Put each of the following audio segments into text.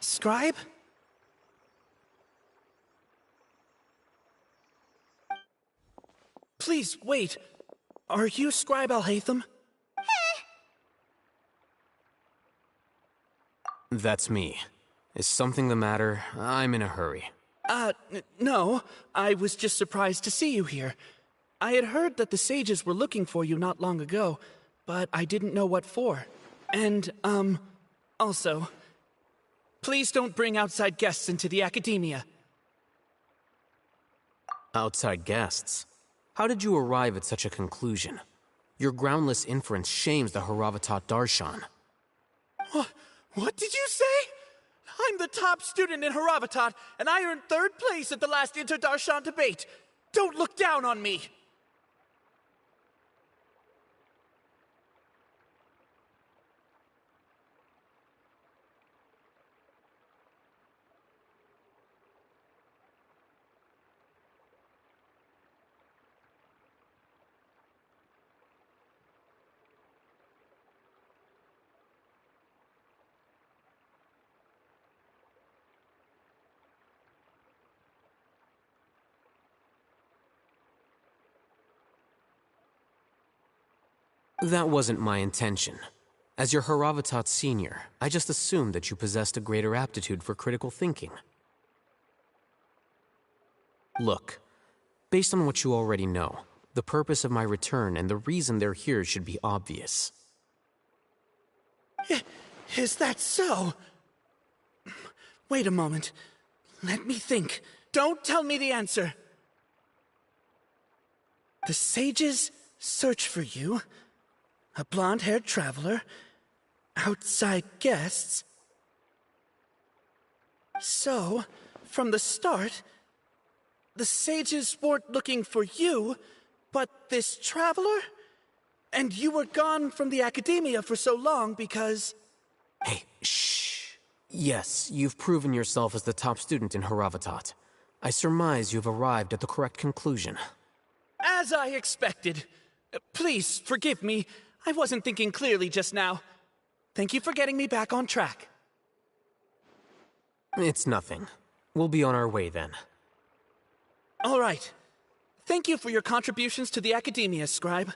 Scribe? Please, wait. Are you Scribe Alhaitham? That's me. Is something the matter? I'm in a hurry. No. I was just surprised to see you here. I had heard that the sages were looking for you not long ago, but I didn't know what for. And, also, please don't bring outside guests into the academia. Outside guests? How did you arrive at such a conclusion? Your groundless inference shames the Haravatat Darshan. What did you say? I'm the top student in Haravatat, and I earned 3rd place at the last Inter-Darshan debate. Don't look down on me! That wasn't my intention. As your Haravatat senior, I just assumed that you possessed a greater aptitude for critical thinking. Look, based on what you already know, the purpose of my return and the reason they're here should be obvious. Is that so? Wait a moment. Let me think. Don't tell me the answer. The sages search for you. A blonde-haired traveler. Outside guests. So, from the start, the sages weren't looking for you, but this traveler? And you were gone from the academia for so long because... Hey, shh. Yes, you've proven yourself as the top student in Haravatat. I surmise you've arrived at the correct conclusion. As I expected. Please, forgive me. I wasn't thinking clearly just now. Thank you for getting me back on track. It's nothing. We'll be on our way then. All right. Thank you for your contributions to the academia, Scribe.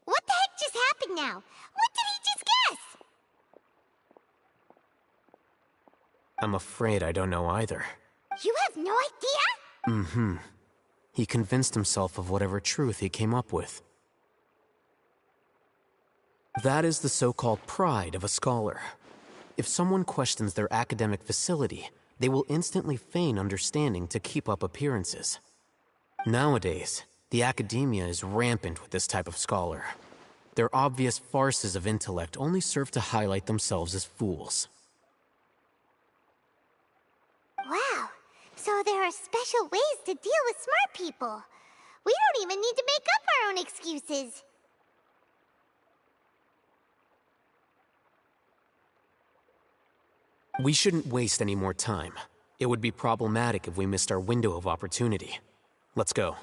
What the heck just happened now? What did he just guess? I'm afraid I don't know either. You have no idea? Mm-hmm. He convinced himself of whatever truth he came up with. That is the so-called pride of a scholar. If someone questions their academic facility, they will instantly feign understanding to keep up appearances. Nowadays, the academia is rampant with this type of scholar. Their obvious farces of intellect only serve to highlight themselves as fools. Wow, so there are special ways to deal with smart people. We don't even need to make up our own excuses. We shouldn't waste any more time. It would be problematic if we missed our window of opportunity. Let's go.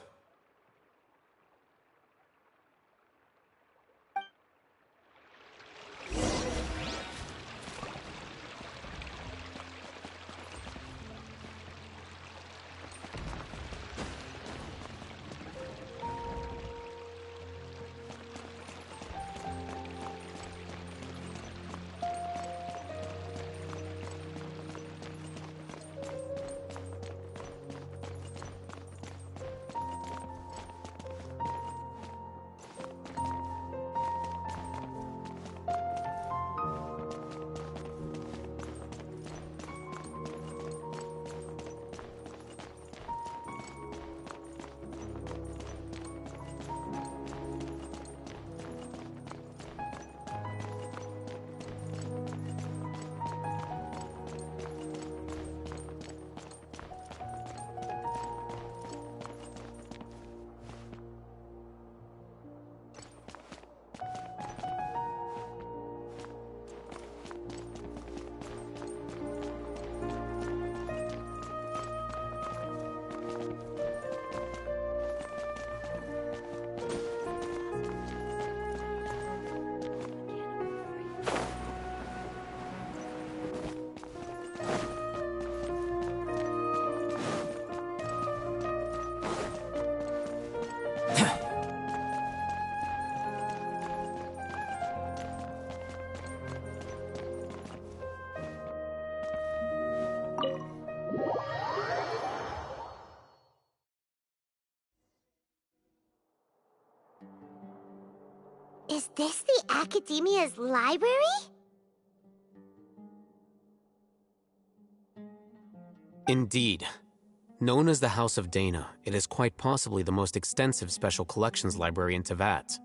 Is this the Academia's library? Indeed. Known as the House of Dana, it is quite possibly the most extensive special collections library in Teyvat.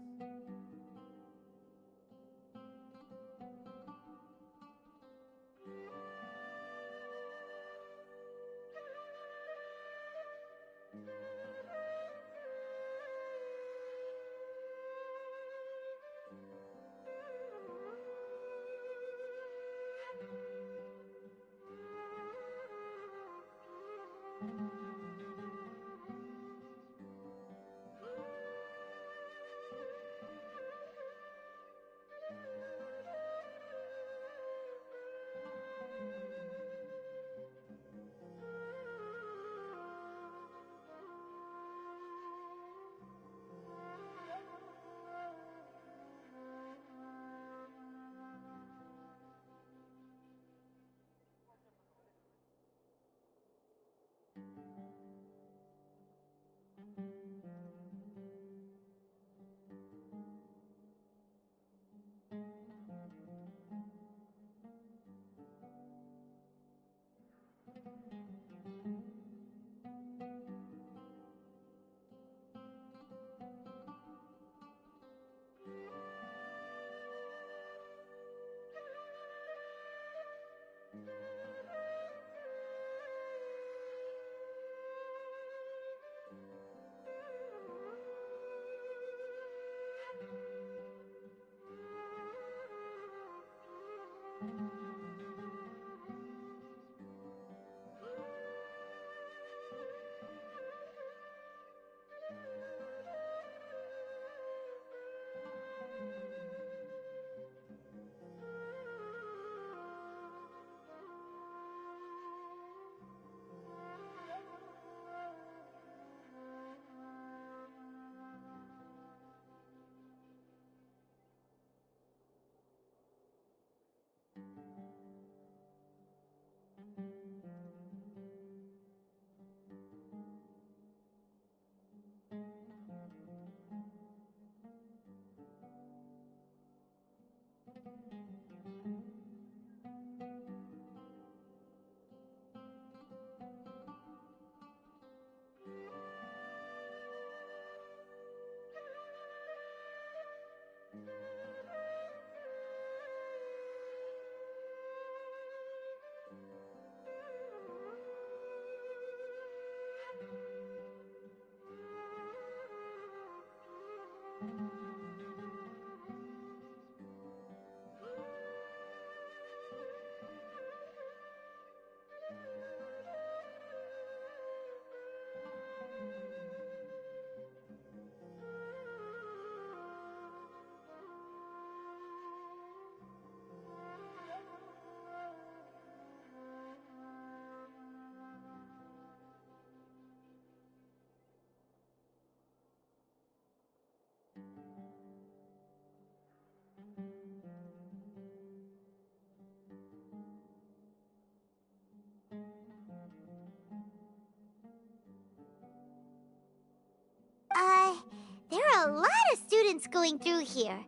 There are a lot of students going through here.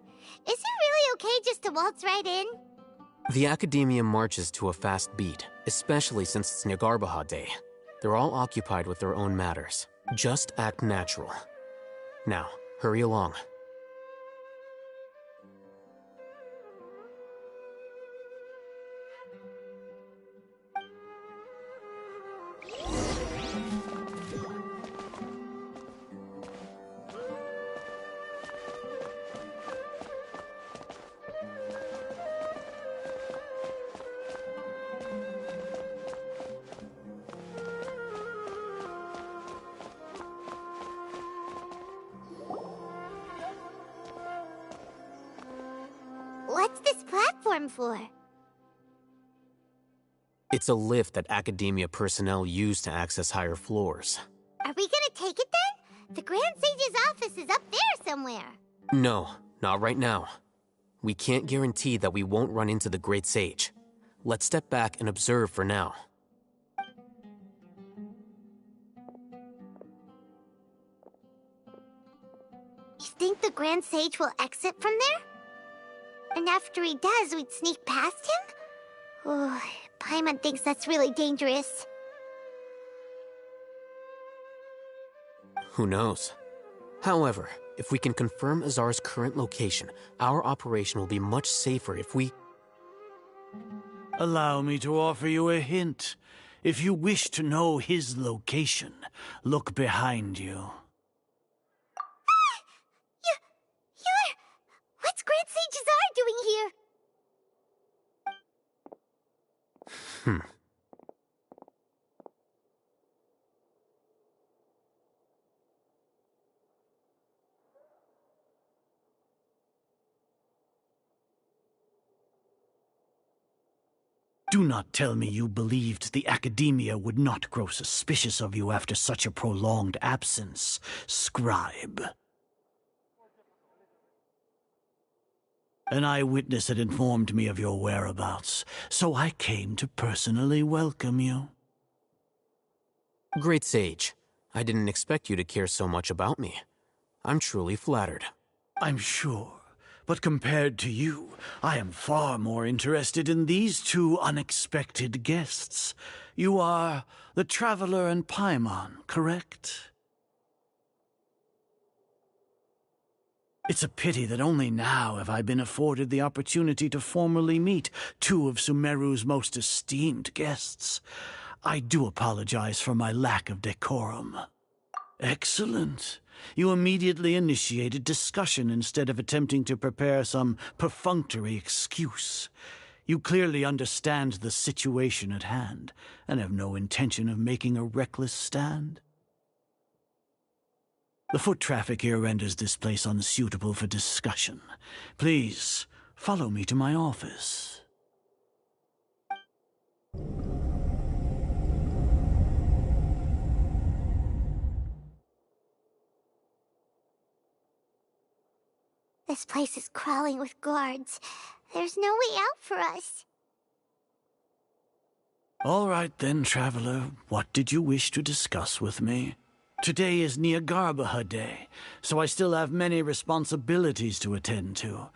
Is it really okay just to waltz right in? The Academia marches to a fast beat, especially since it's Nagarbaha Day. They're all occupied with their own matters. Just act natural. Now, hurry along. What's this platform for? It's a lift that Academia personnel use to access higher floors. Are we gonna take it then? The Grand Sage's office is up there somewhere. No, not right now. We can't guarantee that we won't run into the Great Sage. Let's step back and observe for now. You think the Grand Sage will exit from there? And after he does, we'd sneak past him? Oh, Paimon thinks that's really dangerous. Who knows? However, if we can confirm Azar's current location, our operation will be much safer if we... Allow me to offer you a hint. If you wish to know his location, look behind you. You're... What's Grand Sage Azar doing here? Do not tell me you believed the Academia would not grow suspicious of you after such a prolonged absence, scribe. An eyewitness had informed me of your whereabouts, so I came to personally welcome you. Great Sage, I didn't expect you to care so much about me. I'm truly flattered. I'm sure. But compared to you, I am far more interested in these two unexpected guests. You are the Traveler and Paimon, correct? It's a pity that only now have I been afforded the opportunity to formally meet two of Sumeru's most esteemed guests. I do apologize for my lack of decorum. Excellent. You immediately initiated discussion instead of attempting to prepare some perfunctory excuse. You clearly understand the situation at hand, and have no intention of making a reckless stand. The foot traffic here renders this place unsuitable for discussion. Please, follow me to my office. This place is crawling with guards. There's no way out for us. All right then, Traveler. What did you wish to discuss with me? Today is Niagarbaha Day, so I still have many responsibilities to attend to.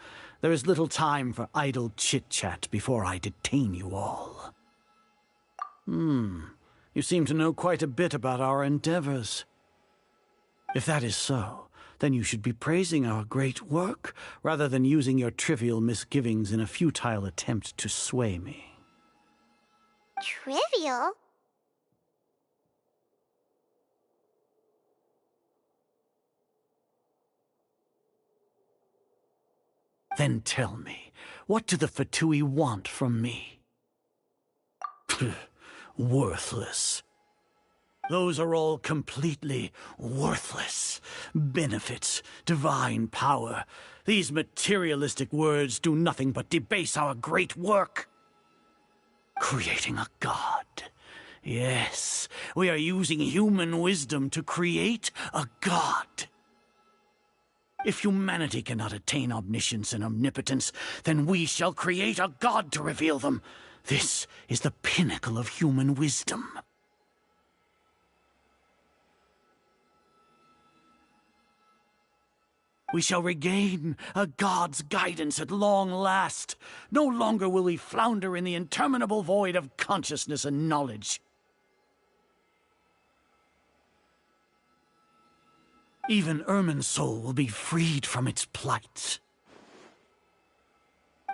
There is little time for idle chit-chat before I detain you all. You seem to know quite a bit about our endeavors. If that is so, then you should be praising our great work, rather than using your trivial misgivings in a futile attempt to sway me. Trivial? Then tell me, what do the Fatui want from me? Worthless. Those are all completely worthless. Benefits, divine power. These materialistic words do nothing but debase our great work. Creating a god. Yes, we are using human wisdom to create a god. If humanity cannot attain omniscience and omnipotence, then we shall create a god to reveal them. This is the pinnacle of human wisdom. We shall regain a god's guidance at long last. No longer will we flounder in the interminable void of consciousness and knowledge. Even Ermin's soul will be freed from its plight.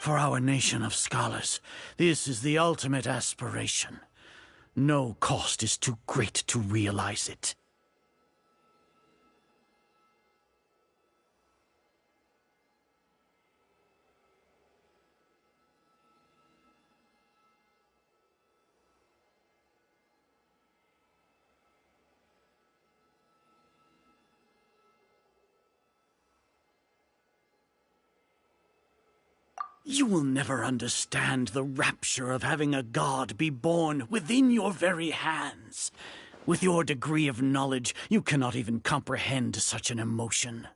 For our nation of scholars, this is the ultimate aspiration. No cost is too great to realize it. You will never understand the rapture of having a god be born within your very hands. With your degree of knowledge, you cannot even comprehend such an emotion.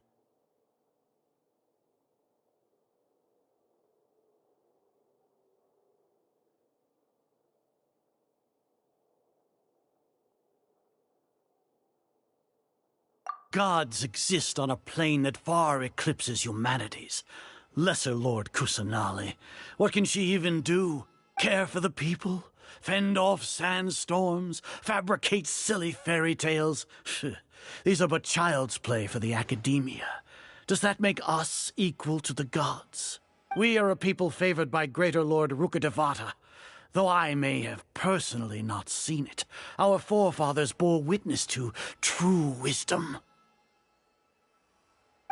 gods exist on a plane that far eclipses humanity's. Lesser Lord Kusanali, what can she even do? Care for the people? Fend off sandstorms? Fabricate silly fairy tales? These are but child's play for the academia. Does that make us equal to the gods? We are a people favored by Greater Lord Rukadevata. Though I may have personally not seen it, our forefathers bore witness to true wisdom.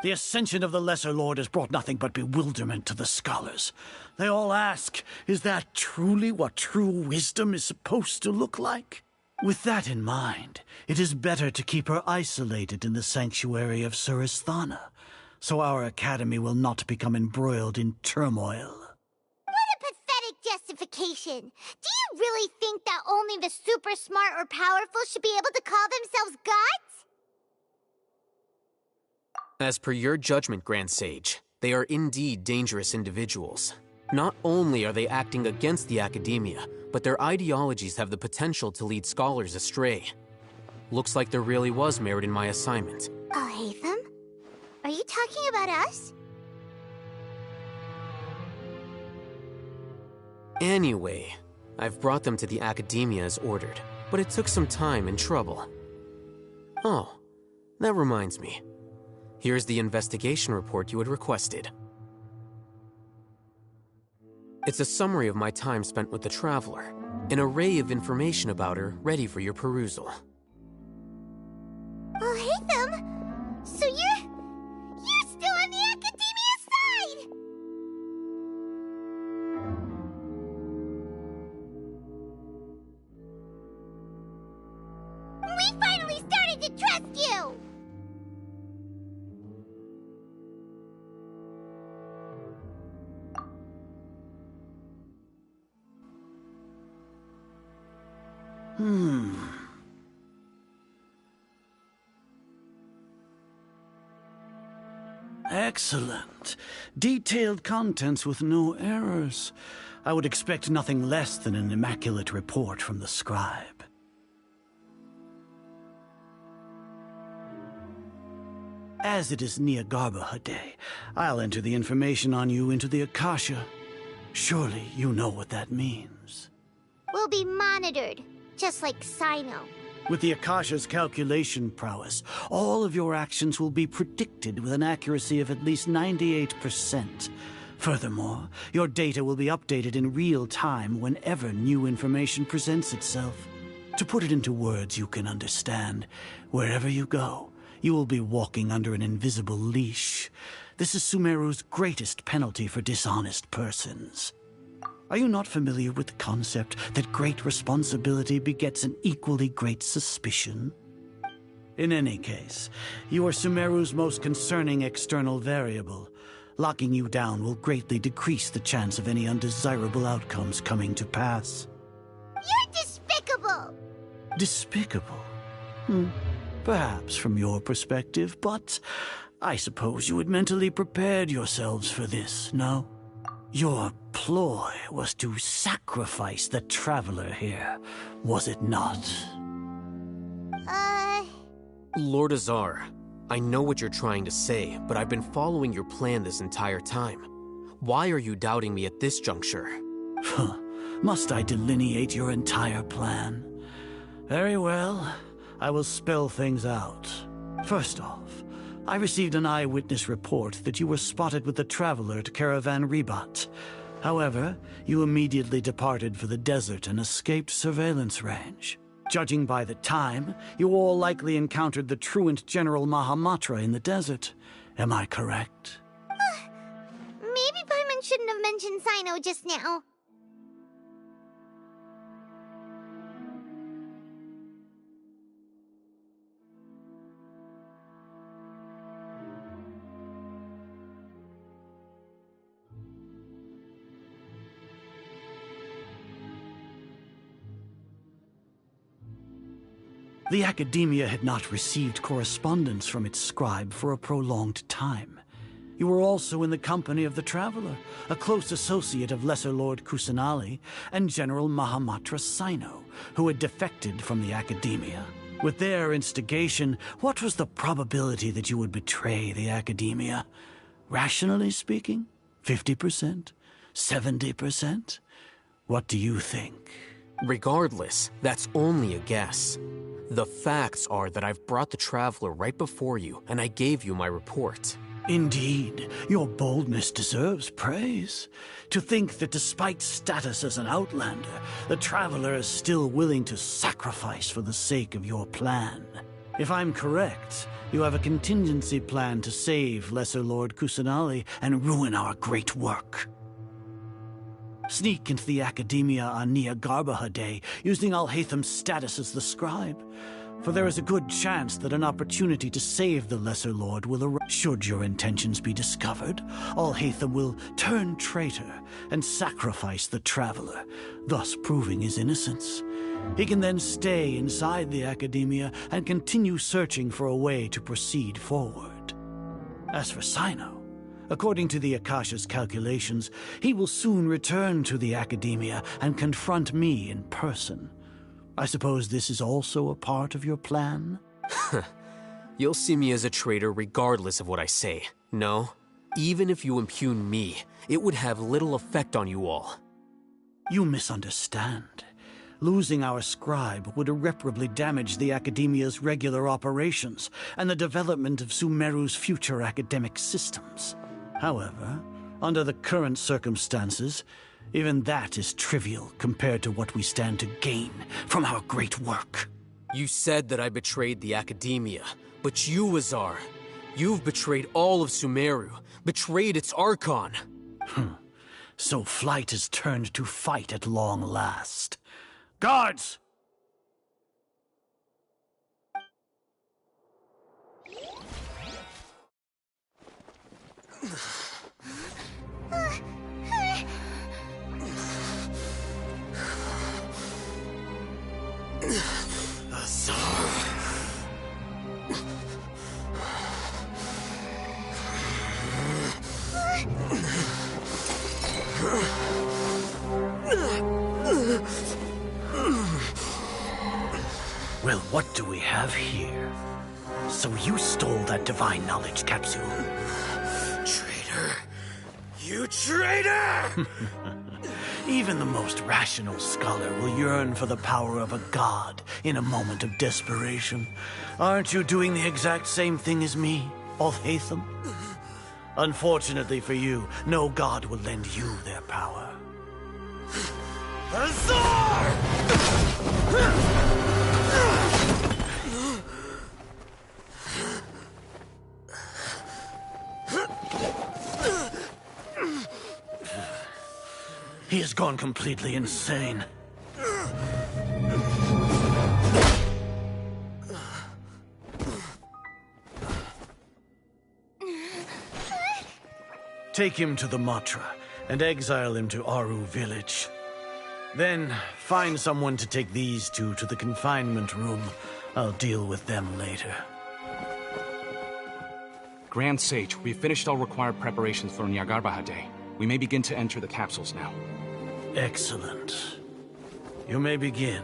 The ascension of the Lesser Lord has brought nothing but bewilderment to the scholars. They all ask, is that truly what true wisdom is supposed to look like? With that in mind, it is better to keep her isolated in the sanctuary of Surasthana, so our academy will not become embroiled in turmoil. What a pathetic justification! Do you really think that only the super smart or powerful should be able to call themselves gods? As per your judgment, Grand Sage, they are indeed dangerous individuals. Not only are they acting against the academia, but their ideologies have the potential to lead scholars astray. Looks like there really was merit in my assignment. Oh, Hatham? Are you talking about us? Anyway, I've brought them to the academia as ordered, but it took some time and trouble. Oh, that reminds me. Here's the investigation report you had requested. It's a summary of my time spent with the Traveler, an array of information about her ready for your perusal. Oh, Hatham! So you're still on the academia side! We finally started to trust you! Excellent. Detailed contents with no errors. I would expect nothing less than an immaculate report from the scribe. As it is Niagarbha Day, I'll enter the information on you into the Akasha. Surely you know what that means. We'll be monitored, just like Sino. With the Akasha's calculation prowess, all of your actions will be predicted with an accuracy of at least 98%. Furthermore, your data will be updated in real time whenever new information presents itself. To put it into words you can understand, wherever you go, you will be walking under an invisible leash. This is Sumeru's greatest penalty for dishonest persons. Are you not familiar with the concept that great responsibility begets an equally great suspicion? In any case, you are Sumeru's most concerning external variable. Locking you down will greatly decrease the chance of any undesirable outcomes coming to pass. You're despicable! Despicable? Perhaps from your perspective, but I suppose you had mentally prepared yourselves for this, no? Your ploy was to sacrifice the Traveler here, was it not? Lord Azar, I know what you're trying to say, but I've been following your plan this entire time. Why are you doubting me at this juncture? Must I delineate your entire plan? Very well, I will spell things out. First off, I received an eyewitness report that you were spotted with the Traveler at Caravan Ribat. However, you immediately departed for the desert and escaped surveillance range. Judging by the time, you all likely encountered the truant General Mahamatra in the desert. Am I correct? Maybe Paimon shouldn't have mentioned Sino just now. The Academia had not received correspondence from its scribe for a prolonged time. You were also in the company of the Traveler, a close associate of Lesser Lord Kusanali and General Mahamatra Sino, who had defected from the Academia. With their instigation, what was the probability that you would betray the Academia? Rationally speaking, 50%? 70%? What do you think? Regardless, that's only a guess. The facts are that I've brought the Traveler right before you, and I gave you my report. Indeed, your boldness deserves praise. To think that despite status as an outlander, the Traveler is still willing to sacrifice for the sake of your plan. If I'm correct, you have a contingency plan to save Lesser Lord Kusanali and ruin our great work. Sneak into the Academia on Nia Garbaha Day, using Alhaitham's status as the scribe. For there is a good chance that an opportunity to save the Lesser Lord will arise. Should your intentions be discovered, Alhaitham will turn traitor and sacrifice the Traveler, thus proving his innocence. He can then stay inside the Academia and continue searching for a way to proceed forward. As for Sino, according to the Akasha's calculations, he will soon return to the Academia and confront me in person. I suppose this is also a part of your plan? You'll see me as a traitor regardless of what I say. No, even if you impugn me, it would have little effect on you all. You misunderstand. Losing our scribe would irreparably damage the Academia's regular operations and the development of Sumeru's future academic systems. However, under the current circumstances, even that is trivial compared to what we stand to gain from our great work. You said that I betrayed the Academia, but you, Azar, you've betrayed all of Sumeru, betrayed its Archon. So flight has turned to fight at long last. Guards! Well, what do we have here? So you stole that divine knowledge capsule. Traitor! You traitor! Even the most rational scholar will yearn for the power of a god in a moment of desperation. Aren't you doing the exact same thing as me, Alhaitham? Unfortunately for you, no god will lend you their power. Azar! He has gone completely insane. Take him to the Matra and exile him to Aru village. Then find someone to take these two to the confinement room. I'll deal with them later. Grand Sage, we've finished all required preparations for Nyagarbha Day. We may begin to enter the capsules now. Excellent. You may begin.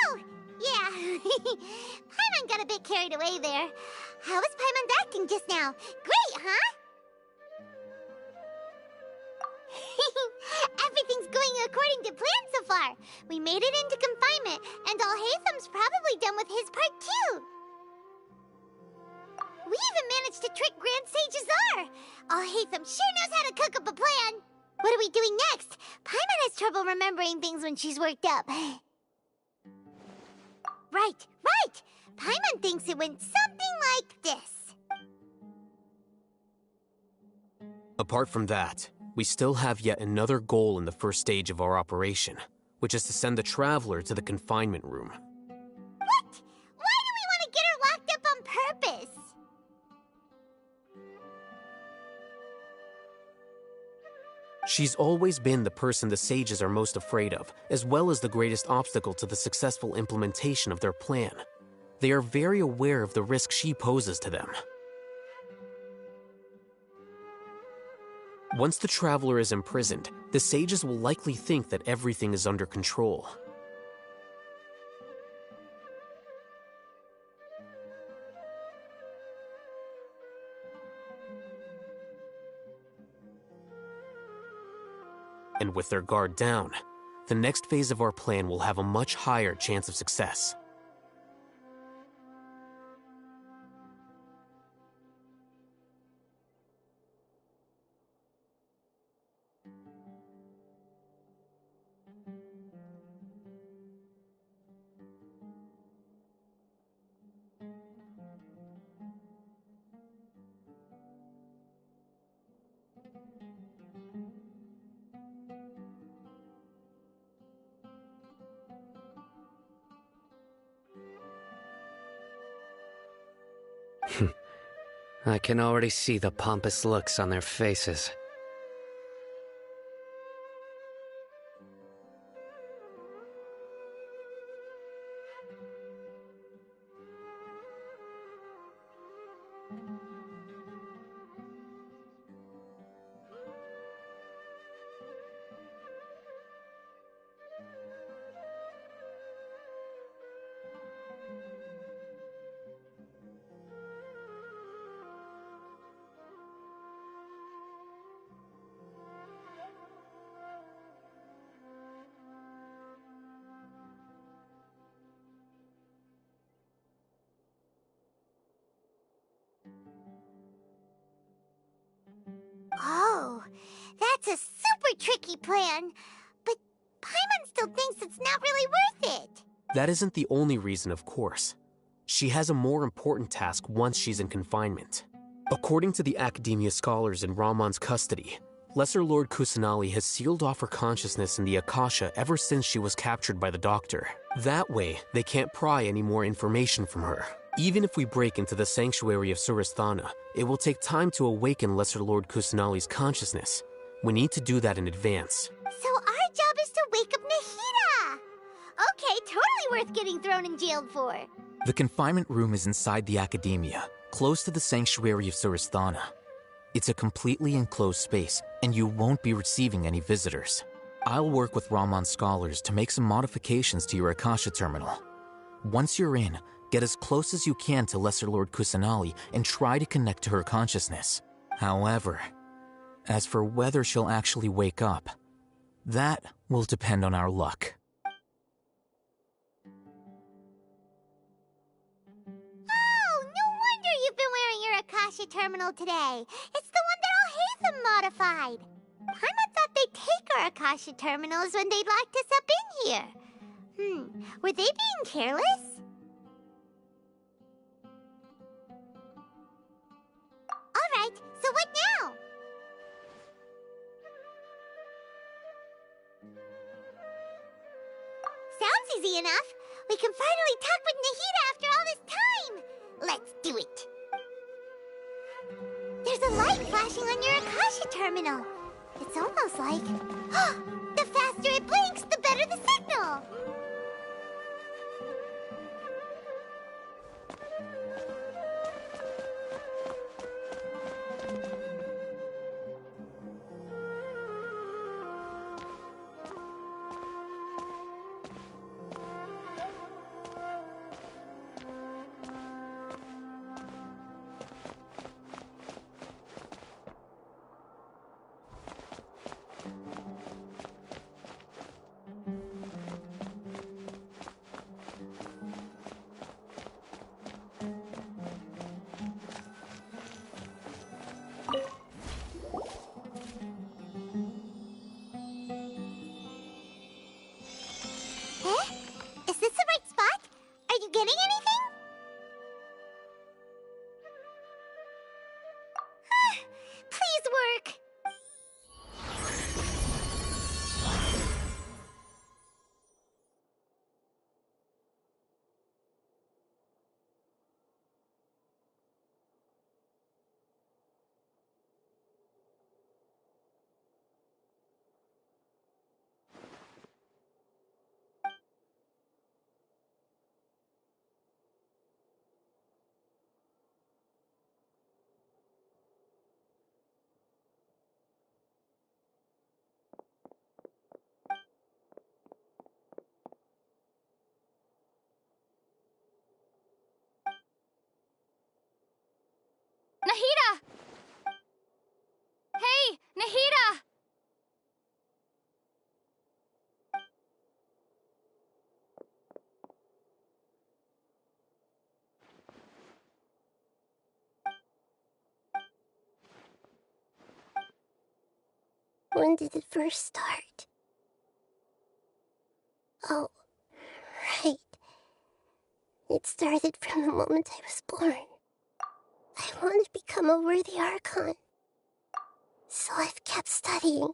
Oh, yeah. Paimon got a bit carried away there. How was Paimon acting just now? Great, huh? Everything's going according to plan so far. We made it into confinement, and Alhaitham's probably done with his part too. much to trick Grand Sage Azar. Oh, Hatham sure knows how to cook up a plan. What are we doing next? Paimon has trouble remembering things when she's worked up. Right. Paimon thinks it went something like this. Apart from that, we still have yet another goal in the first stage of our operation, which is to send the Traveler to the confinement room. What? Why do we want to get her locked up on purpose? She's always been the person the sages are most afraid of, as well as the greatest obstacle to the successful implementation of their plan. They are very aware of the risk she poses to them. Once the Traveler is imprisoned, the sages will likely think that everything is under control. And with their guard down, the next phase of our plan will have a much higher chance of success. I can already see the pompous looks on their faces. Oh, that's a super tricky plan. But Paimon still thinks it's not really worth it. That isn't the only reason, of course. She has a more important task once she's in confinement. According to the Academia scholars in Ramon's custody, Lesser Lord Kusanali has sealed off her consciousness in the Akasha ever since she was captured by the Doctor. That way, they can't pry any more information from her. Even if we break into the sanctuary of Surasthana, it will take time to awaken Lesser Lord Kusanali's consciousness. We need to do that in advance. So our job is to wake up Nahida! Okay, totally worth getting thrown in jail for. The confinement room is inside the Academia, close to the sanctuary of Surasthana. It's a completely enclosed space, and you won't be receiving any visitors. I'll work with Ramon's scholars to make some modifications to your Akasha terminal. Once you're in, get as close as you can to Lesser Lord Kusanali and try to connect to her consciousness. However, as for whether she'll actually wake up, that will depend on our luck. Oh, no wonder you've been wearing your Akasha terminal today. It's the one that Al-Hatham modified. Paimon thought they'd take our Akasha terminals when they locked us up in here. Were they being careless? Alright, so what now? Sounds easy enough. We can finally talk with Nahida after all this time. Let's do it. There's a light flashing on your Akasha terminal. It's almost like... the faster it blinks, the better the signal. When did it first start? Oh, right. It started from the moment I was born. I wanted to become a worthy Archon. So I've kept studying,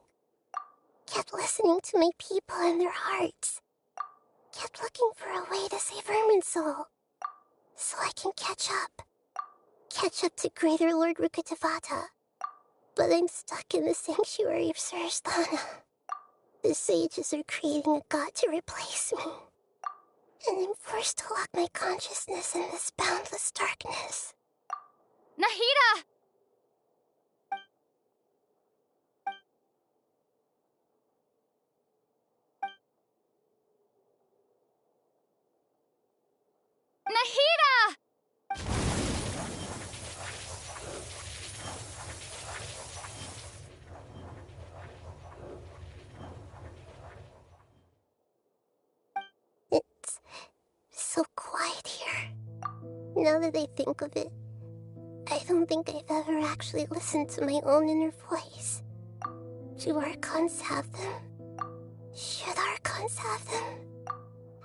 kept listening to my people and their hearts, kept looking for a way to save Irminsul, so I can catch up to Greater Lord Rukkhadevata. But I'm stuck in the sanctuary of Scara-I. The sages are creating a god to replace me, and I'm forced to lock my consciousness in this boundless darkness. Nahida! Nahida! It's so quiet here. Now that I think of it, I don't think I've ever actually listened to my own inner voice. Do Archons have them? Should Archons have them?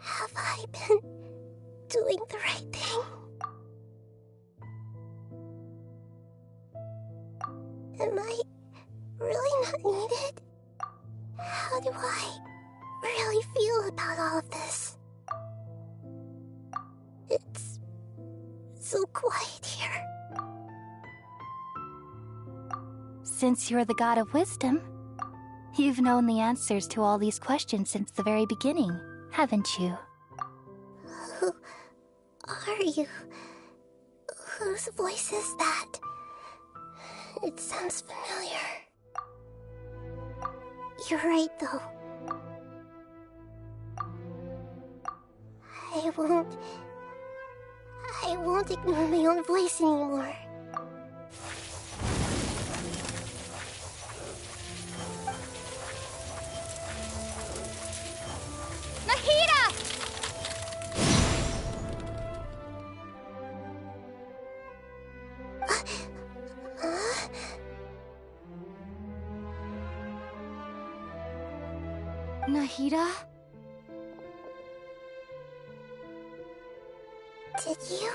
Have I been doing the right thing? Am I really not needed? How do I really feel about all of this? It's so quiet here. Since you're the god of wisdom, you've known the answers to all these questions since the very beginning, haven't you? Who are you? Whose voice is that? It sounds familiar. You're right, though. I won't ignore my own voice anymore. Nahida! Nahida? Did you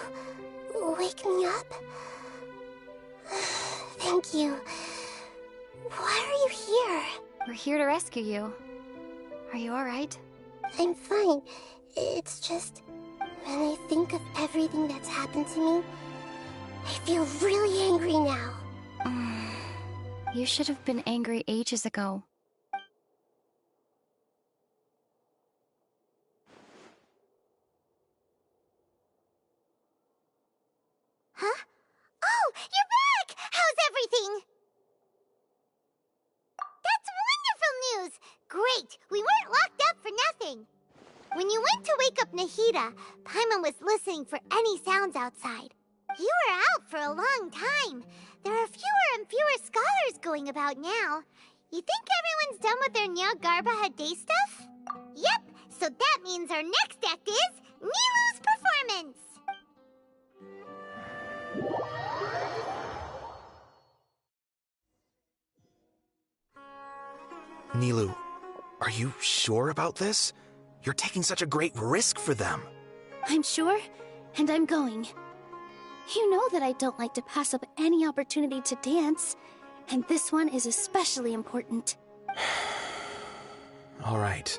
wake me up? Thank you. Why are you here? We're here to rescue you. Are you alright? I'm fine. It's just, when I think of everything that's happened to me, I feel really angry now. You should have been angry ages ago. Huh? Oh, you're back! How's everything? That's wonderful news! Great! We weren't locked up for nothing. When you went to wake up Nahida, Paimon was listening for any sounds outside. You were out for a long time. There are fewer and fewer scholars going about now. You think everyone's done with their Nyargarbaha Day stuff? Yep, so that means our next act is Nilu's performance! Nilu, are you sure about this? You're taking such a great risk for them. I'm sure, and I'm going. You know that I don't like to pass up any opportunity to dance, and this one is especially important. All right.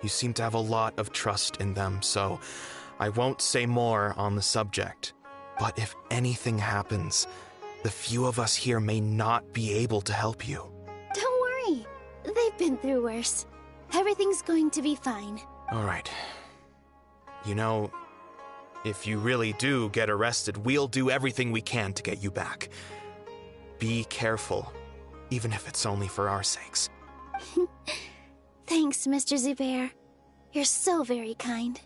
You seem to have a lot of trust in them, so I won't say more on the subject. But if anything happens, the few of us here may not be able to help you. Don't worry. They've been through worse. Everything's going to be fine. All right. You know, if you really do get arrested, we'll do everything we can to get you back. Be careful, even if it's only for our sakes. Thanks, Mr. Zubair. You're so very kind.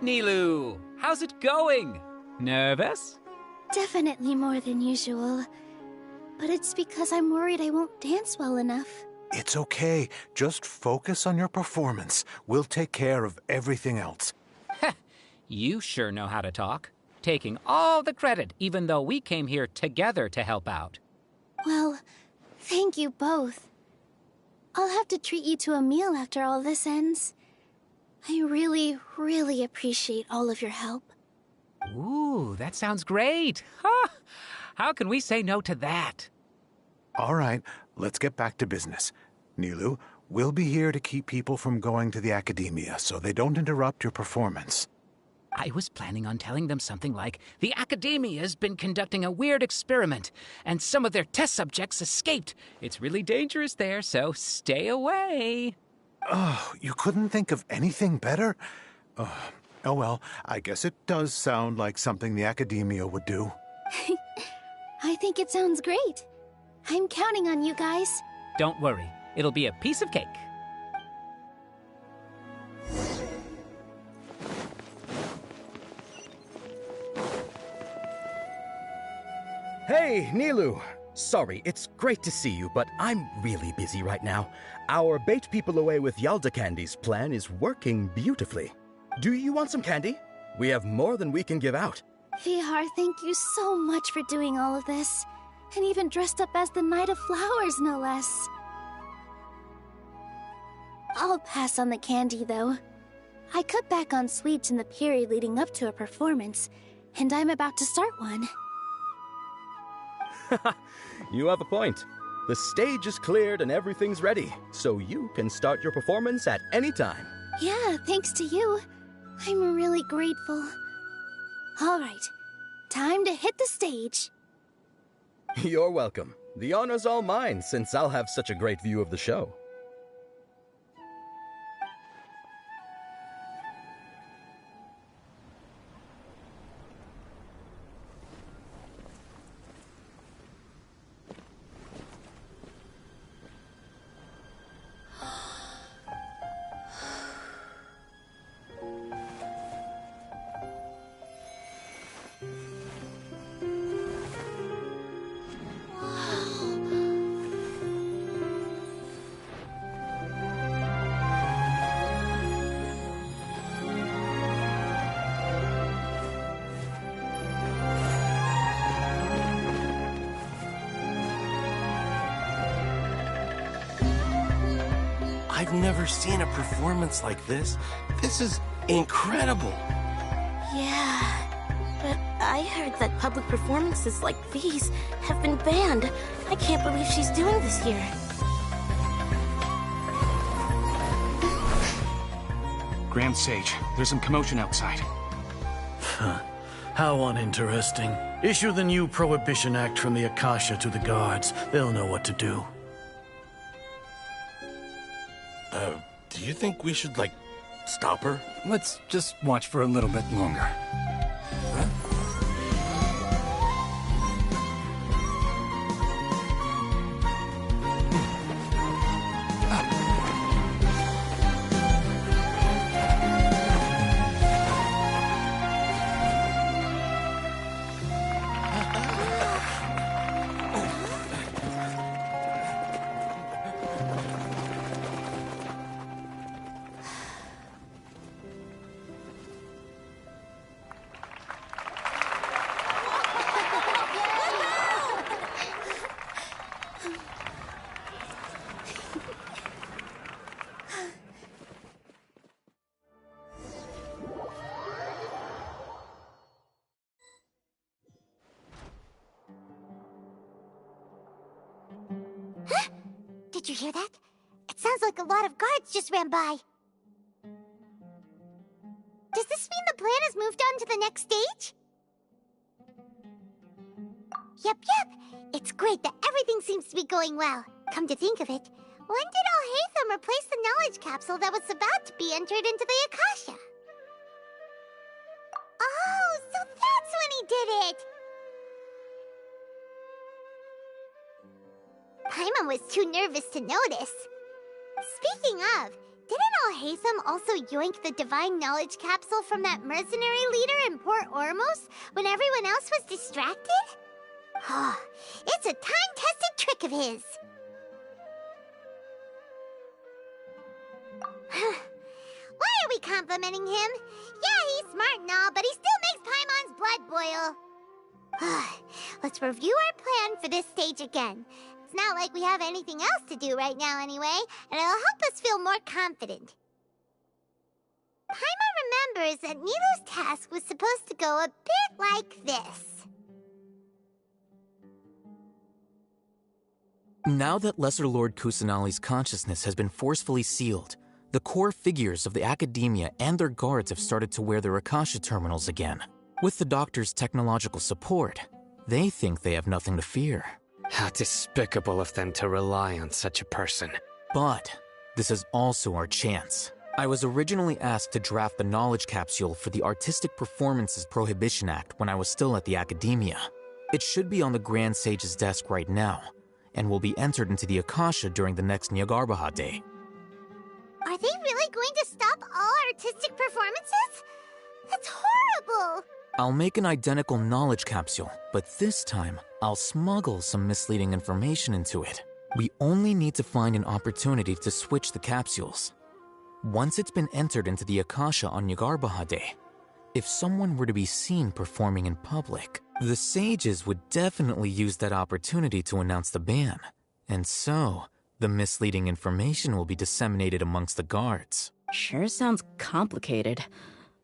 Nilu, how's it going? Nervous? Definitely more than usual. But it's because I'm worried I won't dance well enough. It's okay. Just focus on your performance. We'll take care of everything else. You sure know how to talk. Taking all the credit, even though we came here together to help out. Well, thank you both. I'll have to treat you to a meal after all this ends. I really, really appreciate all of your help. Ooh, that sounds great. Huh? How can we say no to that? All right, let's get back to business. Nilu, we'll be here to keep people from going to the academia so they don't interrupt your performance. I was planning on telling them something like, the Academia's been conducting a weird experiment, and some of their test subjects escaped. It's really dangerous there, so stay away. Oh, you couldn't think of anything better? Oh well, I guess it does sound like something the Academia would do. I think it sounds great. I'm counting on you guys. Don't worry, it'll be a piece of cake. Hey, Nilu! Sorry, it's great to see you, but I'm really busy right now. Our Bait People Away with Yalda Candies plan is working beautifully. Do you want some candy? We have more than we can give out. Vihar, thank you so much for doing all of this. And even dressed up as the Knight of Flowers, no less. I'll pass on the candy, though. I cut back on sweets in the period leading up to a performance, and I'm about to start one. You have a point. The stage is cleared and everything's ready, so you can start your performance at any time. Yeah, thanks to you. I'm really grateful. All right, time to hit the stage. You're welcome. The honor's all mine, since I'll have such a great view of the show. I've never seen a performance like this. This is incredible. Yeah, but I heard that public performances like these have been banned. I can't believe she's doing this here. Grand Sage, there's some commotion outside. How uninteresting. Issue the new Prohibition Act from the Akasha to the guards. They'll know what to do. Do you think we should, like, stop her? Let's just watch for a little bit longer. Did you hear that? It sounds like a lot of guards just ran by. Does this mean the plan has moved on to the next stage? Yep. It's great that everything seems to be going well. Come to think of it, when did Alhaitham replace the knowledge capsule that was about to be entered into the Akasha? Oh, so that's when he did it! Paimon was too nervous to notice. Speaking of, didn't Alhaitham also yoink the Divine Knowledge Capsule from that mercenary leader in Port Ormos when everyone else was distracted? It's a time-tested trick of his. Why are we complimenting him? Yeah, he's smart and all, but he still makes Paimon's blood boil. Let's review our plan for this stage again. It's not like we have anything else to do right now anyway, and it'll help us feel more confident. Paimon remembers that Nilu's task was supposed to go a bit like this. Now that Lesser Lord Kusanali's consciousness has been forcefully sealed, the core figures of the Academia and their guards have started to wear their Akasha terminals again. With the Doctor's technological support, they think they have nothing to fear. How despicable of them to rely on such a person. But this is also our chance. I was originally asked to draft the knowledge capsule for the Artistic Performances Prohibition Act when I was still at the Academia. It should be on the Grand Sage's desk right now, and will be entered into the Akasha during the next Nyargarbaha Day. Are they really going to stop all artistic performances? That's horrible! I'll make an identical knowledge capsule, but this time, I'll smuggle some misleading information into it. We only need to find an opportunity to switch the capsules. Once it's been entered into the Akasha on Nyargarbaha Day, if someone were to be seen performing in public, the sages would definitely use that opportunity to announce the ban, and so the misleading information will be disseminated amongst the guards. Sure sounds complicated,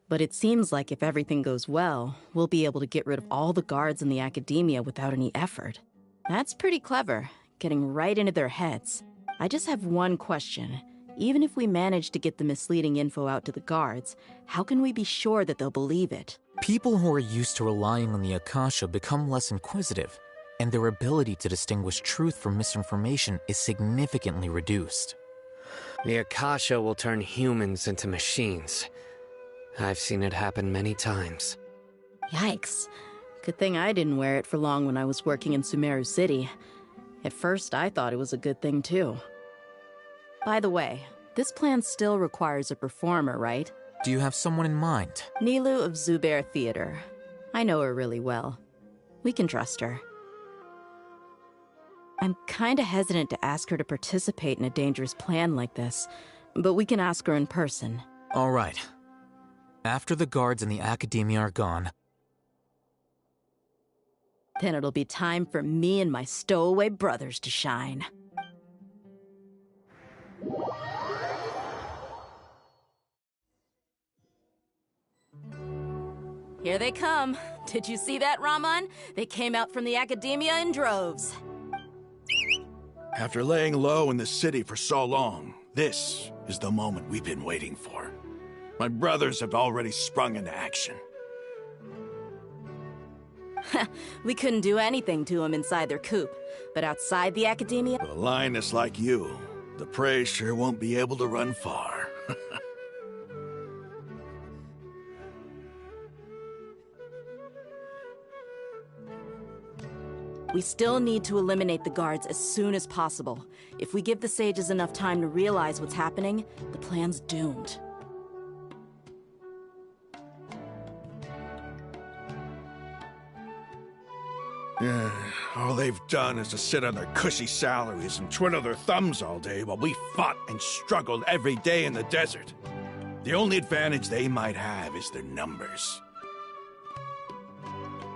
but it seems like if everything goes well, we'll be able to get rid of all the guards in the Academia without any effort. That's pretty clever, getting right into their heads. I just have one question. Even if we manage to get the misleading info out to the guards, how can we be sure that they'll believe it? People who are used to relying on the Akasha become less inquisitive, and their ability to distinguish truth from misinformation is significantly reduced. The Akasha will turn humans into machines. I've seen it happen many times. Yikes. Good thing I didn't wear it for long when I was working in Sumeru City. At first, I thought it was a good thing too. By the way, this plan still requires a performer, right? Do you have someone in mind? Nilu of Zubair Theater. I know her really well. We can trust her. I'm kinda hesitant to ask her to participate in a dangerous plan like this, but we can ask her in person. All right. After the guards in the Academia are gone, then it'll be time for me and my stowaway brothers to shine. Here they come. Did you see that, Raman? They came out from the Academia in droves. After laying low in the city for so long, this is the moment we've been waiting for. My brothers have already sprung into action. We couldn't do anything to them inside their coop, but outside the Academia... With a lioness like you, the prey sure won't be able to run far. We still need to eliminate the guards as soon as possible. If we give the sages enough time to realize what's happening, the plan's doomed. All they've done is to sit on their cushy salaries and twiddle their thumbs all day while we fought and struggled every day in the desert. The only advantage they might have is their numbers.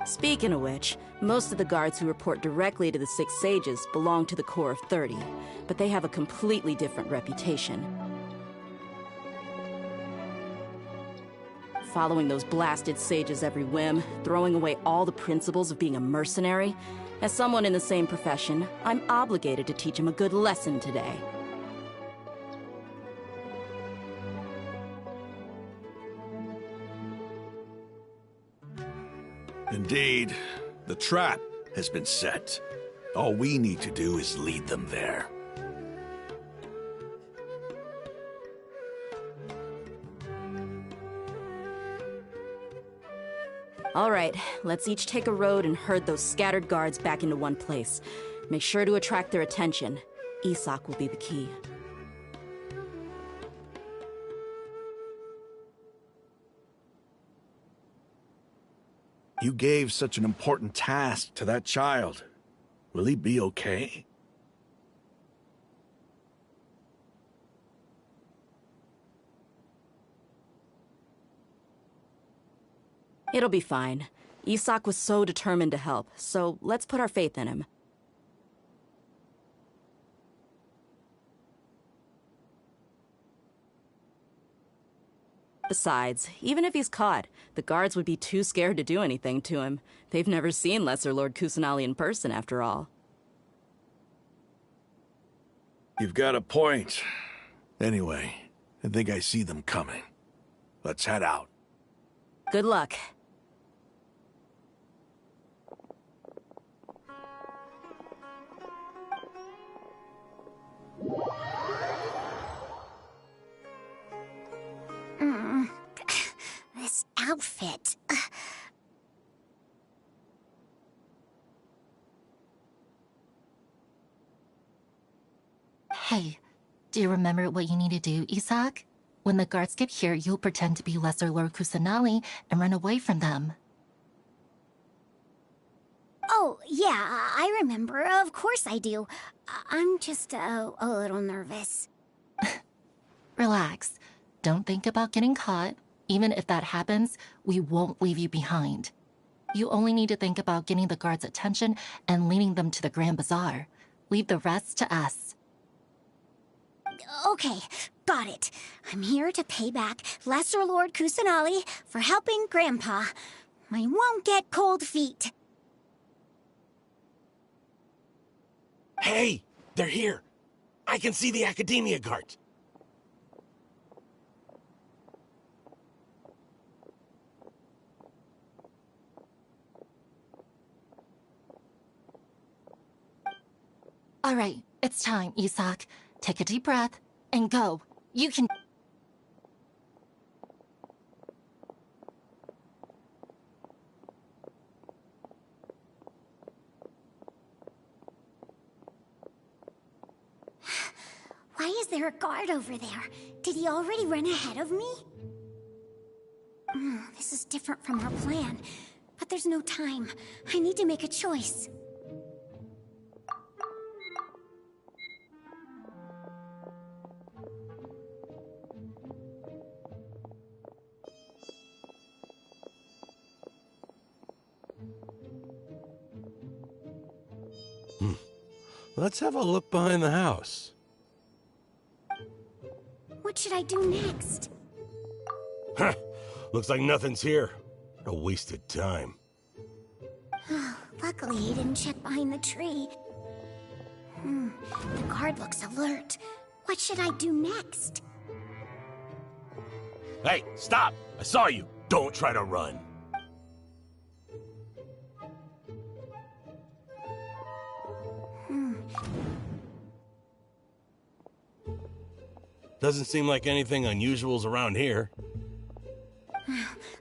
Speaking of which, most of the guards who report directly to the Six Sages belong to the Corps of 30, but they have a completely different reputation. Following those blasted sages every whim, throwing away all the principles of being a mercenary. As someone in the same profession, I'm obligated to teach him a good lesson today. Indeed, the trap has been set. All we need to do is lead them there. All right, let's each take a road and herd those scattered guards back into one place. Make sure to attract their attention. Isak will be the key. You gave such an important task to that child. Will he be okay? It'll be fine. Isak was so determined to help, so let's put our faith in him. Besides, even if he's caught, the guards would be too scared to do anything to him. They've never seen Lesser Lord Kusanali in person, after all. You've got a point. Anyway, I think I see them coming. Let's head out. Good luck. This outfit. Hey, do you remember what you need to do, Isak? When the guards get here, you'll pretend to be Lesser Lord Kusanali and run away from them. Oh, yeah, I remember. Of course I do. I'm just a little nervous. Relax. Don't think about getting caught. Even if that happens, we won't leave you behind. You only need to think about getting the guards' attention and leading them to the Grand Bazaar. Leave the rest to us. Okay, got it. I'm here to pay back Lesser Lord Kusanali for helping Grandpa. I won't get cold feet. Hey, they're here. I can see the Academia guards. All right, it's time, Isak. Take a deep breath and go. You can... Why is there a guard over there? Did he already run ahead of me? This is different from our plan. But there's no time. I need to make a choice. Let's have a look behind the house. What should I do next? Huh. Looks like nothing's here. A wasted time. Luckily, he didn't check behind the tree. The guard looks alert. What should I do next? Hey, stop! I saw you. Don't try to run. Doesn't seem like anything unusual's around here.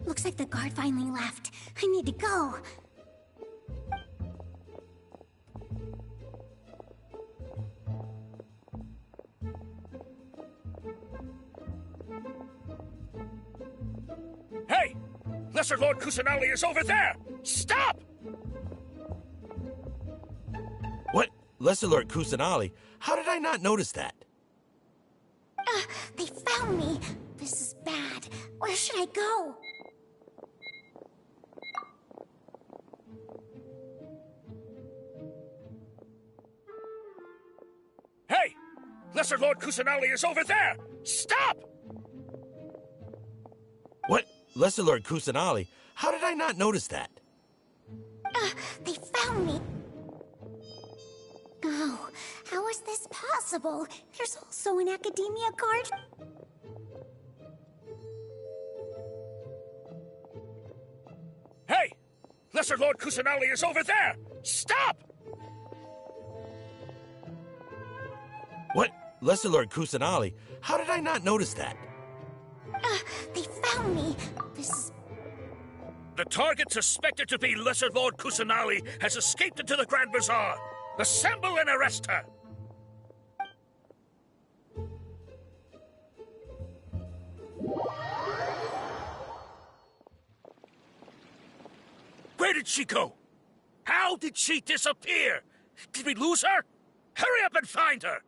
Looks like the guard finally left. I need to go. Hey! Lesser Lord Kusanali is over there! Stop! What? Lesser Lord Kusanali? How did I not notice that? They found me. This is bad. Where should I go? Hey! Lesser Lord Kusanali is over there! Stop! What? Lesser Lord Kusanali? How did I not notice that? They found me. Oh, how is this possible? There's also an Academia guard. Hey! Lesser Lord Kusanali is over there! Stop! What? Lesser Lord Kusanali? How did I not notice that? They found me. This is... The target suspected to be Lesser Lord Kusanali has escaped into the Grand Bazaar. Assemble and arrest her! Where did she go? How did she disappear? Did we lose her? Hurry up and find her!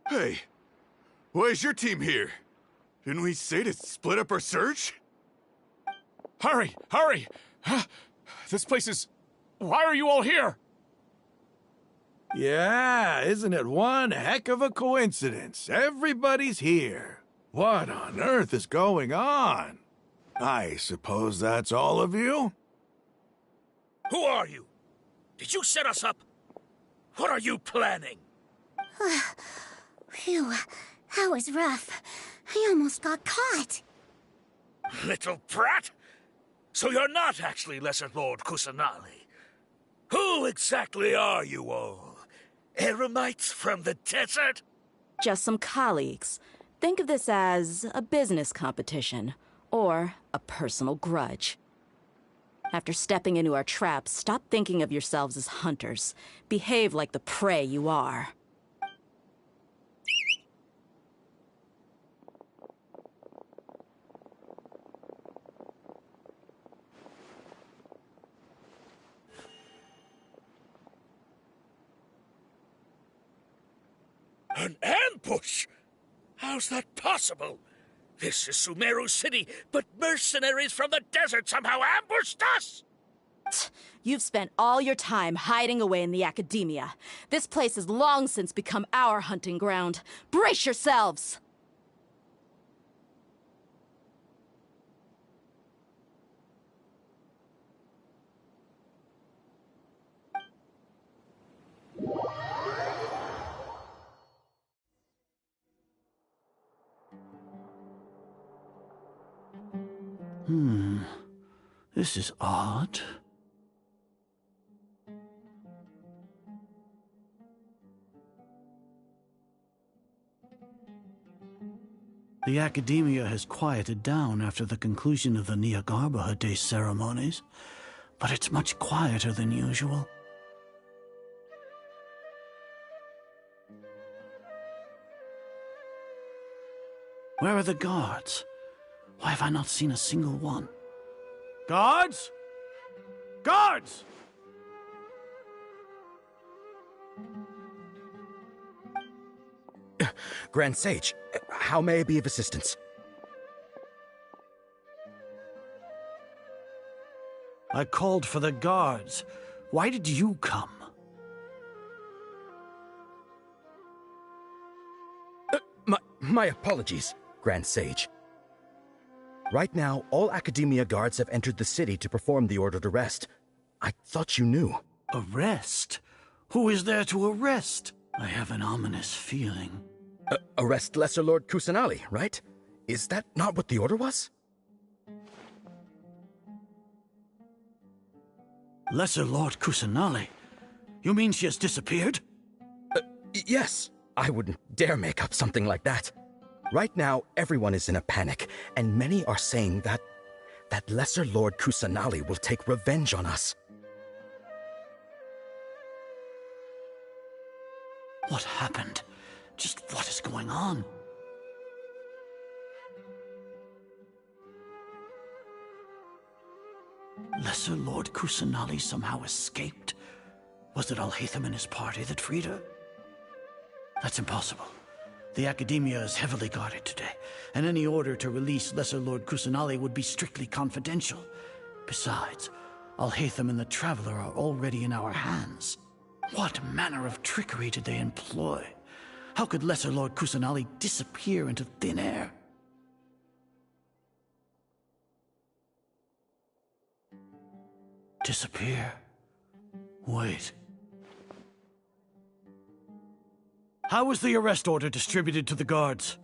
Hey, why is your team here? Didn't we say to split up our search? Hurry! Hurry! This place is... Why are you all here? Yeah, isn't it one heck of a coincidence? Everybody's here. What on earth is going on? I suppose that's all of you? Who are you? Did you set us up? What are you planning? Phew, that was rough. I almost got caught. Little brat! So you're not actually Lesser Lord Kusanali. Who exactly are you all? Eremites from the desert? Just some colleagues. Think of this as a business competition, or a personal grudge. After stepping into our traps, stop thinking of yourselves as hunters. Behave like the prey you are. An ambush? How's that possible? This is Sumeru City, but mercenaries from the desert somehow ambushed us! You've spent all your time hiding away in the academia. This place has long since become our hunting ground. Brace yourselves! This is odd. The academia has quieted down after the conclusion of the Nyagarbha Day ceremonies, but it's much quieter than usual. Where are the guards? Why have I not seen a single one? Guards? Guards! Grand Sage, how may I be of assistance? I called for the guards. Why did you come? My apologies, Grand Sage. Right now, all Academia guards have entered the city to perform the ordered arrest. I thought you knew. Arrest? Who is there to arrest? I have an ominous feeling. Arrest Lesser Lord Kusanali, right? Is that not what the order was? Lesser Lord Kusanali? You mean she has disappeared? Yes. I wouldn't dare make up something like that. Right now, everyone is in a panic, and many are saying that Lesser Lord Kusanali will take revenge on us. What happened? Just what is going on? Lesser Lord Kusanali somehow escaped? Was it Alhaitham and his party that freed her? That's impossible. The Academia is heavily guarded today, and any order to release Lesser Lord Kusanali would be strictly confidential. Besides, Alhaitham and the Traveler are already in our hands. What manner of trickery did they employ? How could Lesser Lord Kusanali disappear into thin air? Disappear? Wait. How was the arrest order distributed to the guards?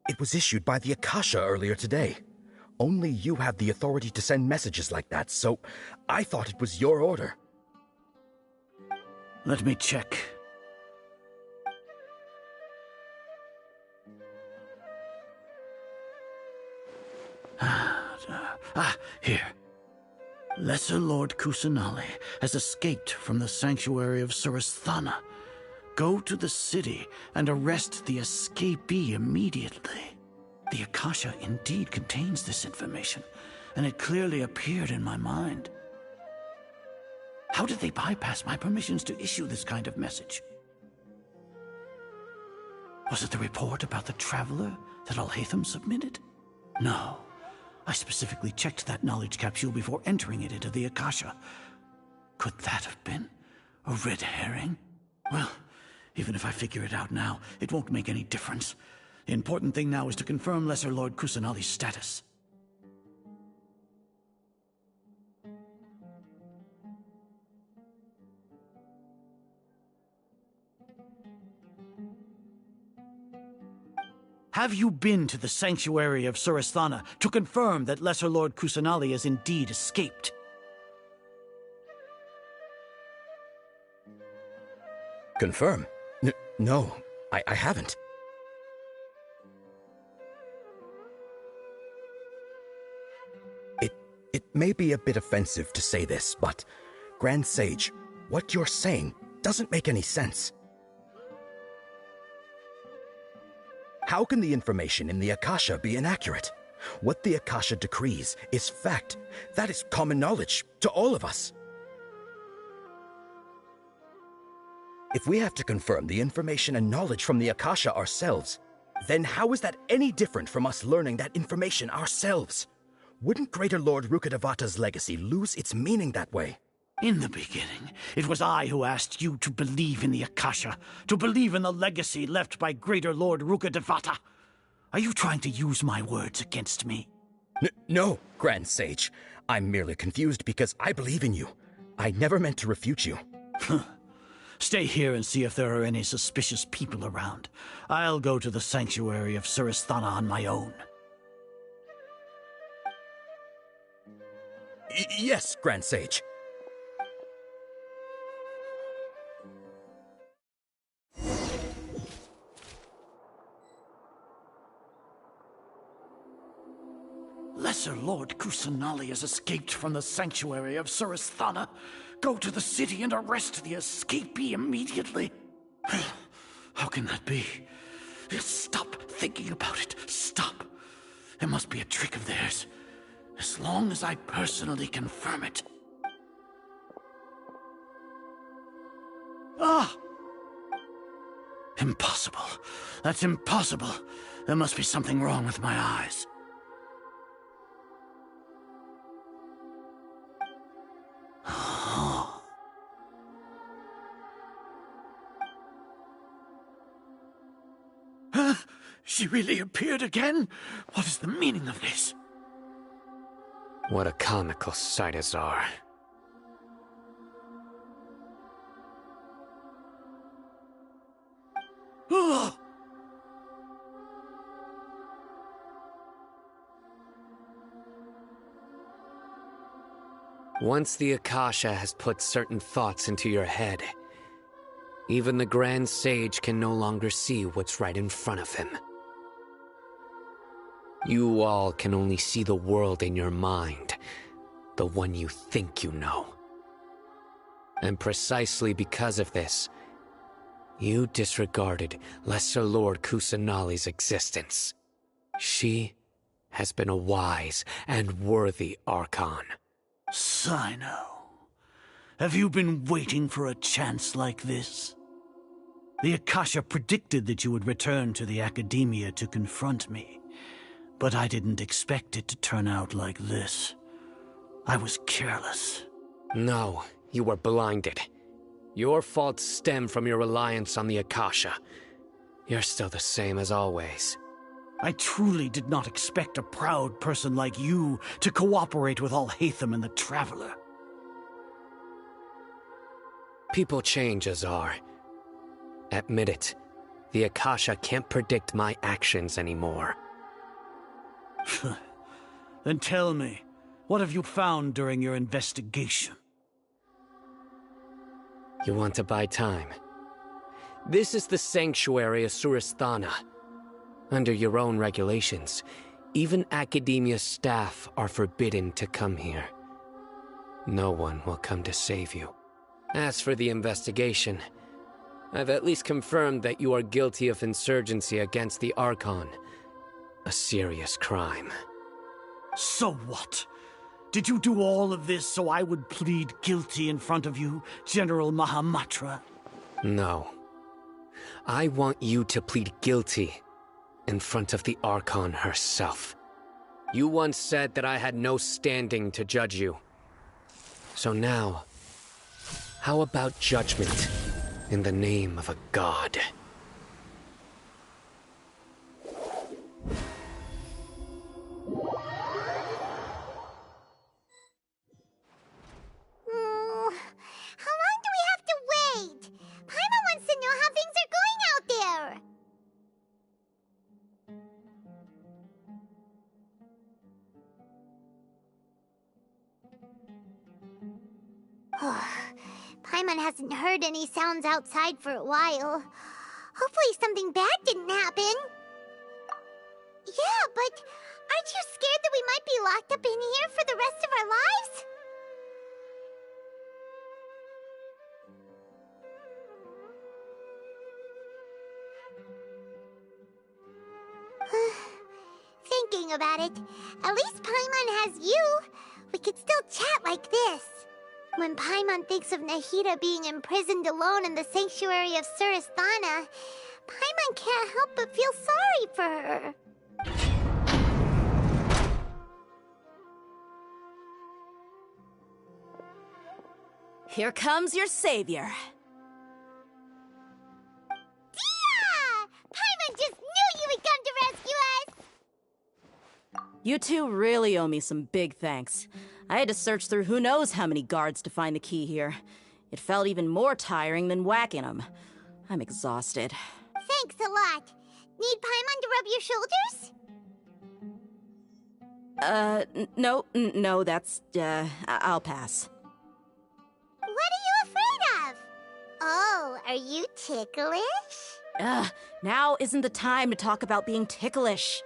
It was issued by the Akasha earlier today. Only you have the authority to send messages like that, so I thought it was your order. Let me check. Here. Lesser Lord Kusanali has escaped from the sanctuary of Surasthana. Go to the city and arrest the escapee immediately. The Akasha indeed contains this information, and it clearly appeared in my mind. How did they bypass my permissions to issue this kind of message? Was it the report about the Traveler that Alhaitham submitted? No. I specifically checked that knowledge capsule before entering it into the Akasha. Could that have been a red herring? Well, even if I figure it out now, it won't make any difference. The important thing now is to confirm Lesser Lord Kusanali's status. Have you been to the sanctuary of Surasthana to confirm that Lesser Lord Kusanali has indeed escaped? Confirm? No, I haven't. It may be a bit offensive to say this, but Grand Sage, what you're saying doesn't make any sense. How can the information in the Akasha be inaccurate? What the Akasha decrees is fact. That is common knowledge to all of us. If we have to confirm the information and knowledge from the Akasha ourselves, then how is that any different from us learning that information ourselves? Wouldn't Greater Lord Rukkhadevata's legacy lose its meaning that way? In the beginning, it was I who asked you to believe in the Akasha, to believe in the legacy left by Greater Lord Rukkhadevata. Are you trying to use my words against me? No, Grand Sage. I'm merely confused because I believe in you. I never meant to refute you. Stay here and see if there are any suspicious people around. I'll go to the sanctuary of Surasthana on my own. Yes, Grand Sage. Lesser Lord Kusanali has escaped from the sanctuary of Surasthana. Go to the city and arrest the escapee immediately. How can that be? Stop thinking about it. Stop. It must be a trick of theirs. As long as I personally confirm it. Ah! Impossible. That's impossible. There must be something wrong with my eyes. She really appeared again? What is the meaning of this? What a comical sight, Azar. Once the Akasha has put certain thoughts into your head, even the Grand Sage can no longer see what's right in front of him. You all can only see the world in your mind, the one you think you know. And precisely because of this, you disregarded Lesser Lord Kusanali's existence. She has been a wise and worthy Archon. Sino, have you been waiting for a chance like this? The Akasha predicted that you would return to the Academia to confront me, but I didn't expect it to turn out like this. I was careless. No, you were blinded. Your faults stem from your reliance on the Akasha. You're still the same as always. I truly did not expect a proud person like you to cooperate with Alhaitham and the Traveler. People change, Azar. Admit it. The Akasha can't predict my actions anymore. Then tell me, what have you found during your investigation? You want to buy time? This is the sanctuary of Surasthana. Under your own regulations, even Academia staff are forbidden to come here. No one will come to save you. As for the investigation, I've at least confirmed that you are guilty of insurgency against the Archon. a serious crime. So what? Did you do all of this so I would plead guilty in front of you, General Mahamatra? No. I want you to plead guilty in front of the Archon herself. You once said that I had no standing to judge you. So now, how about judgment in the name of a god? How long do we have to wait? Paimon wants to know how things are going out there. Paimon hasn't heard any sounds outside for a while. Hopefully something bad didn't happen. Yeah, but aren't you scared that we might be locked up in here for the rest of our lives? Thinking about it, at least Paimon has you. We could still chat like this. When Paimon thinks of Nahida being imprisoned alone in the sanctuary of Surasthana, Paimon can't help but feel sorry for her. Here comes your savior. Tia! Paimon just knew you would come to rescue us! You two really owe me some big thanks. I had to search through who knows how many guards to find the key here. It felt even more tiring than whacking them. I'm exhausted. Thanks a lot. Need Paimon to rub your shoulders? No, that's, I'll pass. What are you afraid of? Oh, are you ticklish? Now isn't the time to talk about being ticklish.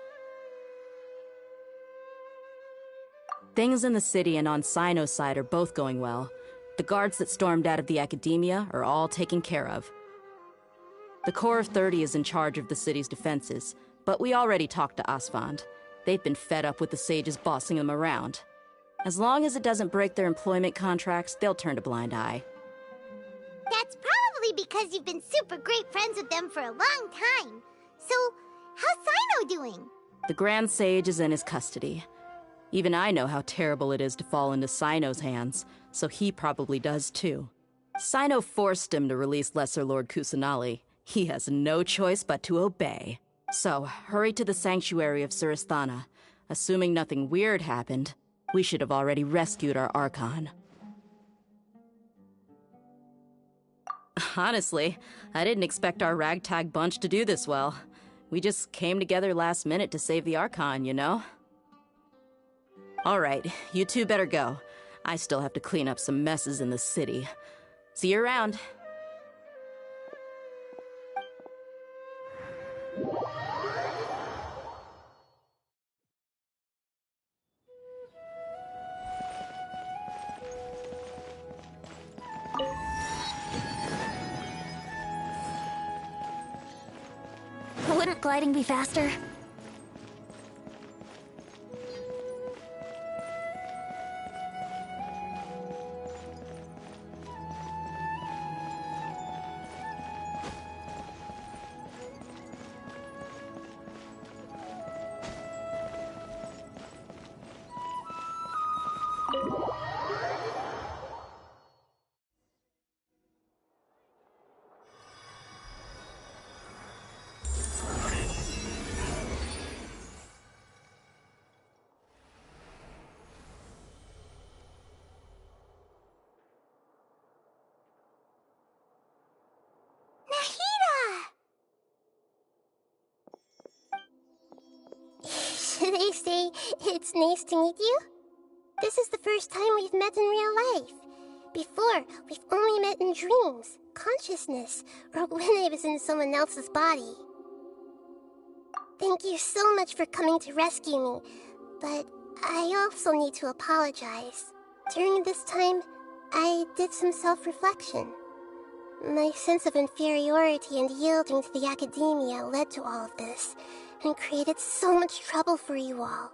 Things in the city and on Sino's side are both going well. The guards that stormed out of the Academia are all taken care of. The Corps of 30 is in charge of the city's defenses, but we already talked to Asfand. They've been fed up with the sages bossing them around. As long as it doesn't break their employment contracts, they'll turn a blind eye. That's probably because you've been super great friends with them for a long time. So, how's Sino doing? The Grand Sage is in his custody. Even I know how terrible it is to fall into Sino's hands, so he probably does too. Sino forced him to release Lesser Lord Kusanali. He has no choice but to obey. So, hurry to the sanctuary of Surasthana. Assuming nothing weird happened, we should have already rescued our Archon. Honestly, I didn't expect our ragtag bunch to do this well. We just came together last minute to save the Archon, you know? Alright, you two better go. I still have to clean up some messes in the city. See you around. Wouldn't gliding be faster? Should I say it's nice to meet you? This is the first time we've met in real life. Before, we've only met in dreams, consciousness, or when I was in someone else's body. Thank you so much for coming to rescue me, but I also need to apologize. During this time, I did some self-reflection. My sense of inferiority and yielding to the Academia led to all of this, and created so much trouble for you all.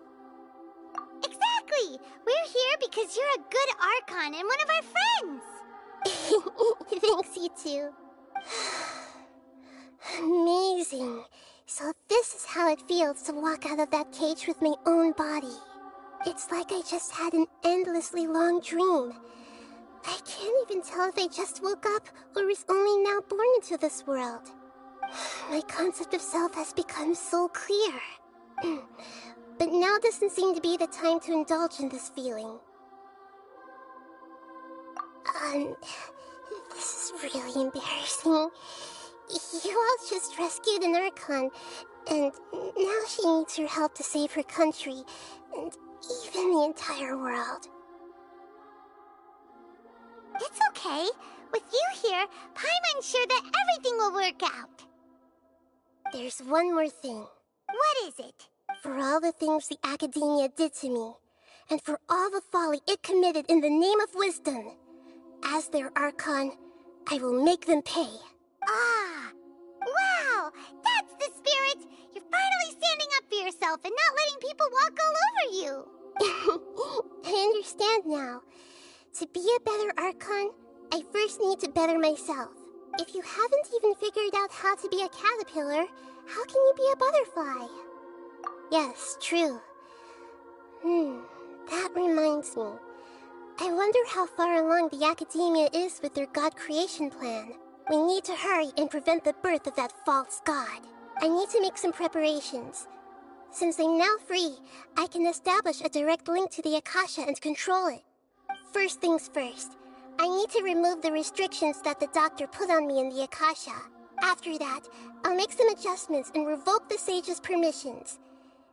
Exactly! We're here because you're a good Archon and one of our friends! Thanks, you two. Amazing. So this is how it feels to walk out of that cage with my own body. It's like I just had an endlessly long dream. I can't even tell if I just woke up or was only now born into this world. My concept of self has become so clear. But now doesn't seem to be the time to indulge in this feeling. This is really embarrassing. You all just rescued an Archon, and now she needs your help to save her country, and even the entire world. It's okay. With you here, Paimon's sure that everything will work out. There's one more thing. What is it? For all the things the Academia did to me, and for all the folly it committed in the name of wisdom, as their Archon, I will make them pay. Ah! Wow! That's the spirit! You're finally standing up for yourself and not letting people walk all over you! I understand now. To be a better Archon, I first need to better myself. If you haven't even figured out how to be a caterpillar, how can you be a butterfly? Yes, true. That reminds me. I wonder how far along the Academia is with their god creation plan. We need to hurry and prevent the birth of that false god. I need to make some preparations. Since I'm now free, I can establish a direct link to the Akasha and control it. First things first, I need to remove the restrictions that the doctor put on me in the Akasha. After that, I'll make some adjustments and revoke the sage's permissions.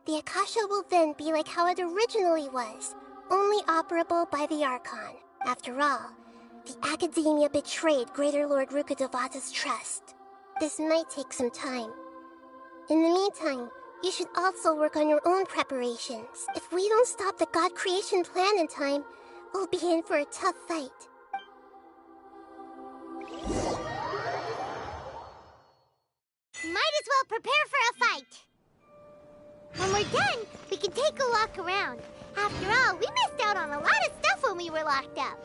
The Akasha will then be like how it originally was, only operable by the Archon. After all, the Academia betrayed Greater Lord Rukkhadevata's trust. This might take some time. In the meantime, you should also work on your own preparations. If we don't stop the god creation plan in time, we'll be in for a tough fight. Might as well prepare for a fight. When we're done, we can take a walk around. After all, we missed out on a lot of stuff when we were locked up.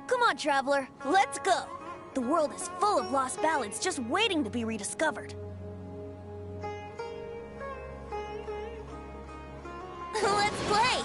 Come on, traveler, let's go! The world is full of lost ballads just waiting to be rediscovered. Let's play!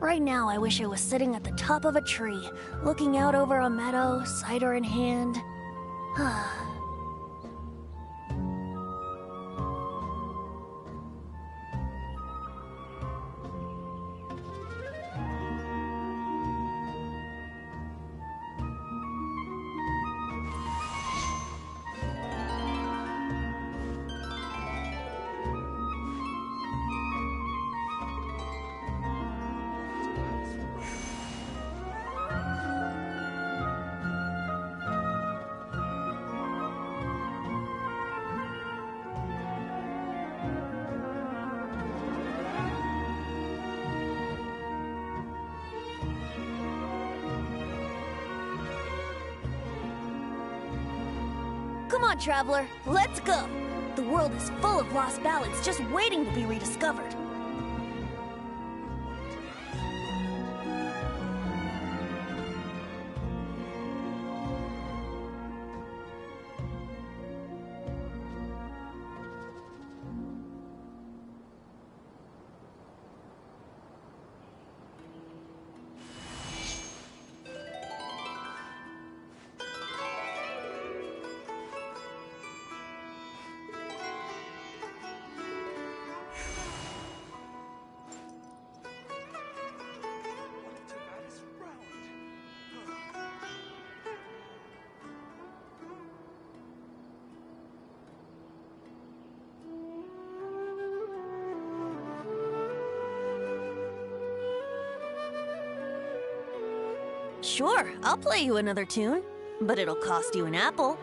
Right now, I wish I was sitting at the top of a tree, looking out over a meadow, cider in hand. Come on, traveler, let's go! The world is full of lost ballads just waiting to be rediscovered. Sure, I'll play you another tune, but it'll cost you an apple.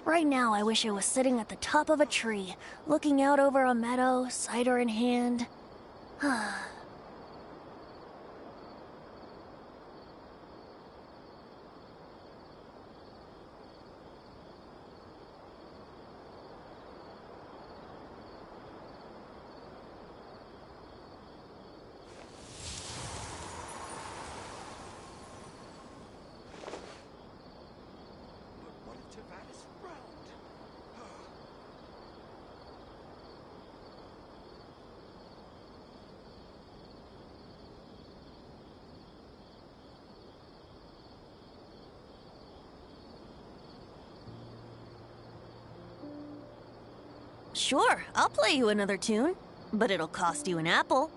Right now, I wish I was sitting at the top of a tree, looking out over a meadow, cider in hand. Sure, I'll play you another tune, but it'll cost you an apple.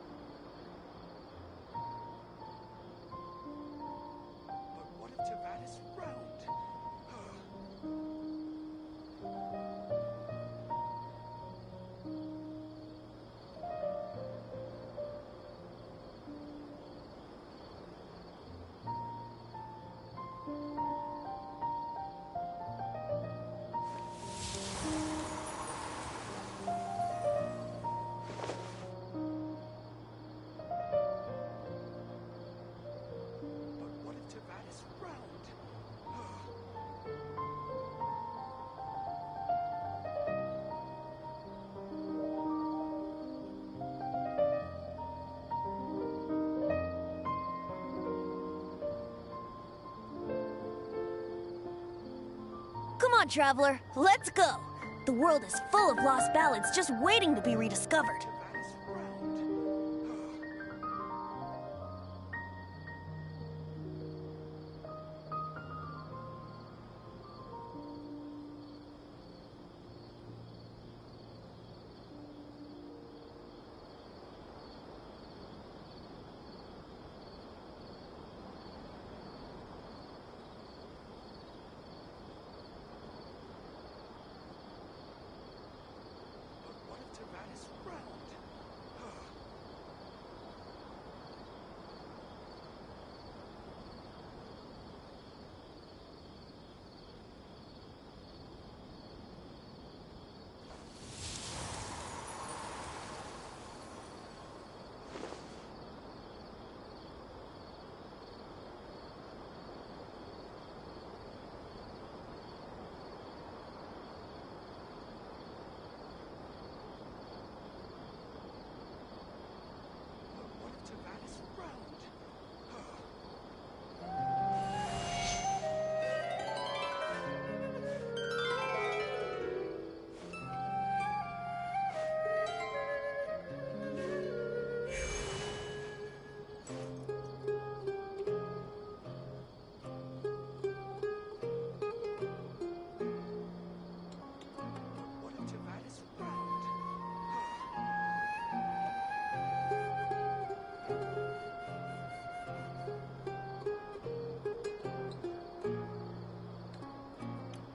Come on, traveler, let's go! The world is full of lost ballads just waiting to be rediscovered.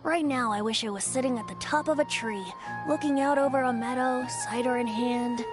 Right now, I wish I was sitting at the top of a tree, looking out over a meadow, cider in hand.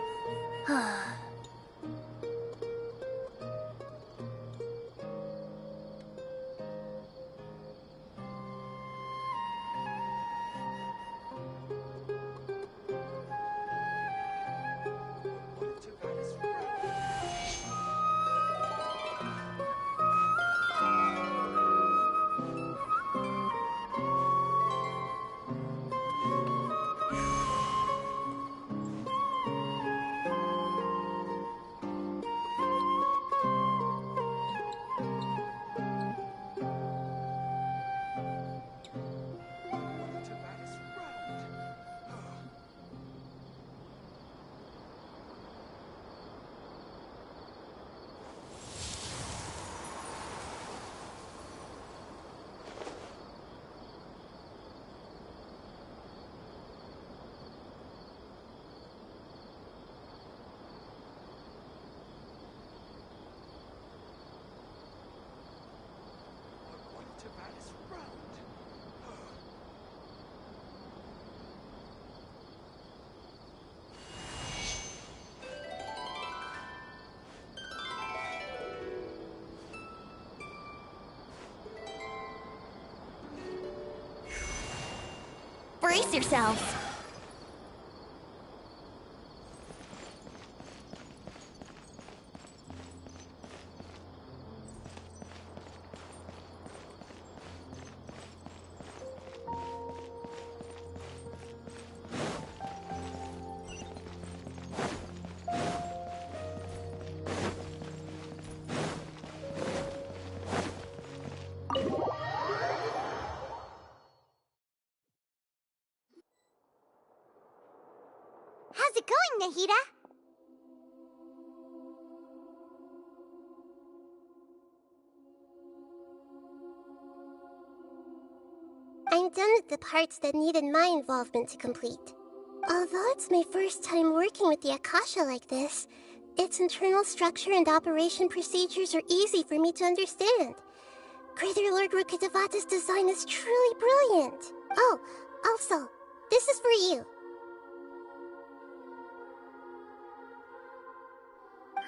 yourselves. How's it going, Nahida? I'm done with the parts that needed my involvement to complete. Although it's my first time working with the Akasha like this, its internal structure and operation procedures are easy for me to understand. Greater Lord Rukkhadevata's design is truly brilliant. Oh, also, this is for you.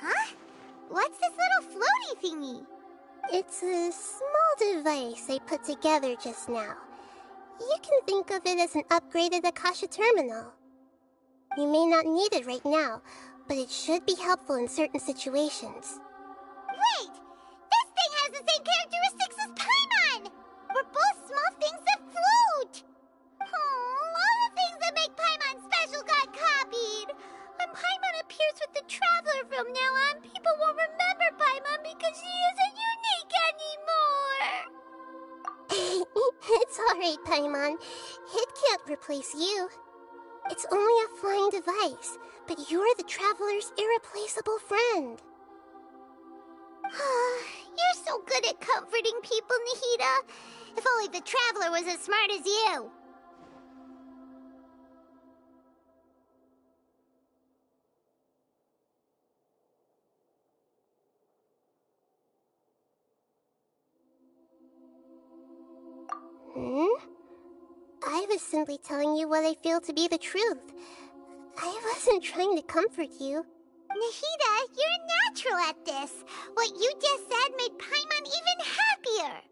Huh? What's this little floaty thingy? It's a small device I put together just now. You can think of it as an upgraded Akasha terminal. You may not need it right now, but it should be helpful in certain situations. Wait! This thing has the same characteristics as Paimon! We're both small things that float! Oh, all the things that make Paimon special got copied! When Paimon appears with the Traveler from now on, people won't remember Paimon because she isn't unique anymore! It's alright, Paimon. It can't replace you. It's only a flying device, but you're the Traveler's irreplaceable friend. You're so good at comforting people, Nahida. If only the Traveler was as smart as you. I was simply telling you what I feel to be the truth. I wasn't trying to comfort you. Nahida, you're natural at this. What you just said made Paimon even happier.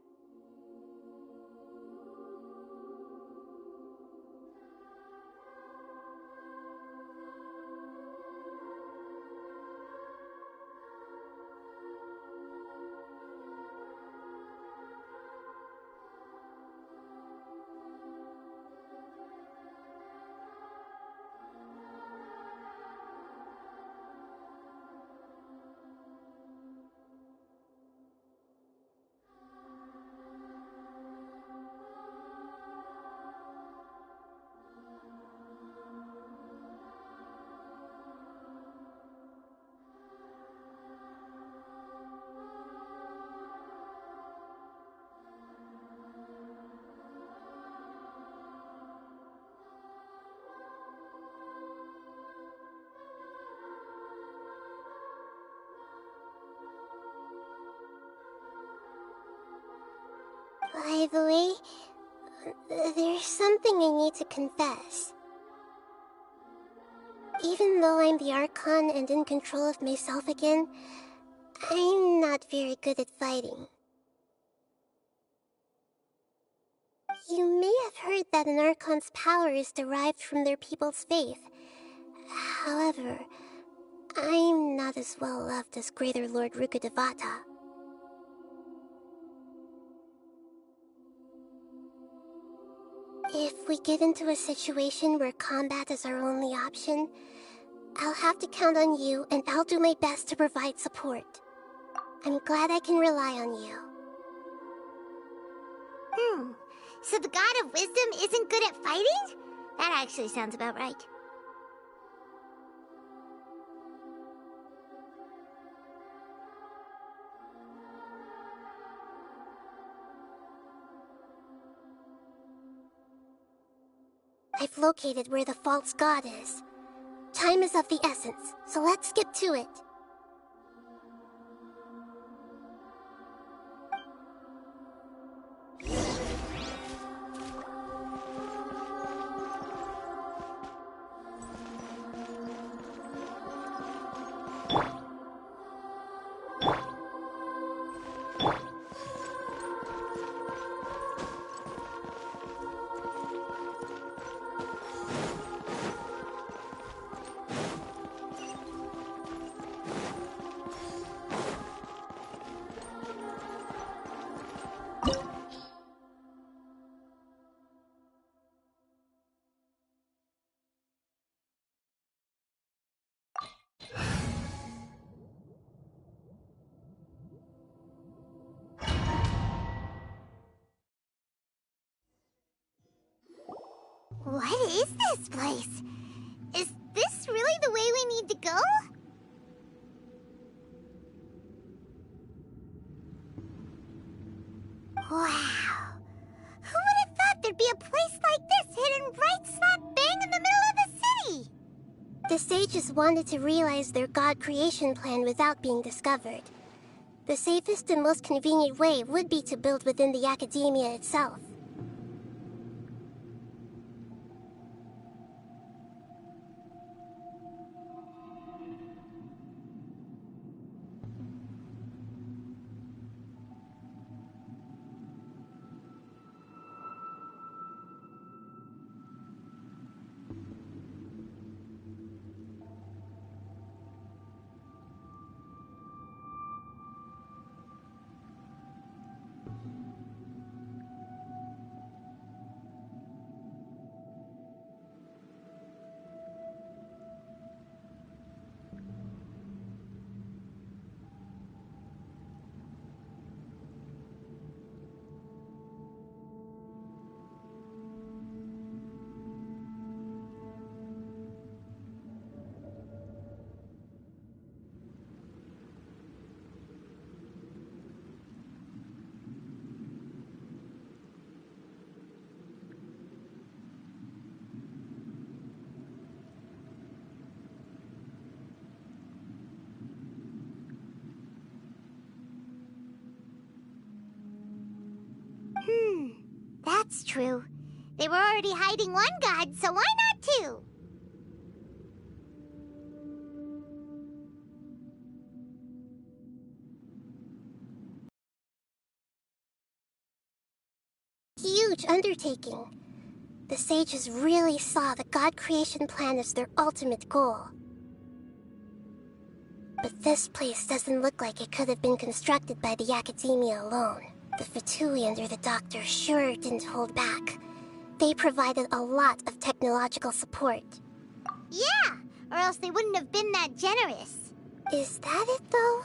By the way, there's something I need to confess. Even though I'm the Archon and in control of myself again, I'm not very good at fighting. You may have heard that an Archon's power is derived from their people's faith. However, I'm not as well loved as Greater Lord Rukkhadevata. If we get into a situation where combat is our only option, I'll have to count on you, and I'll do my best to provide support. I'm glad I can rely on you. So the God of Wisdom isn't good at fighting? That actually sounds about right. I've located where the false god is. Time is of the essence, so let's get to it. What is this place? Is this really the way we need to go? Wow. Who would have thought there'd be a place like this hidden right slap bang in the middle of the city? The sages wanted to realize their god creation plan without being discovered. The safest and most convenient way would be to build within the academia itself. That's true. They were already hiding one god, so why not two? Huge undertaking. The sages really saw the god creation plan as their ultimate goal. But this place doesn't look like it could have been constructed by the academia alone. The Fatui under the Doctor sure didn't hold back. They provided a lot of technological support. Yeah, or else they wouldn't have been that generous. Is that it, though?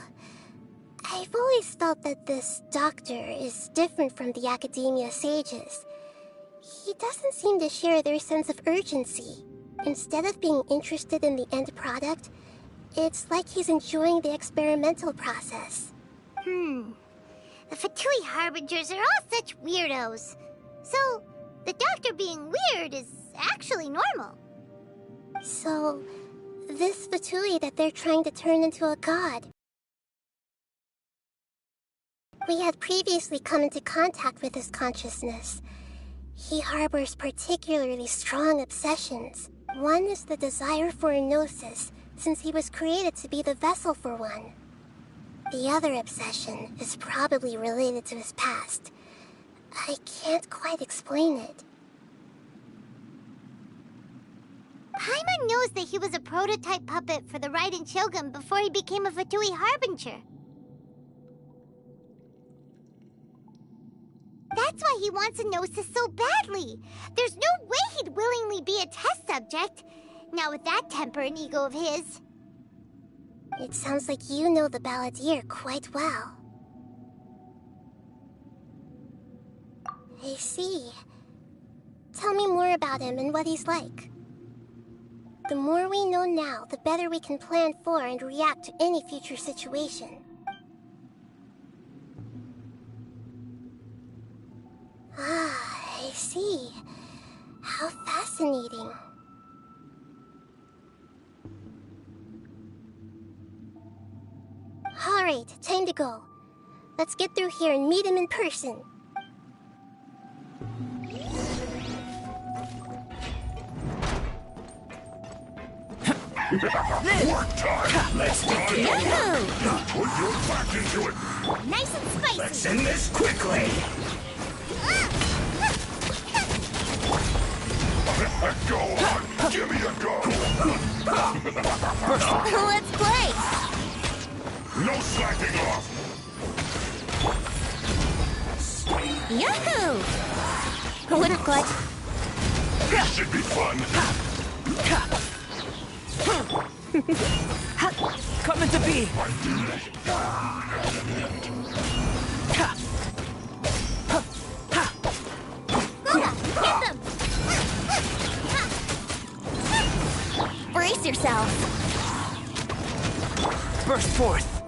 I've always felt that this Doctor is different from the academia sages. He doesn't seem to share their sense of urgency. Instead of being interested in the end product, it's like he's enjoying the experimental process. The Fatui Harbingers are all such weirdos. So, the Doctor being weird is actually normal. So, this Fatui that they're trying to turn into a god. We had previously come into contact with his consciousness. He harbors particularly strong obsessions. One is the desire for a gnosis, since he was created to be the vessel for one. The other obsession is probably related to his past. I can't quite explain it. Paimon knows that he was a prototype puppet for the Raiden Shogun before he became a Fatui Harbinger. That's why he wants a gnosis so badly. There's no way he'd willingly be a test subject. Not with that temper and ego of his. It sounds like you know the Balladeer quite well. I see. Tell me more about him and what he's like. The more we know now, the better we can plan for and react to any future situation. Ah, I see. How fascinating. Alright, time to go. Let's get through here and meet him in person. Work time! Let's begin! Put your back into it! Nice and spicy! Let's end this quickly! Go on! Give me a go! Let's play! No slacking off! Yahoo! Wouldn't quite. This should be fun! Coming to be! Lola, hit them! Brace yourself. Burst forth.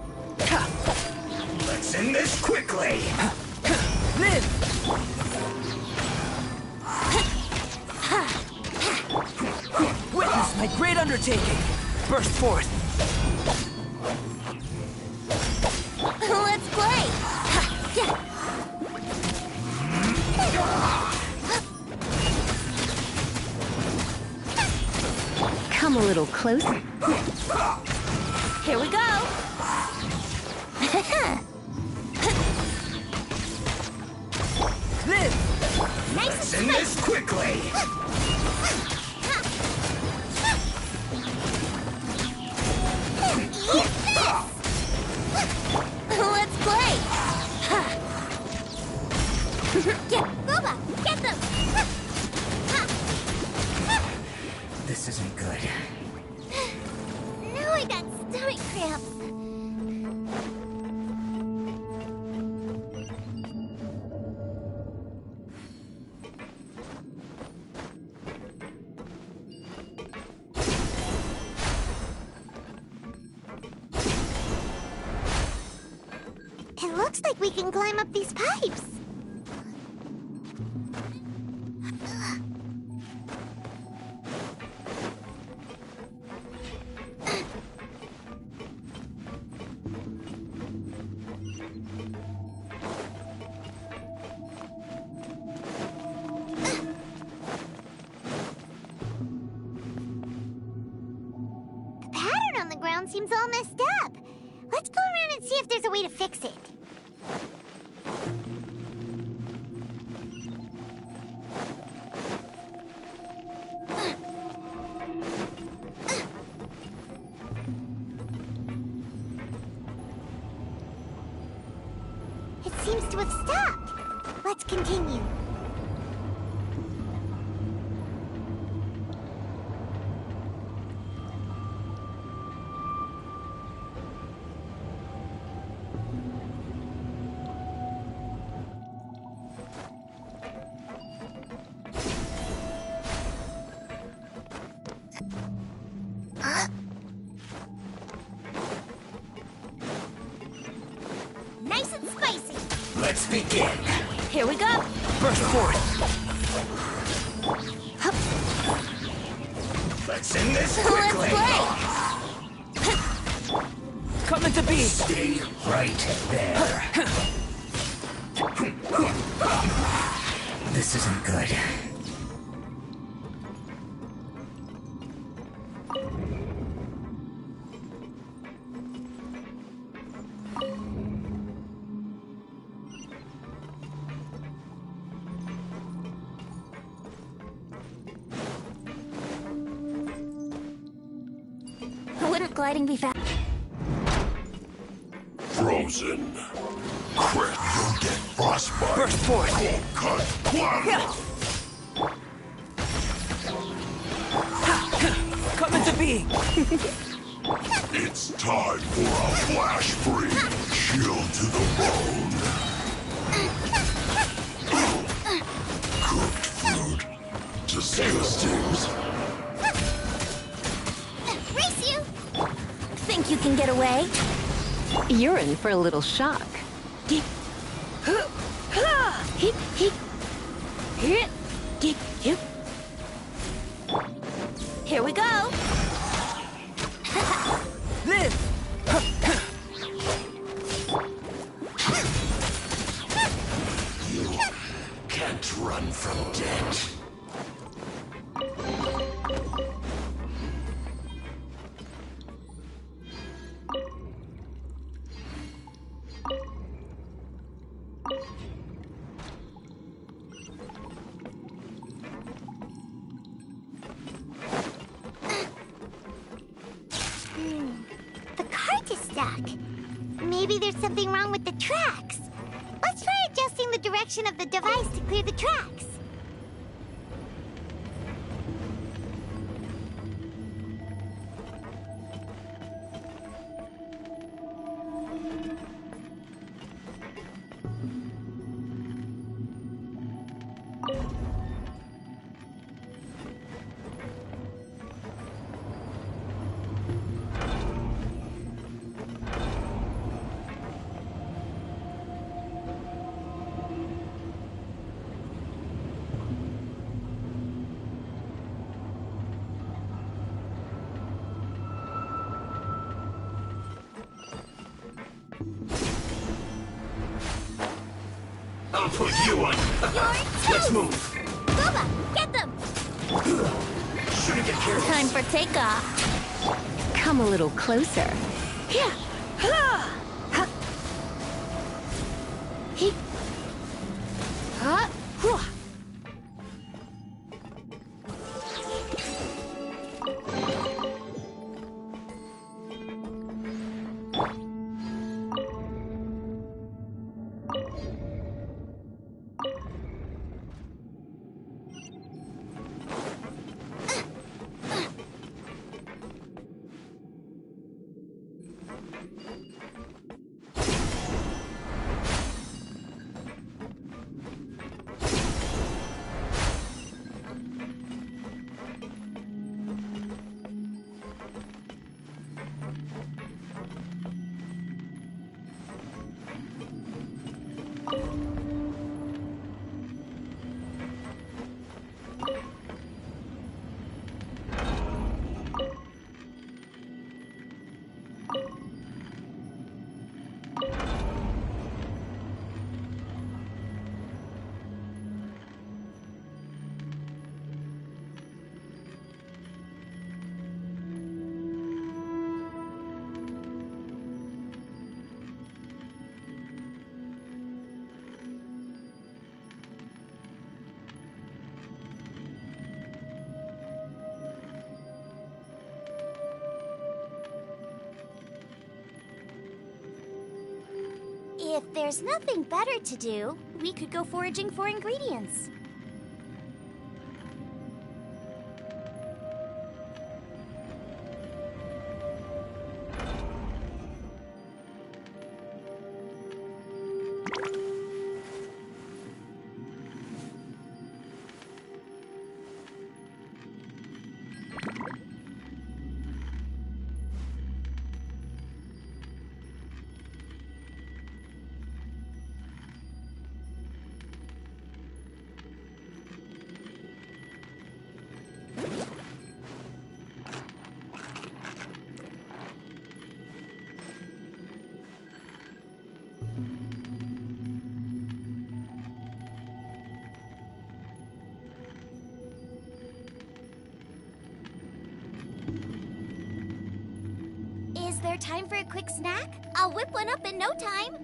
Let's end this quickly. Live! Witness my great undertaking. Burst forth. Let's play. Come a little closer. Here we go. Live! Nice. Let's end this quickly. Let's play. Yeah, Boba, get them. This isn't good. Now I got stomach cramps. It looks like we can climb up these pipes. The pattern on the ground seems all messed up. Let's go around and see if there's a way to fix it. It seems to have stopped. Let's continue. Nice and spicy. Let's begin. Here we go. Burst forth. Let's end this Let's quickly. play. Coming to be. Stay right there. This isn't good. Wouldn't gliding be fast? Frozen. Crit, you'll get frostbite. Burst forth. Cold cut. Blast. Coming to be. It's time for a flash freeze. Chill to the bone. Cooked food. Disgusting. Race you! Think you can get away? You're in for a little shock. Here we go. Live! You can't run from death. The cart is stuck. Maybe there's something wrong with the tracks. Let's try adjusting the direction of the device to clear the tracks. I'll put you on. Let's move. Booba, get them! Shouldn't get careless. Time for takeoff. Come a little closer. Yeah. If there's nothing better to do, we could go foraging for ingredients. Is there time for a quick snack? I'll whip one up in no time.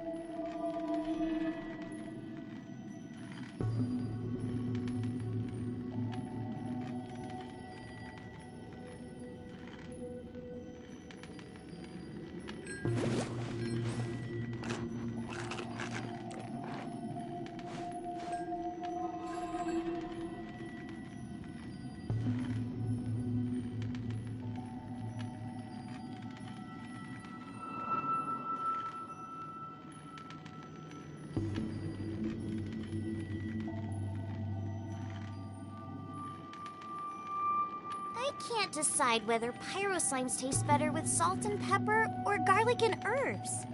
I can't decide whether pyro slimes taste better with salt and pepper or garlic and herbs.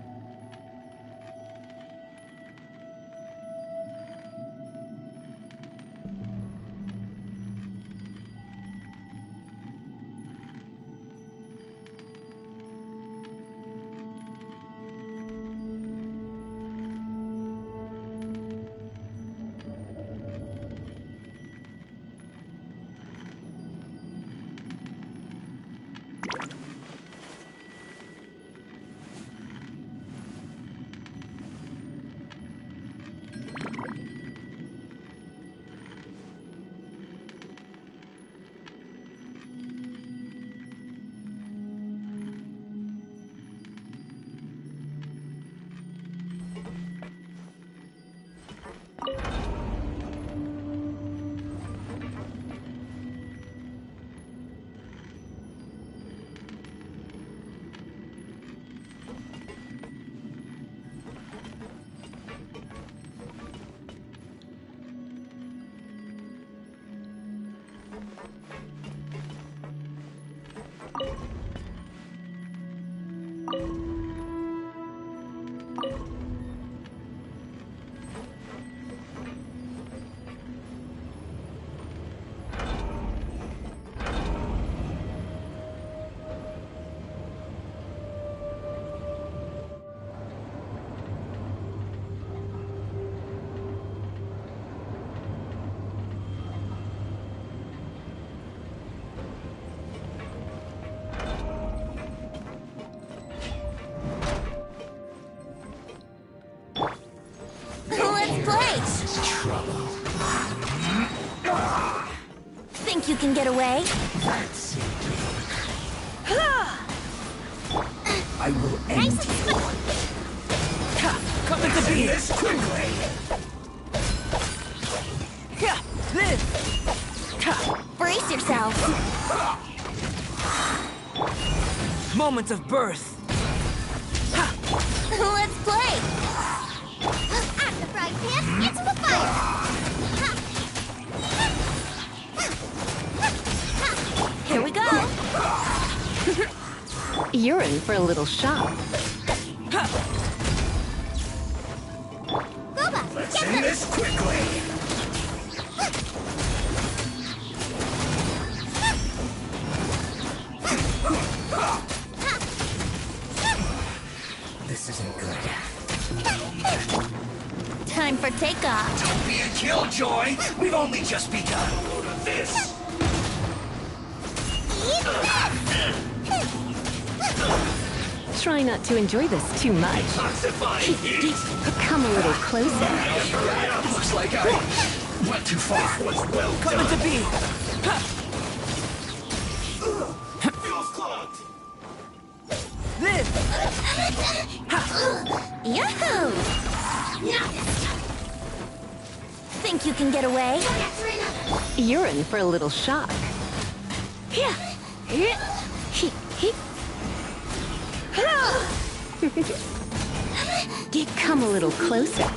you can get away? I will end you. Coming to be this quickly. Brace yourself. Moment of birth. Let's play. At the frying pan, into the fire. Here we go. You're in for a little shock. Robot, Let's get end this. this quickly. This isn't good. Time for takeoff. Don't be a killjoy. We've only just begun. Load of this. Try not to enjoy this too much. Detoxifying heat. Come a little closer. Looks like I went too far. Was well Coming to be. Feels clogged. This. Yahoo! Think you can get away? You're in for a little shock. Come a little closer.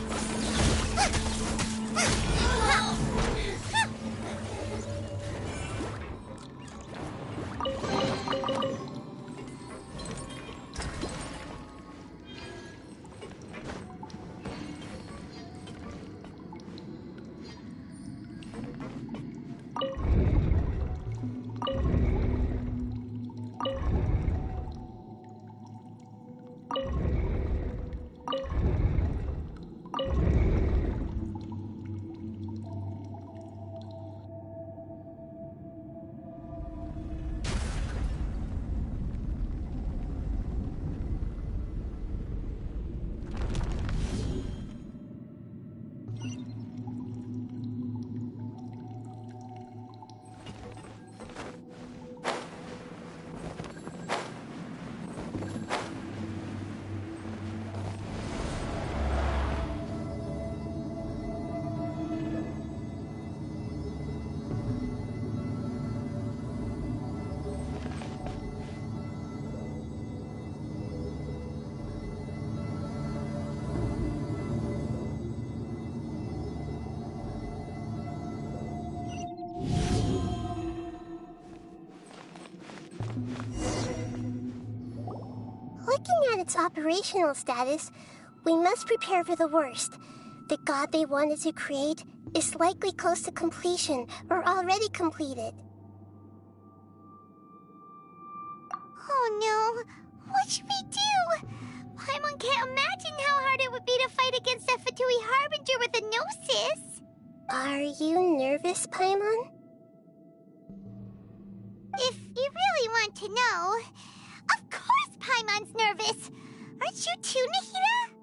Looking at its operational status, we must prepare for the worst. The god they wanted to create is likely close to completion or already completed. Oh no, what should we do? Paimon can't imagine how hard it would be to fight against a Fatui Harbinger with a Gnosis. Are you nervous, Paimon? If you really want to know, of course Paimon's nervous. Aren't you too, Nahida?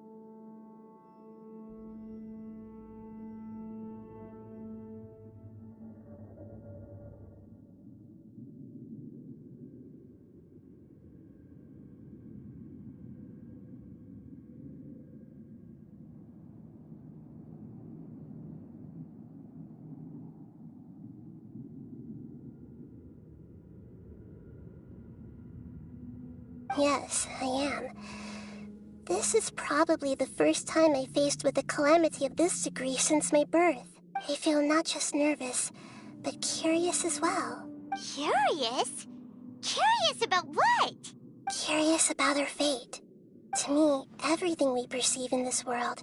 Yes, I am. This is probably the first time I faced with a calamity of this degree since my birth. I feel not just nervous, but curious as well. Curious? Curious about what? Curious about our fate. To me, everything we perceive in this world,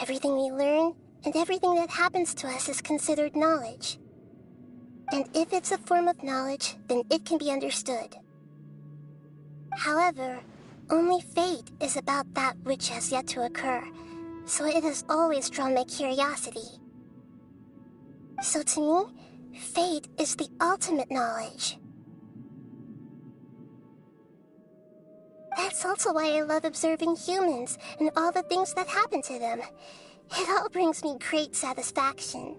everything we learn, and everything that happens to us is considered knowledge. And if it's a form of knowledge, then it can be understood. However, only fate is about that which has yet to occur, so it has always drawn my curiosity. So to me, fate is the ultimate knowledge. That's also why I love observing humans and all the things that happen to them. It all brings me great satisfaction.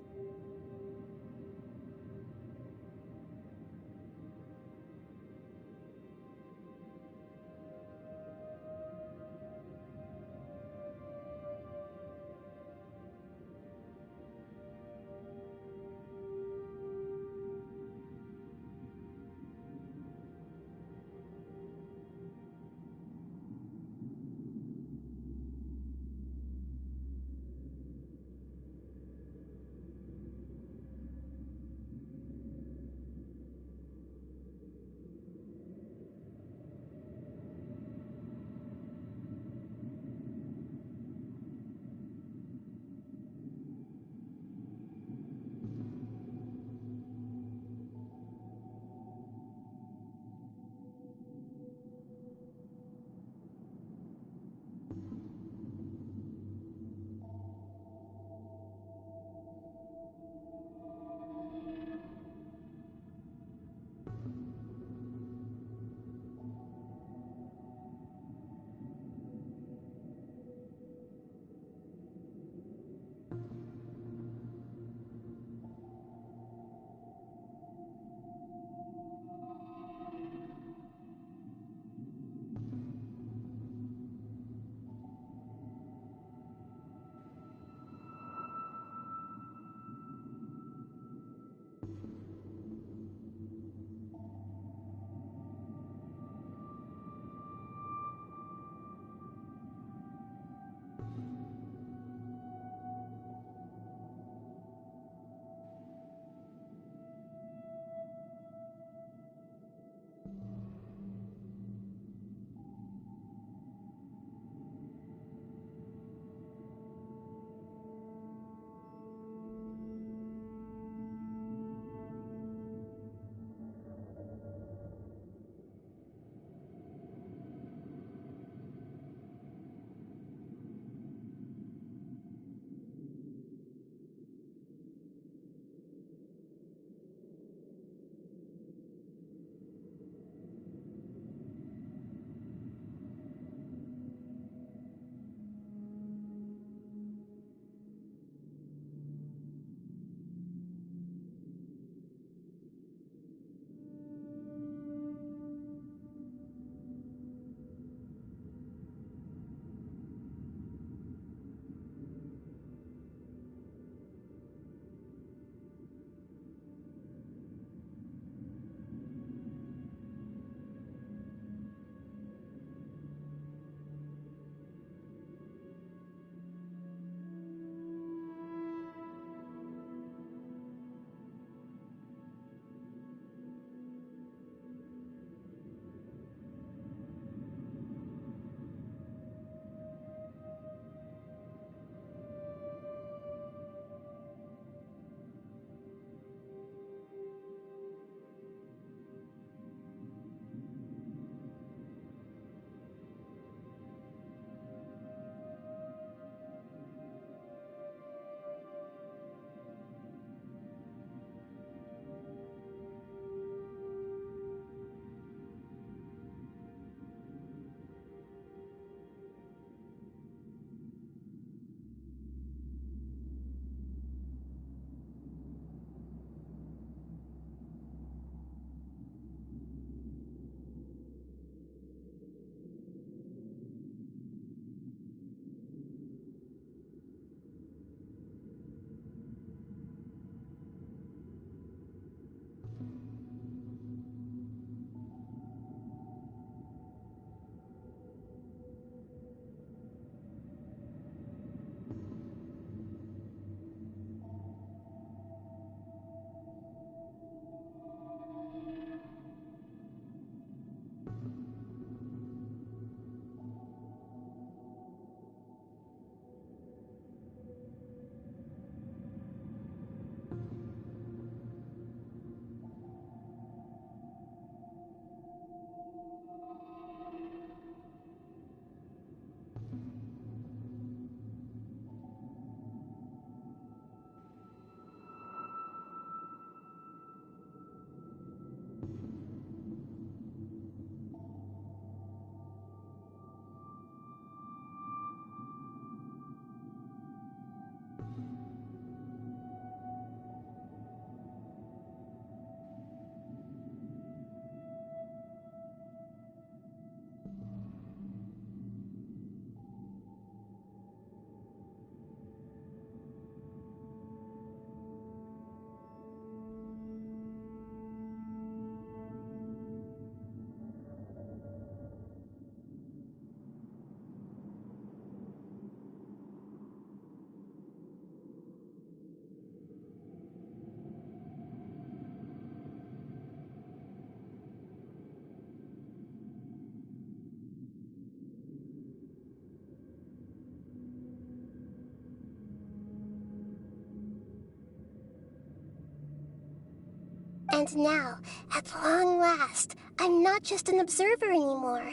And now, at long last, I'm not just an observer anymore.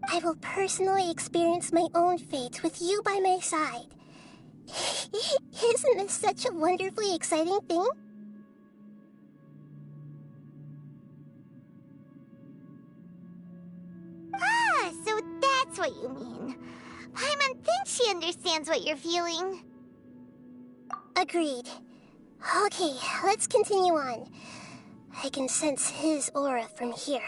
I will personally experience my own fate with you by my side. Isn't this such a wonderfully exciting thing? Ah, so that's what you mean. Paimon thinks she understands what you're feeling. Agreed. Okay, let's continue on. I can sense his aura from here.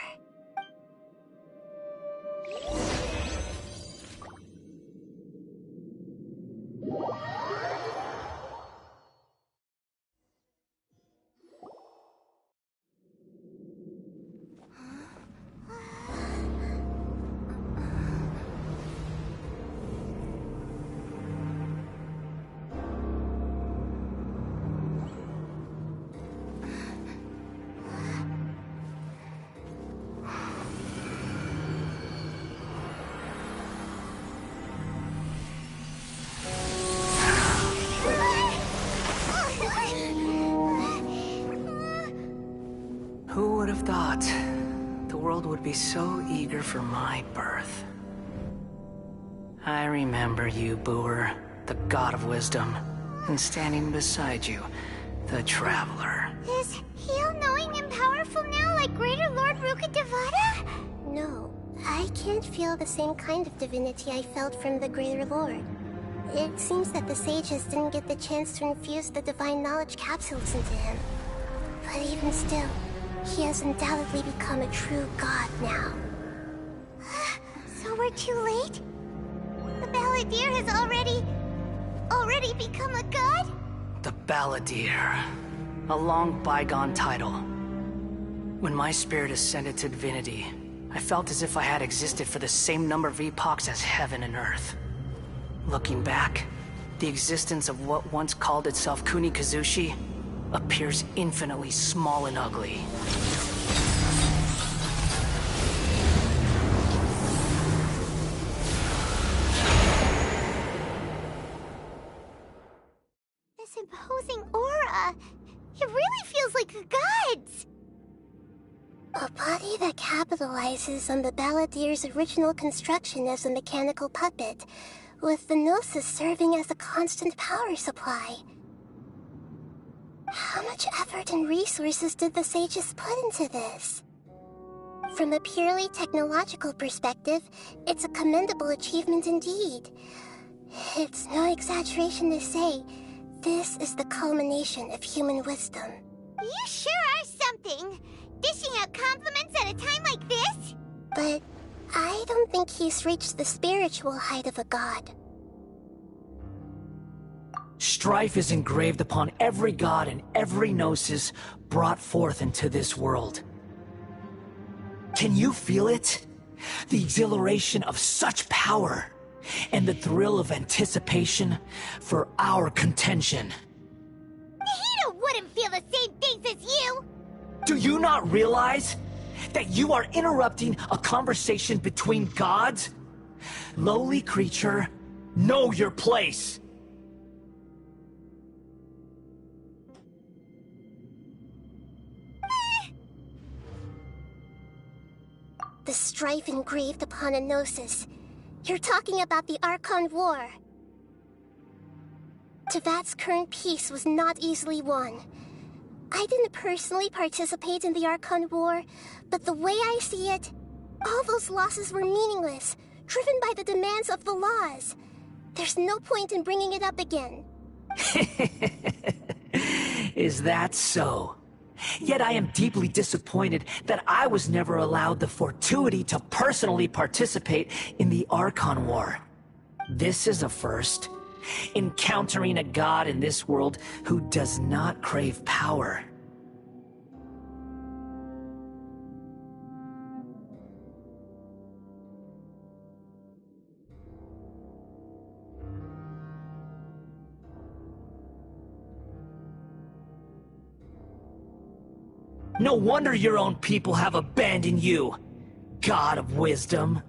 Who would have thought the world would be so eager for my birth? I remember you, Booer, the god of wisdom, and standing beside you, the traveler. Is he all-knowing and powerful now like Greater Lord Rukkhadevata? No, I can't feel the same kind of divinity I felt from the Greater Lord. It seems that the sages didn't get the chance to infuse the divine knowledge capsules into him. But even still, he has undoubtedly become a true god now. So we're too late? The Balladeer has already become a god? The Balladeer. A long bygone title. When my spirit ascended to divinity, I felt as if I had existed for the same number of epochs as heaven and earth. Looking back, the existence of what once called itself Kunikazushi appears infinitely small and ugly. This imposing aura, it really feels like the gods! A body that capitalizes on the Balladeer's original construction as a mechanical puppet, with the Gnosis serving as a constant power supply. How much effort and resources did the sages put into this? From a purely technological perspective, it's a commendable achievement indeed. It's no exaggeration to say, this is the culmination of human wisdom. You sure are something! Dishing out compliments at a time like this? But I don't think he's reached the spiritual height of a god. Strife is engraved upon every god and every gnosis brought forth into this world. Can you feel it? The exhilaration of such power, and the thrill of anticipation for our contention. Nahida wouldn't feel the same things as you! Do you not realize that you are interrupting a conversation between gods? Lowly creature, know your place! The strife engraved upon a Gnosis. You're talking about the Archon War. Tevat's current peace was not easily won. I didn't personally participate in the Archon War, but the way I see it, all those losses were meaningless, driven by the demands of the laws. There's no point in bringing it up again. Is that so? Yet I am deeply disappointed that I was never allowed the fortuity to personally participate in the Archon War. This is a first. Encountering a god in this world who does not crave power. No wonder your own people have abandoned you, God of Wisdom.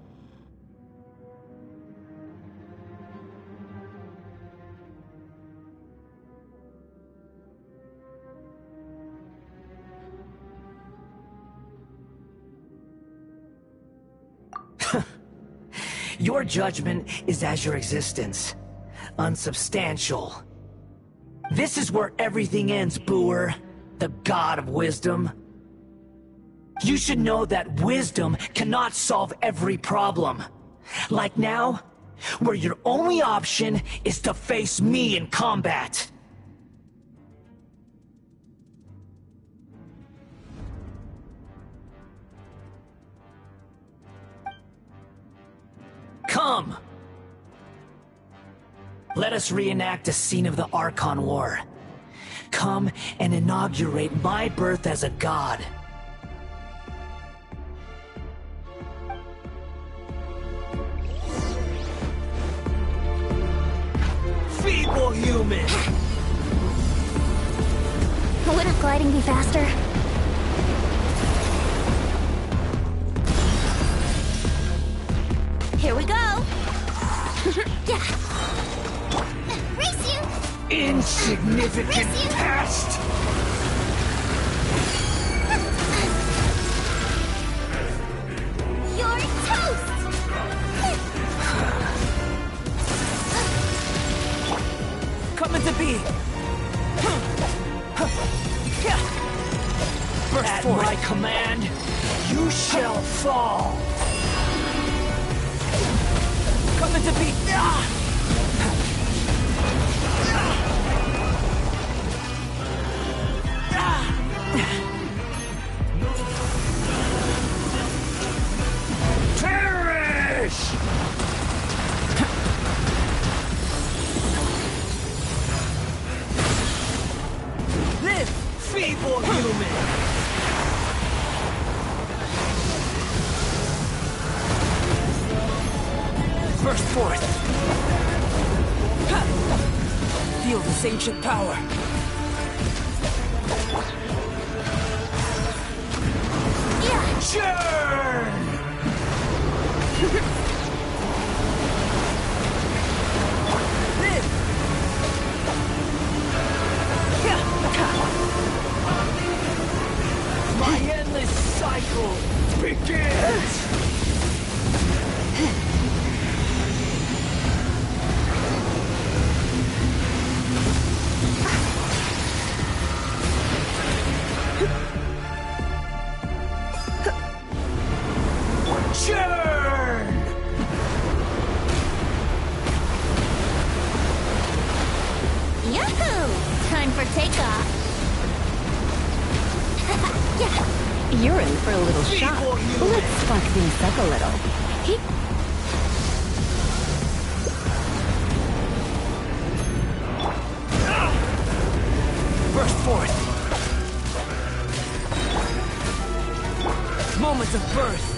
Your judgment is as your existence. Unsubstantial. This is where everything ends, Booer. The god of wisdom. You should know that wisdom cannot solve every problem. Like now, where your only option is to face me in combat. Come! Let us reenact a scene of the Archon War. Come and inaugurate my birth as a god. Feeble human! Wouldn't gliding be faster? Here we go! Yeah. Race you! Insignificant pest! You're toast! Coming to be! At my command, you shall fall! Coming to be! Perish! Live, feeble human! Burst forth! Feel this ancient power! Yeah! Churn! Live! My endless cycle begins! Churn! Yahoo! Time for takeoff. You're in for a little shock. Let's spark things up a little. Burst forth! Moments of birth!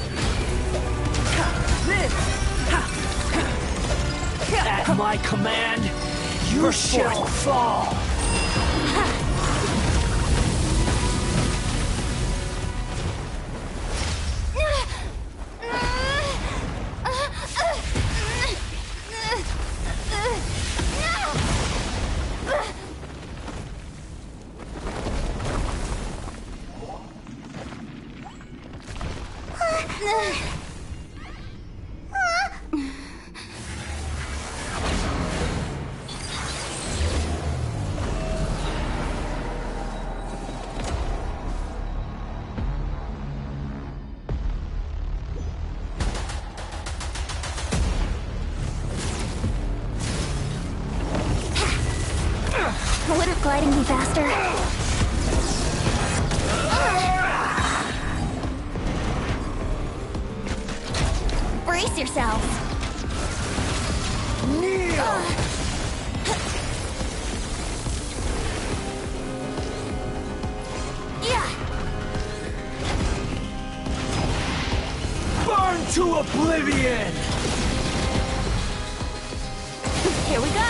Live! At my command, you shall fall! Wouldn't gliding be faster? Brace yourself. Kneel! Yeah. Burn to oblivion! Here we go.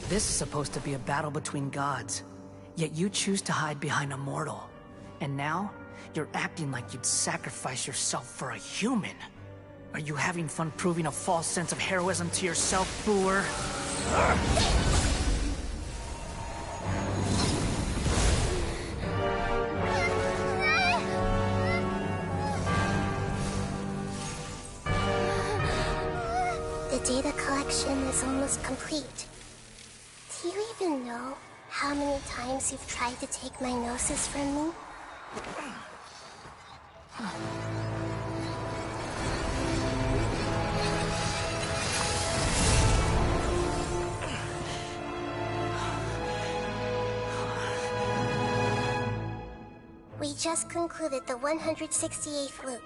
This is supposed to be a battle between gods, yet you choose to hide behind a mortal. And now, you're acting like you'd sacrifice yourself for a human. Are you having fun proving a false sense of heroism to yourself, Booer? The data collection is almost complete. Do you even know how many times you've tried to take my gnosis from me? We just concluded the 168th loop.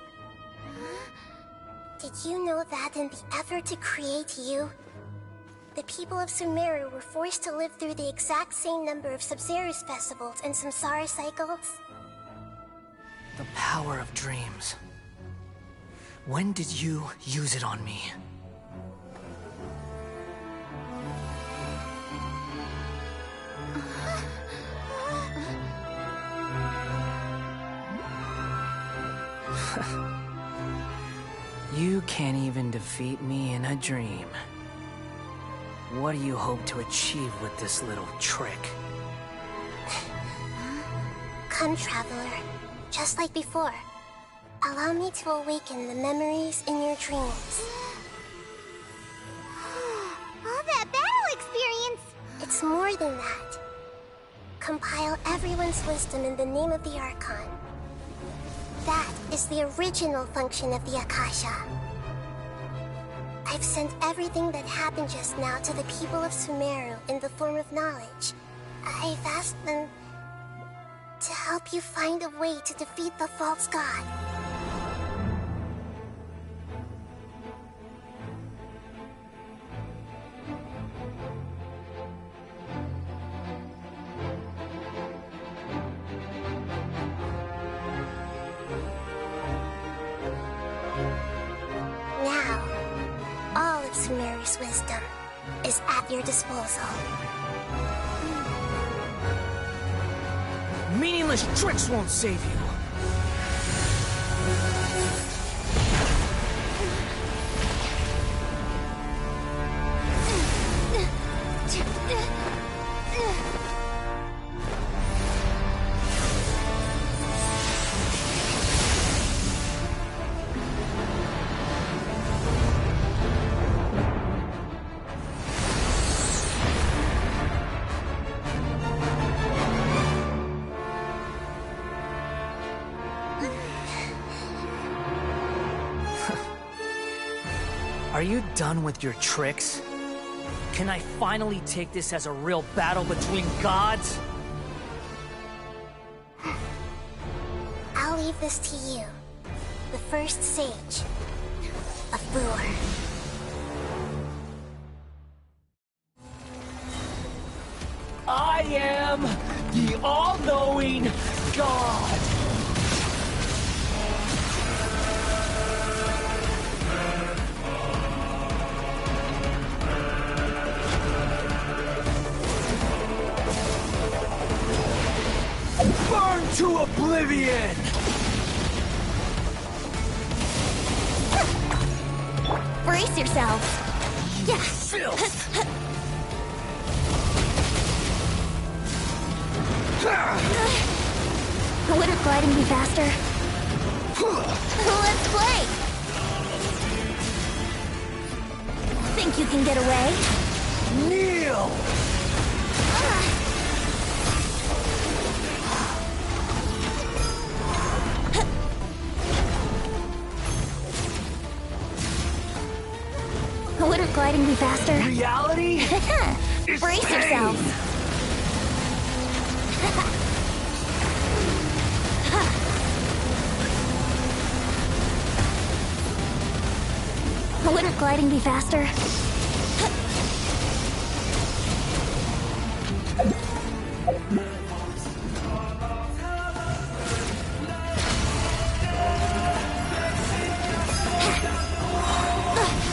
Did you know that in the effort to create you, the people of Sumeru were forced to live through the exact same number of Sabzeruz festivals and Samsara cycles? The power of dreams. When did you use it on me? You can't even defeat me in a dream. What do you hope to achieve with this little trick? Come, Traveler. Just like before. Allow me to awaken the memories in your dreams. All that battle experience! It's more than that. Compile everyone's wisdom in the name of the Archon. That is the original function of the Akasha. I've sent everything that happened just now to the people of Sumeru in the form of knowledge. I've asked them to help you find a way to defeat the false god. Now, all of Sumeru's wisdom is at your disposal. Meaningless tricks won't save you. Are you done with your tricks? Can I finally take this as a real battle between gods? I'll leave this to you, the first sage of Booer. I am the all-knowing God! Burn to oblivion! Brace yourselves! Yeah! Filth! Would a gliding be faster? Let's play! Think you can get away? Kneel! Would gliding be faster? Reality? Brace yourselves! Would gliding be faster?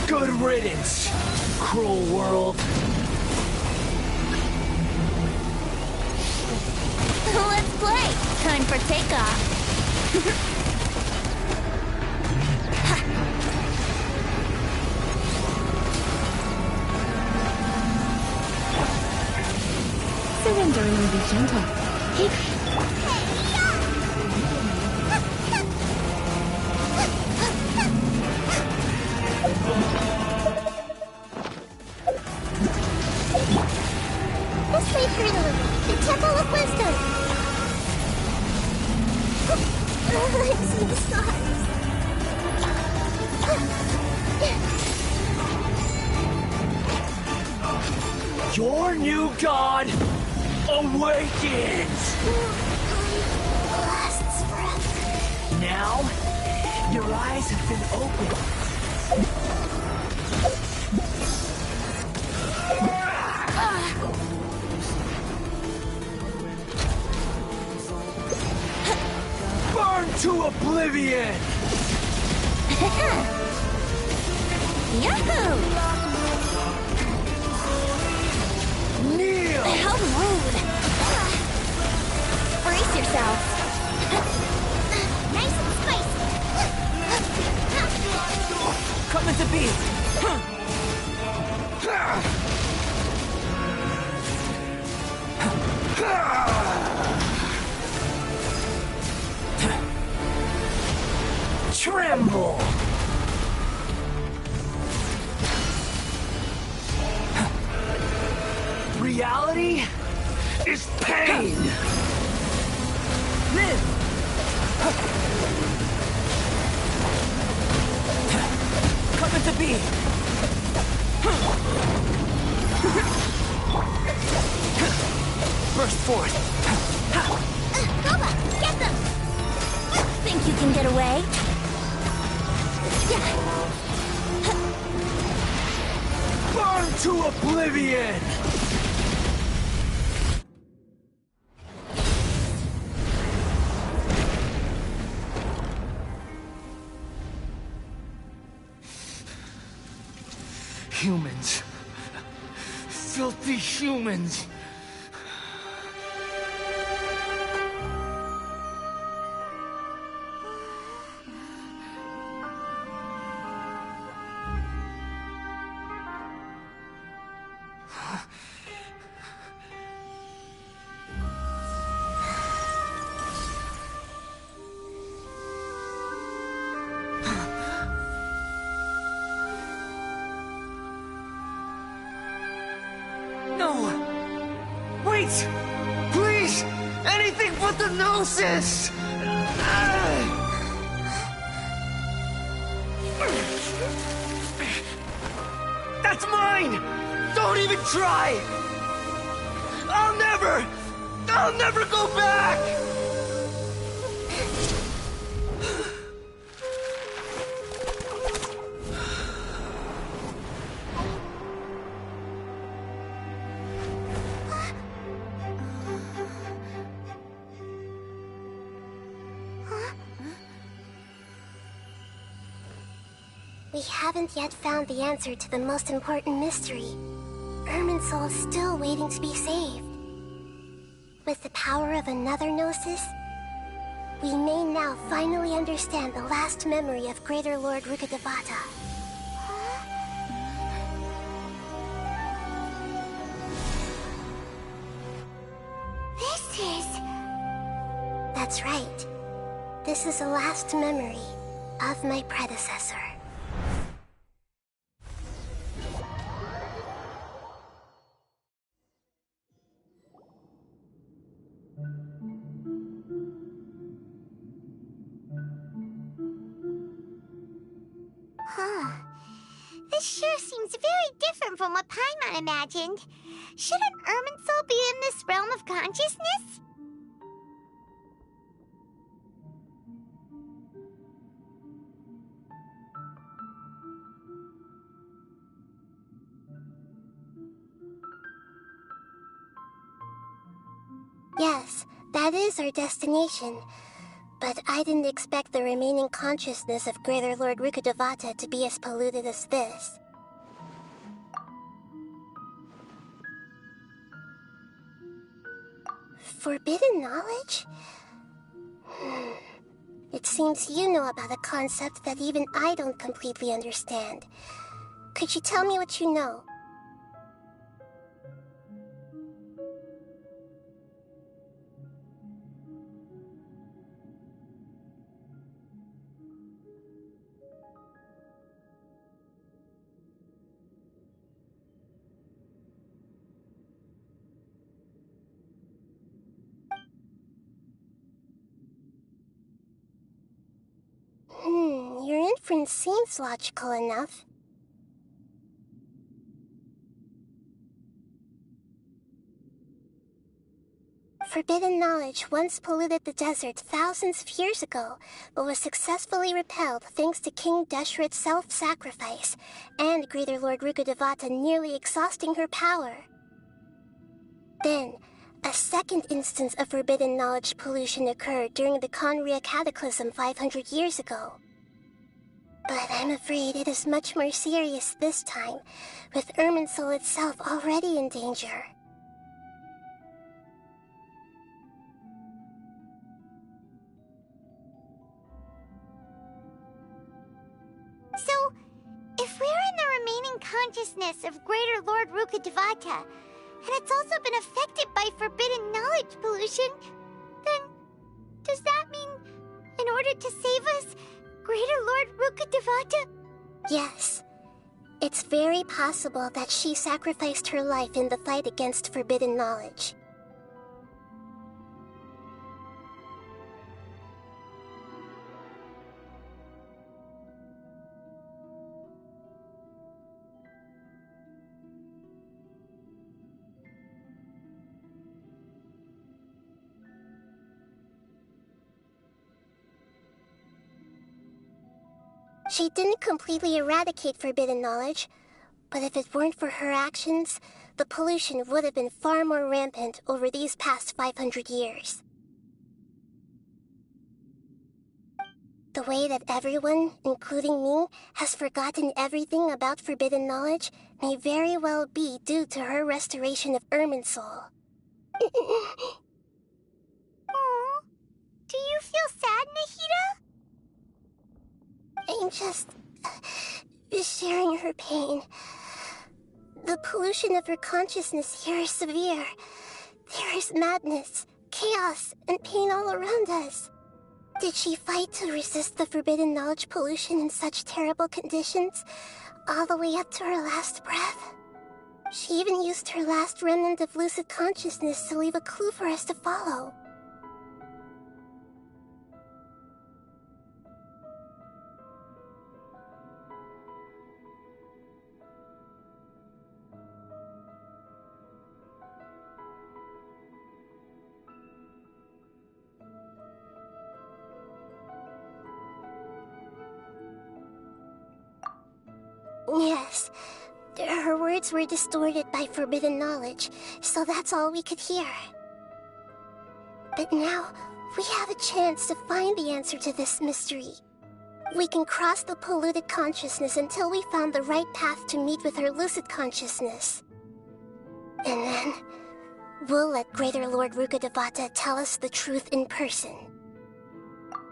Good riddance, cruel world. for takeoff. Surrender and be gentle. This way, Wanderoli, the Temple of Wisdom. I'm seeing stars. Your new god awakens! Lasts forever. Now, your eyes have been opened. Burn to oblivion! Yahoo! Kneel! How rude! Brace yourself. Nice and spicy. Coming to be! Tremble! Reality is pain! Live! Coming to be! Burst forth! Goba, get them! Think you can get away? Burn to oblivion! Humans. Filthy humans. Wait! Please! Anything but the Gnosis! That's mine! Don't even try! I'll never go back! We haven't yet found the answer to the most important mystery. Irminsul is still waiting to be saved. With the power of another Gnosis, we may now finally understand the last memory of Greater Lord Rukkhadevata. This is... That's right. This is the last memory of my predecessor. Huh. This sure seems very different from what Paimon imagined. Shouldn't Irminsul be in this realm of consciousness? Yes, that is our destination. But I didn't expect the remaining consciousness of Greater Lord Rukkhadevata to be as polluted as this. Forbidden knowledge? It seems you know about a concept that even I don't completely understand. Could you tell me what you know? Your inference seems logical enough. Forbidden knowledge once polluted the desert thousands of years ago, but was successfully repelled thanks to King Deshret's self-sacrifice, and Greater Lord Rukkhadevata nearly exhausting her power. Then, a second instance of forbidden knowledge pollution occurred during the Conria Cataclysm 500 years ago. But I'm afraid it is much more serious this time, with Irminsul itself already in danger. So, if we're in the remaining consciousness of Greater Lord Rukkhadevata, and it's also been affected by forbidden knowledge pollution, then does that mean, in order to save us, Greater Lord Rukkhadevata? Yes. It's very possible that she sacrificed her life in the fight against forbidden knowledge. She didn't completely eradicate forbidden knowledge, but if it weren't for her actions, the pollution would have been far more rampant over these past 500 years. The way that everyone, including me, has forgotten everything about forbidden knowledge may very well be due to her restoration of Irminsul. Aww. Do you feel sad, Nahida? I'm just sharing her pain. The pollution of her consciousness here is severe. There is madness, chaos, and pain all around us. Did she fight to resist the forbidden knowledge pollution in such terrible conditions, all the way up to her last breath? She even used her last remnant of lucid consciousness to leave a clue for us to follow. Yes, her words were distorted by forbidden knowledge, so that's all we could hear. But now, we have a chance to find the answer to this mystery. We can cross the polluted consciousness until we found the right path to meet with her lucid consciousness. And then, we'll let Greater Lord Rukkhadevata tell us the truth in person.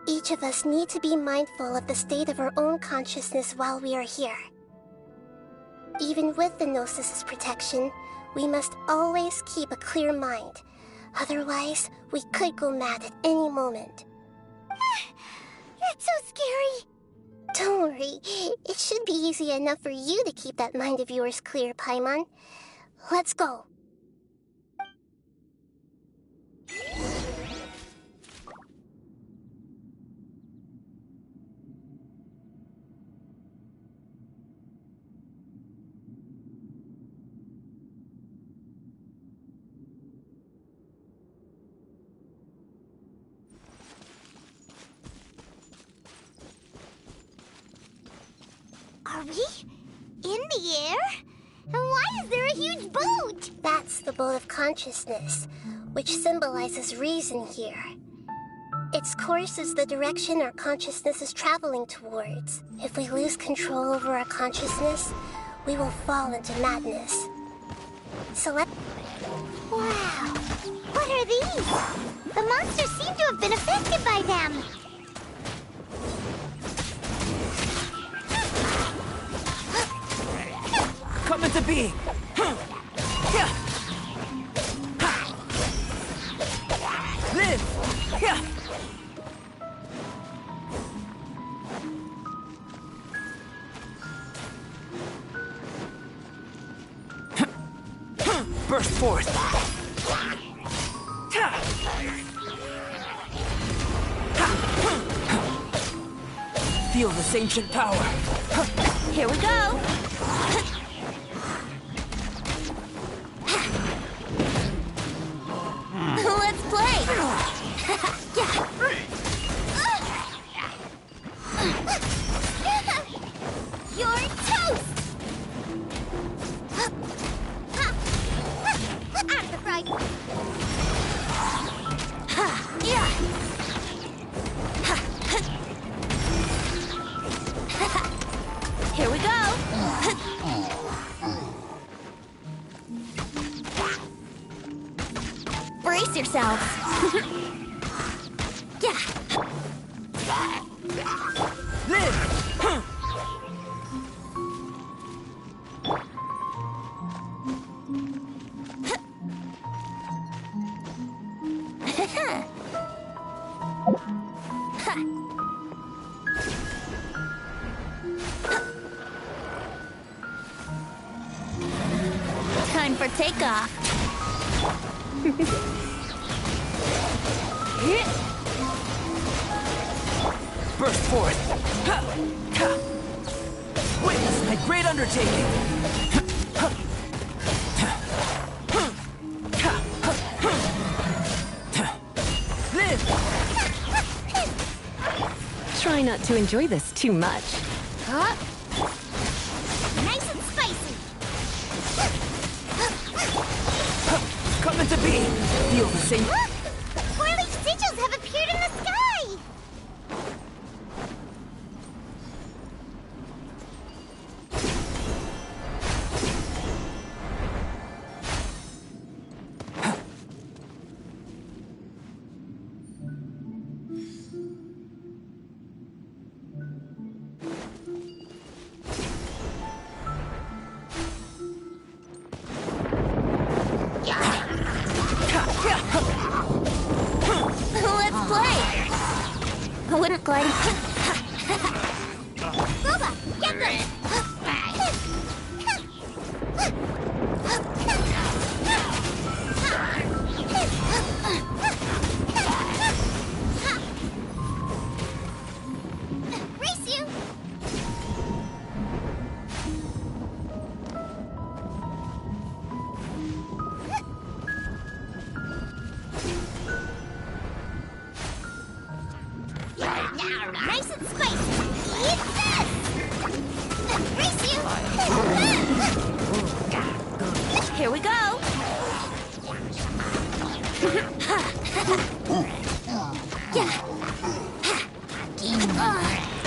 Each of us need to be mindful of the state of our own consciousness while we are here. Even with the Gnosis' protection, we must always keep a clear mind. Otherwise, we could go mad at any moment. That's so scary. Don't worry. It should be easy enough for you to keep that mind of yours clear, Paimon. Let's go. Are we in the air? And why is there a huge boat? That's the boat of consciousness, which symbolizes reason here. Its course is the direction our consciousness is traveling towards. If we lose control over our consciousness, we will fall into madness. So Wow! What What are these? The monsters seem to have been affected by them. Come into being! Live! Burst forth! Feel this ancient power! Here we go! Let's play! You're toast! Out of the fry! Here we go! Brace yourselves! Time for takeoff. Burst forth! Witness my great undertaking! Live! Try not to enjoy this too much. Nice and spicy. Come into being! Feel the same... Look! Four-leaf sigils have appeared in the sky! Let's play! I wouldn't glide... Boba, get this! Race you! Nice and spicy! Eat this! Race you! Here we go!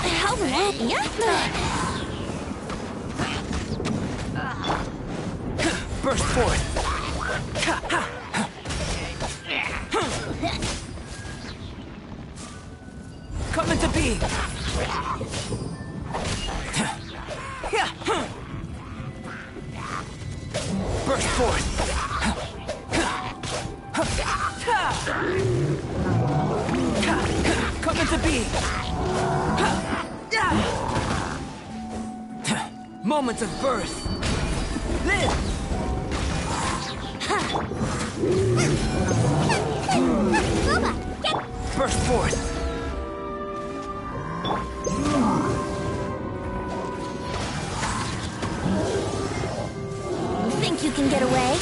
How long? Burst forth! Come into being! Burst forth! Come into being! Moments of birth! Live! Burst forth! Think you can get away?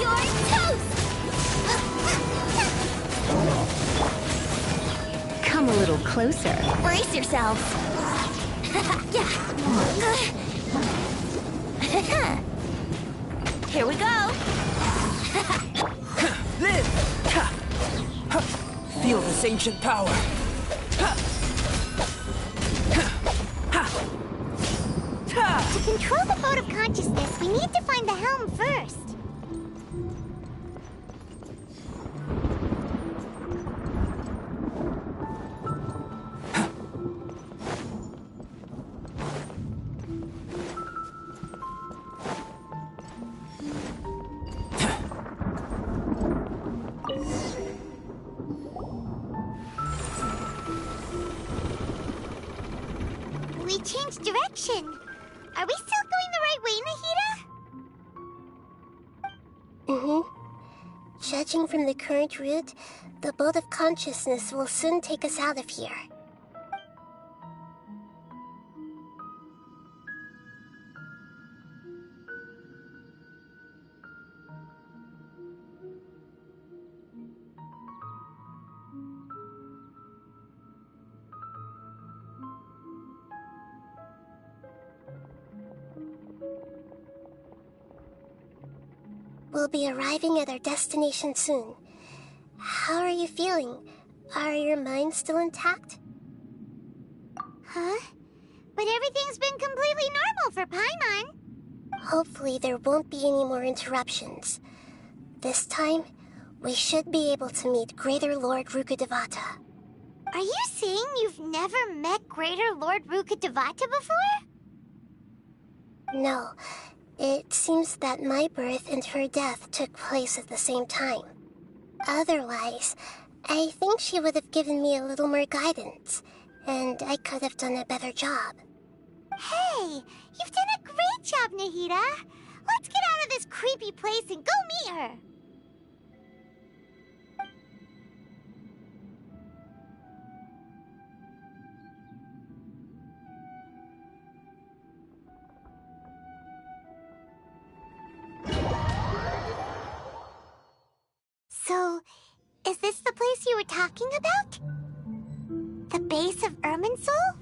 You're toast! Come a little closer. Brace yourselves! Here we go! Live! Feel this ancient power! control the boat of consciousness, we need to find the helm first. We changed direction. Are we still going the right way, Nahida? Mm-hmm. Judging from the current route, the boat of consciousness will soon take us out of here. We'll be arriving at our destination soon. How are you feeling? Are your minds still intact? Huh? But everything's been completely normal for Paimon. Hopefully there won't be any more interruptions. This time, we should be able to meet Greater Lord Rukkhadevata. Are you saying you've never met Greater Lord Rukkhadevata before? No. It seems that my birth and her death took place at the same time. Otherwise, I think she would have given me a little more guidance, and I could have done a better job. Hey, you've done a great job, Nahida. Let's get out of this creepy place and go meet her. So, is this the place you were talking about? The base of Irminsul?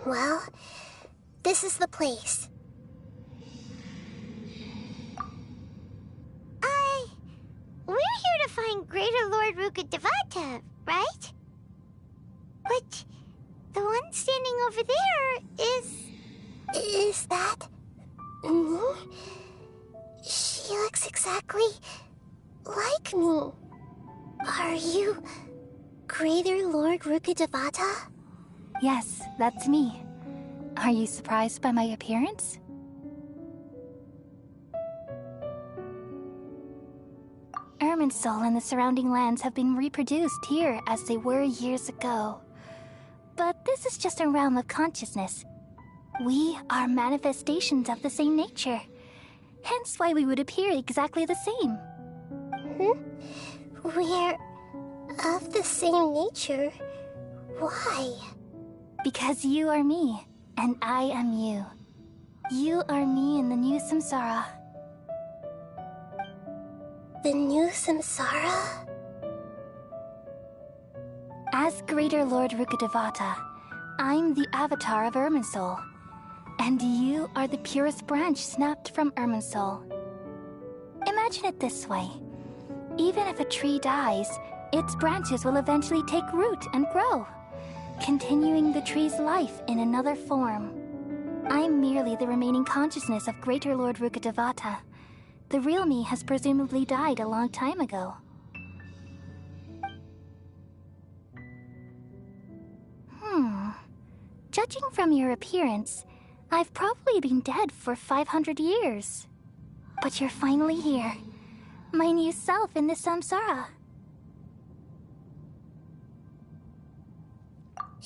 Well, this is the place. We're here to find Greater Lord Rukkhadevata, right? But the one standing over there is... Is that... me? She looks exactly like me. Are you Greater Lord Rukkhadevata? Yes, that's me. Are you surprised by my appearance? Irminsul and the surrounding lands have been reproduced here as they were years ago. But this is just a realm of consciousness. We are manifestations of the same nature. Hence why we would appear exactly the same. We're of the same nature? Why? Because you are me, and I am you. You are me in the new samsara. The new samsara? As Greater Lord Rukkhadevata, I'm the avatar of Irminsul. And you are the purest branch snapped from Irminsul. Imagine it this way. Even if a tree dies, its branches will eventually take root and grow, continuing the tree's life in another form. I'm merely the remaining consciousness of Greater Lord Rukkhadevata. The real me has presumably died a long time ago. Judging from your appearance, I've probably been dead for 500 years. But you're finally here. My new self in the samsara.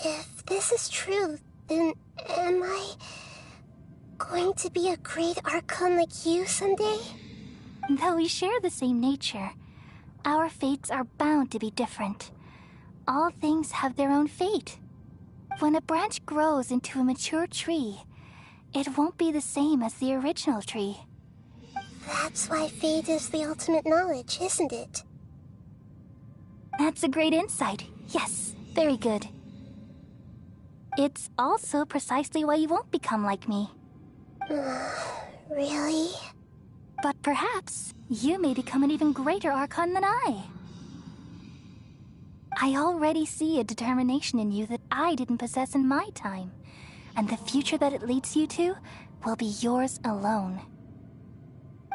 If this is true, then am I going to be a great Archon like you someday? Though we share the same nature, our fates are bound to be different. All things have their own fate. When a branch grows into a mature tree, it won't be the same as the original tree. That's why fate is the ultimate knowledge, isn't it? That's a great insight. Yes, very good. It's also precisely why you won't become like me. Really? But perhaps you may become an even greater Archon than I. I already see a determination in you that I didn't possess in my time, and the future that it leads you to will be yours alone.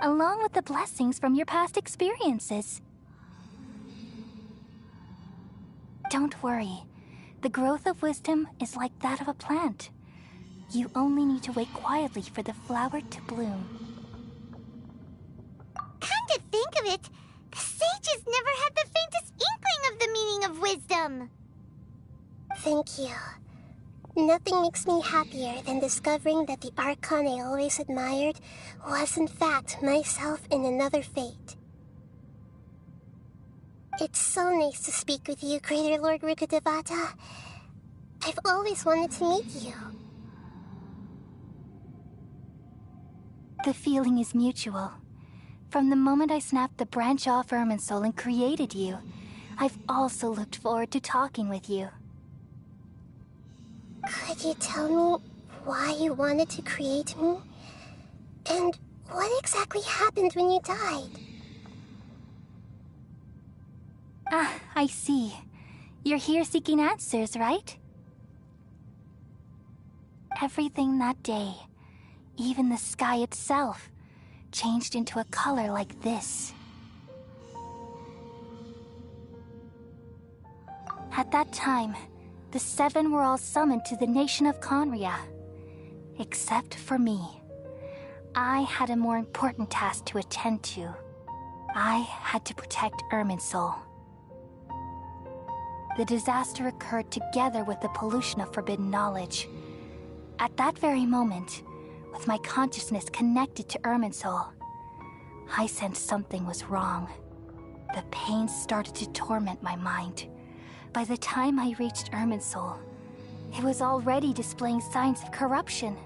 Along with the blessings from your past experiences. Don't worry. The growth of wisdom is like that of a plant. You only need to wait quietly for the flower to bloom. Come to think of it, the sages never had the faintest inkling of the meaning of wisdom. Thank you. Nothing makes me happier than discovering that the Archon I always admired was in fact myself in another fate. It's so nice to speak with you, Greater Lord Rukkhadevata. I've always wanted to meet you. The feeling is mutual. From the moment I snapped the branch off Irminsul and created you, I've also looked forward to talking with you. Could you tell me why you wanted to create me? And what exactly happened when you died? Ah, I see. You're here seeking answers, right? Everything that day, even the sky itself, changed into a color like this. At that time, the seven were all summoned to the nation of Conria. Except for me. I had a more important task to attend to. I had to protect Irminsul. The disaster occurred together with the pollution of forbidden knowledge. At that very moment, with my consciousness connected to Irminsul, I sensed something was wrong. The pain started to torment my mind. By the time I reached Irminsul, it was already displaying signs of corruption.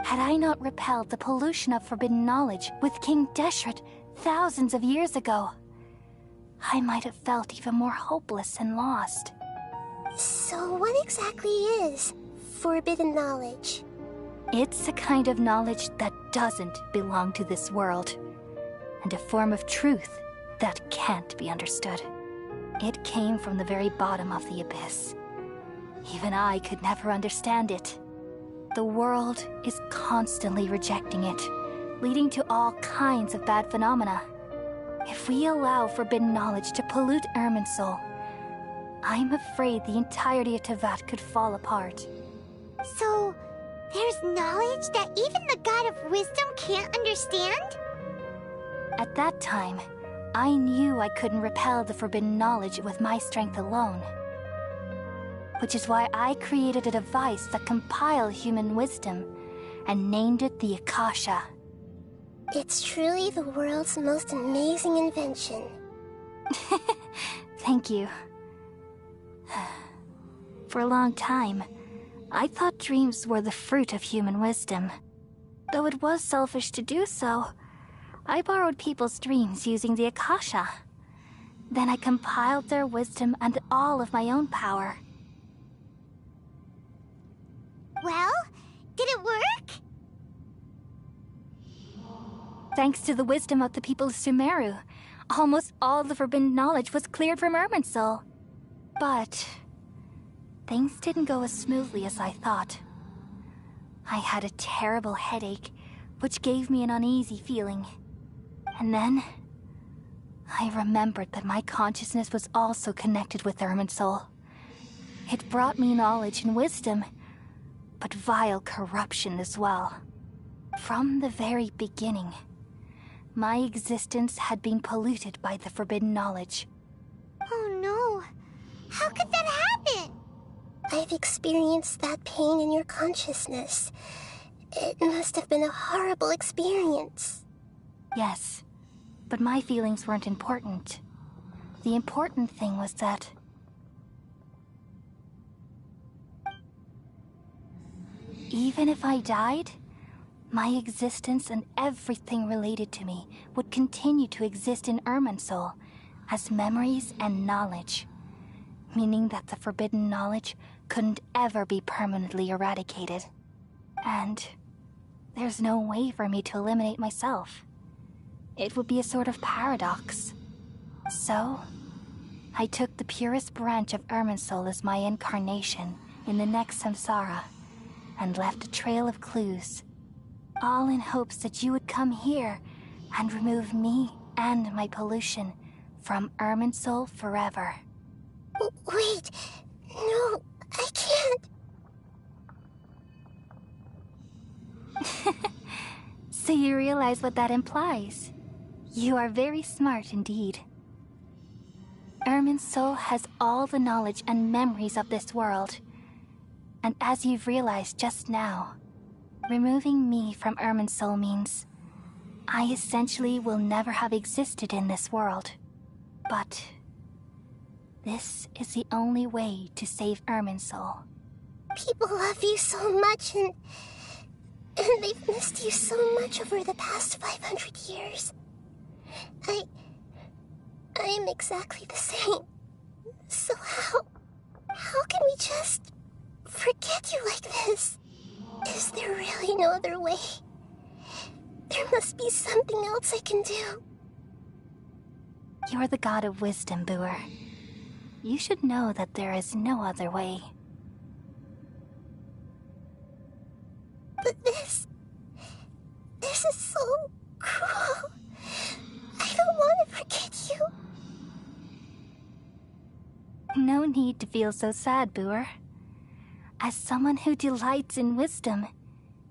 Had I not repelled the pollution of forbidden knowledge with King Deshret thousands of years ago, I might have felt even more hopeless and lost. So what exactly is forbidden knowledge? It's a kind of knowledge that doesn't belong to this world, and a form of truth that can't be understood. It came from the very bottom of the abyss. Even I could never understand it. The world is constantly rejecting it, leading to all kinds of bad phenomena. If we allow forbidden knowledge to pollute Irminsul, I'm afraid the entirety of Teyvat could fall apart. So, there's knowledge that even the God of Wisdom can't understand? At that time, I knew I couldn't repel the forbidden knowledge with my strength alone. Which is why I created a device that compiled human wisdom and named it the Akasha. It's truly the world's most amazing invention. Thank you. For a long time, I thought dreams were the fruit of human wisdom. Though it was selfish to do so, I borrowed people's dreams using the Akasha. Then I compiled their wisdom and all of my own power. Well, did it work? Thanks to the wisdom of the people of Sumeru, almost all the forbidden knowledge was cleared from Irminsul. But things didn't go as smoothly as I thought. I had a terrible headache, which gave me an uneasy feeling. And then I remembered that my consciousness was also connected with Irminsul. It brought me knowledge and wisdom, but vile corruption as well. From the very beginning, my existence had been polluted by the forbidden knowledge. Oh no! How could that happen? I've experienced that pain in your consciousness. It must have been a horrible experience. Yes, but my feelings weren't important. The important thing was that even if I died, my existence and everything related to me would continue to exist in Irminsul as memories and knowledge, meaning that the forbidden knowledge couldn't ever be permanently eradicated. And there's no way for me to eliminate myself. It would be a sort of paradox. So, I took the purest branch of Irminsul as my incarnation in the next samsara, and left a trail of clues, all in hopes that you would come here and remove me and my pollution from Irminsul forever. Wait, no, I can't. So you realize what that implies? You are very smart indeed. Irminsul has all the knowledge and memories of this world. And as you've realized just now, removing me from Irminsul means I essentially will never have existed in this world. But this is the only way to save Irminsul. People love you so much, and they've missed you so much over the past 500 years. I am exactly the same. So how can we just forget you like this? Is there really no other way? There must be something else I can do. You're the god of wisdom, Boer. You should know that there is no other way. But this is so cruel. I don't want to forget you. No need to feel so sad, Boer. As someone who delights in wisdom,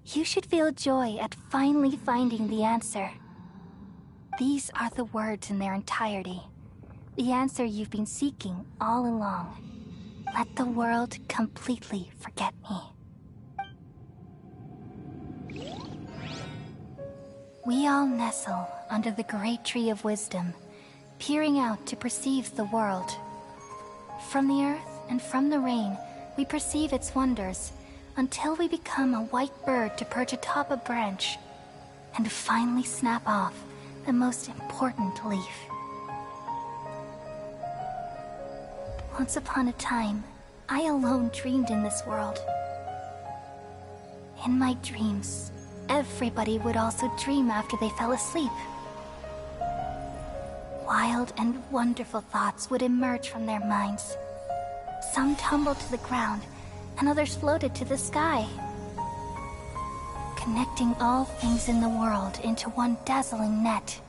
you should feel joy at finally finding the answer. These are the words in their entirety. The answer you've been seeking all along. Let the world completely forget me. We all nestle under the great tree of wisdom, peering out to perceive the world. From the earth and from the rain, we perceive its wonders, until we become a white bird to perch atop a branch, and finally snap off the most important leaf. Once upon a time, I alone dreamed in this world. In my dreams, everybody would also dream after they fell asleep. Wild and wonderful thoughts would emerge from their minds. Some tumbled to the ground, and others floated to the sky, connecting all things in the world into one dazzling net.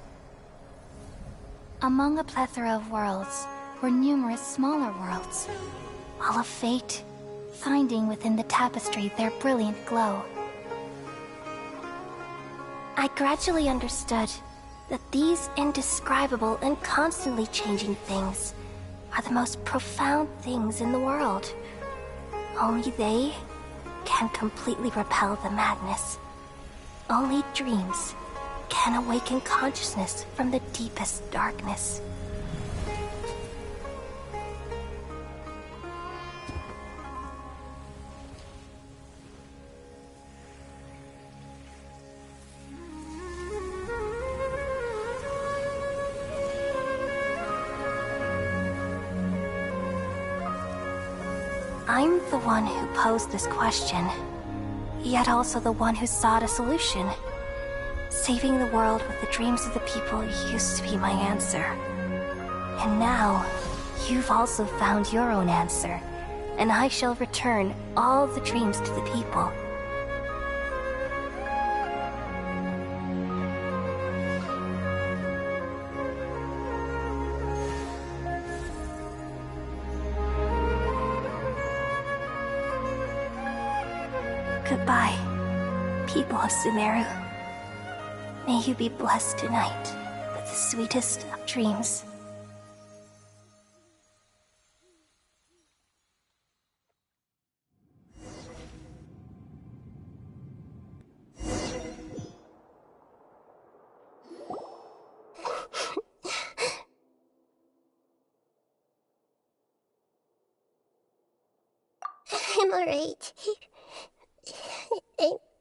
Among a plethora of worlds were numerous smaller worlds, all of fate, finding within the tapestry their brilliant glow. I gradually understood that these indescribable and constantly changing things are the most profound things in the world. Only they can completely repel the madness. Only dreams can awaken consciousness from the deepest darkness. I'm the one who posed this question, yet also the one who sought a solution. Saving the world with the dreams of the people used to be my answer. And now, you've also found your own answer, and I shall return all the dreams to the people. Goodbye, people of Sumeru. May you be blessed tonight with the sweetest of dreams. I'm alright.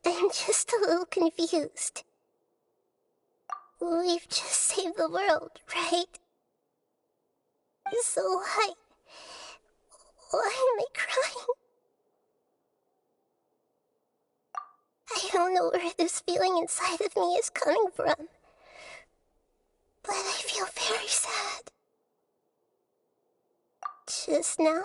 I'm just a little confused. We've just saved the world, right? So why am I crying? don't know where this feeling inside of me is coming from, but I feel very sad. Just now,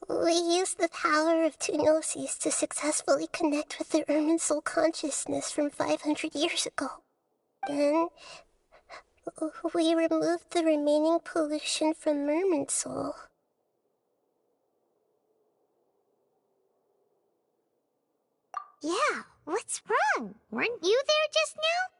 we used the power of two gnosis to successfully connect with the Irminsul consciousness from 500 years ago. Then, we removed the remaining pollution from Irminsul. Yeah, what's wrong? Weren't you there just now?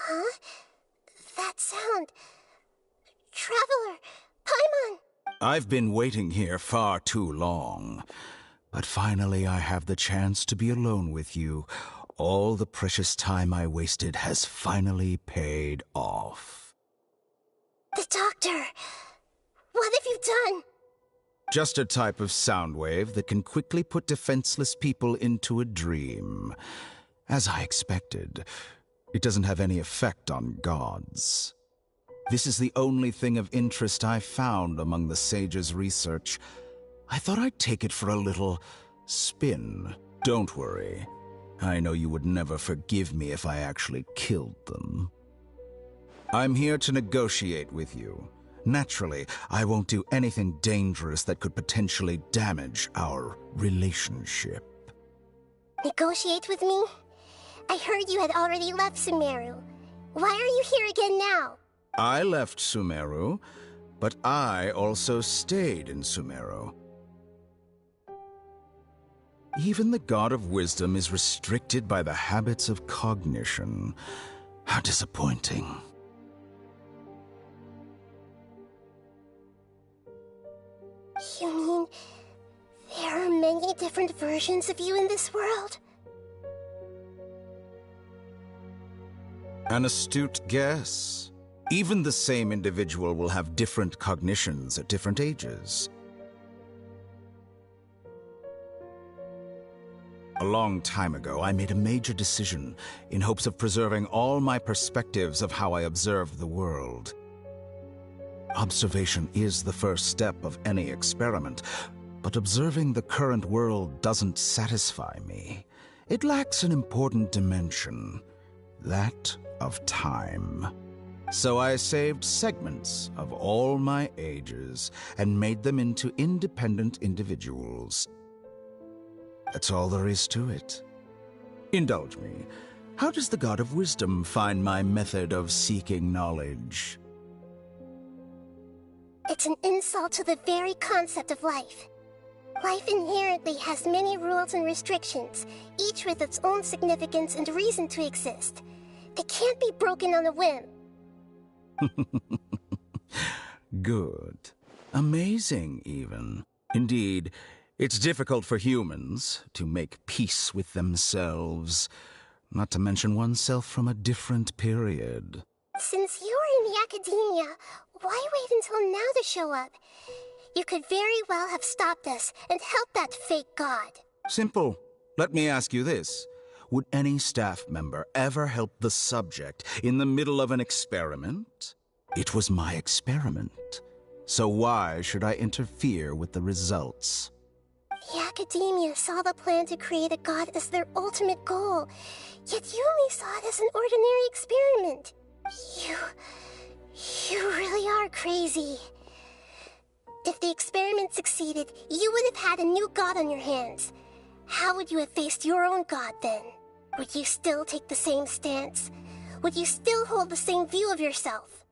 Huh? That sound. Traveler! Paimon! I've been waiting here far too long. But finally I have the chance to be alone with you. All the precious time I wasted has finally paid off. The doctor! What have you done? Just a type of sound wave that can quickly put defenseless people into a dream. As I expected, it doesn't have any effect on gods. This is the only thing of interest I found among the sage's research. I thought I'd take it for a little spin. Don't worry. I know you would never forgive me if I actually killed them. I'm here to negotiate with you. Naturally, I won't do anything dangerous that could potentially damage our relationship. Negotiate with me? I heard you had already left Sumeru. Why are you here again now? I left Sumeru, but I also stayed in Sumeru. Even the God of Wisdom is restricted by the habits of cognition. How disappointing. You mean there are many different versions of you in this world? An astute guess. Even the same individual will have different cognitions at different ages. A long time ago, I made a major decision in hopes of preserving all my perspectives of how I observed the world. Observation is the first step of any experiment, but observing the current world doesn't satisfy me. It lacks an important dimension, that of time. So I saved segments of all my ages and made them into independent individuals. That's all there is to it. Indulge me. How does the God of Wisdom find my method of seeking knowledge? It's an insult to the very concept of life. Life inherently has many rules and restrictions, each with its own significance and reason to exist. They can't be broken on a whim. Good. Amazing, even. Indeed, it's difficult for humans to make peace with themselves, not to mention oneself from a different period. Since you were in the academia, why wait until now to show up? You could very well have stopped us and helped that fake god. Simple. Let me ask you this. Would any staff member ever help the subject in the middle of an experiment? It was my experiment. So why should I interfere with the results? The academia saw the plan to create a god as their ultimate goal, yet you only saw it as an ordinary experiment. You really are crazy. If the experiment succeeded, you would have had a new god on your hands. How would you have faced your own god then? Would you still take the same stance? Would you still hold the same view of yourself?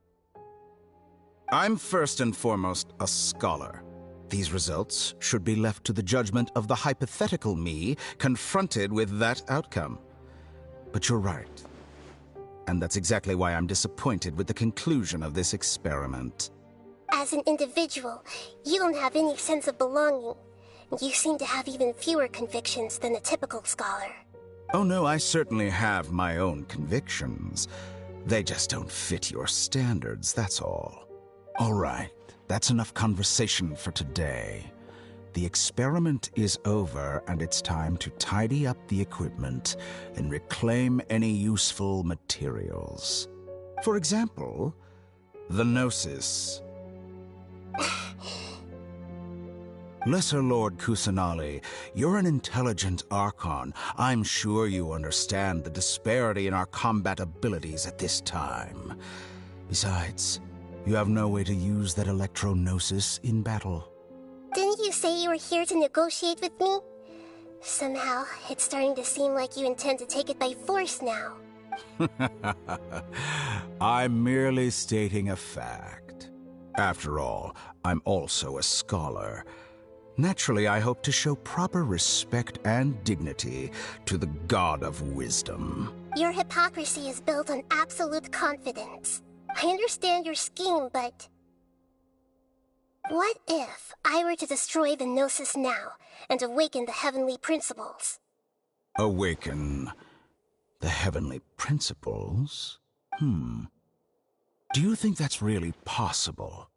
I'm first and foremost a scholar. These results should be left to the judgment of the hypothetical me confronted with that outcome. But you're right. And that's exactly why I'm disappointed with the conclusion of this experiment. As an individual, you don't have any sense of belonging. You seem to have even fewer convictions than a typical scholar. Oh no, I certainly have my own convictions. They just don't fit your standards, that's all. All right, that's enough conversation for today. The experiment is over, and it's time to tidy up the equipment and reclaim any useful materials. For example, the Gnosis. Lesser Lord Kusanali, you're an intelligent Archon. I'm sure you understand the disparity in our combat abilities at this time. Besides, you have no way to use that Electro-Gnosis in battle. Didn't you say you were here to negotiate with me? Somehow, it's starting to seem like you intend to take it by force now. I'm merely stating a fact. After all, I'm also a scholar. Naturally, I hope to show proper respect and dignity to the God of Wisdom. Your hypocrisy is built on absolute confidence. I understand your scheme, but... what if I were to destroy the Gnosis now and awaken the heavenly principles? Awaken the heavenly principles? Do you think that's really possible?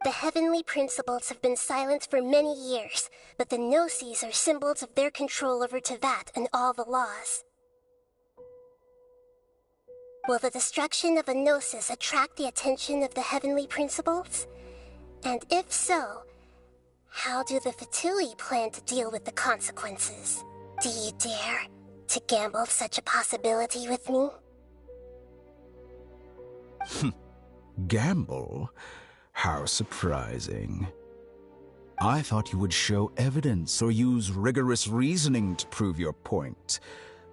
The heavenly principles have been silent for many years, but the Gnosis are symbols of their control over Teyvat and all the laws. Will the destruction of a Gnosis attract the attention of the heavenly principles? And if so, how do the Fatui plan to deal with the consequences? Do you dare to gamble such a possibility with me? Gamble? How surprising. I thought you would show evidence or use rigorous reasoning to prove your point.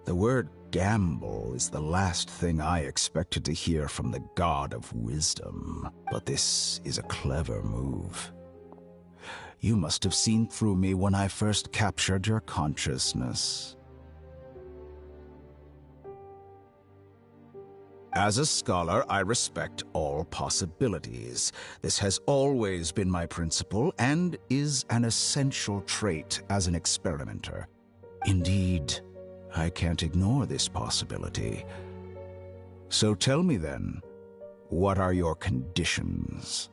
The word gamble is the last thing I expected to hear from the God of Wisdom. But this is a clever move. You must have seen through me when I first captured your consciousness. As a scholar, I respect all possibilities. This has always been my principle and is an essential trait as an experimenter. Indeed, I can't ignore this possibility. So tell me then, what are your conditions?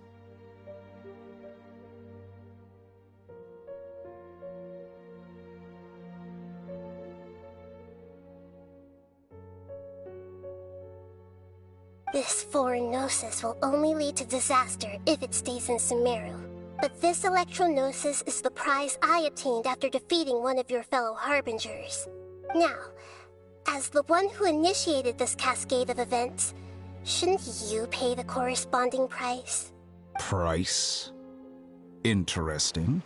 This foreign Gnosis will only lead to disaster if it stays in Sumeru. But this Electro-Gnosis is the prize I obtained after defeating one of your fellow Harbingers. Now, as the one who initiated this cascade of events, shouldn't you pay the corresponding price? Price? Interesting.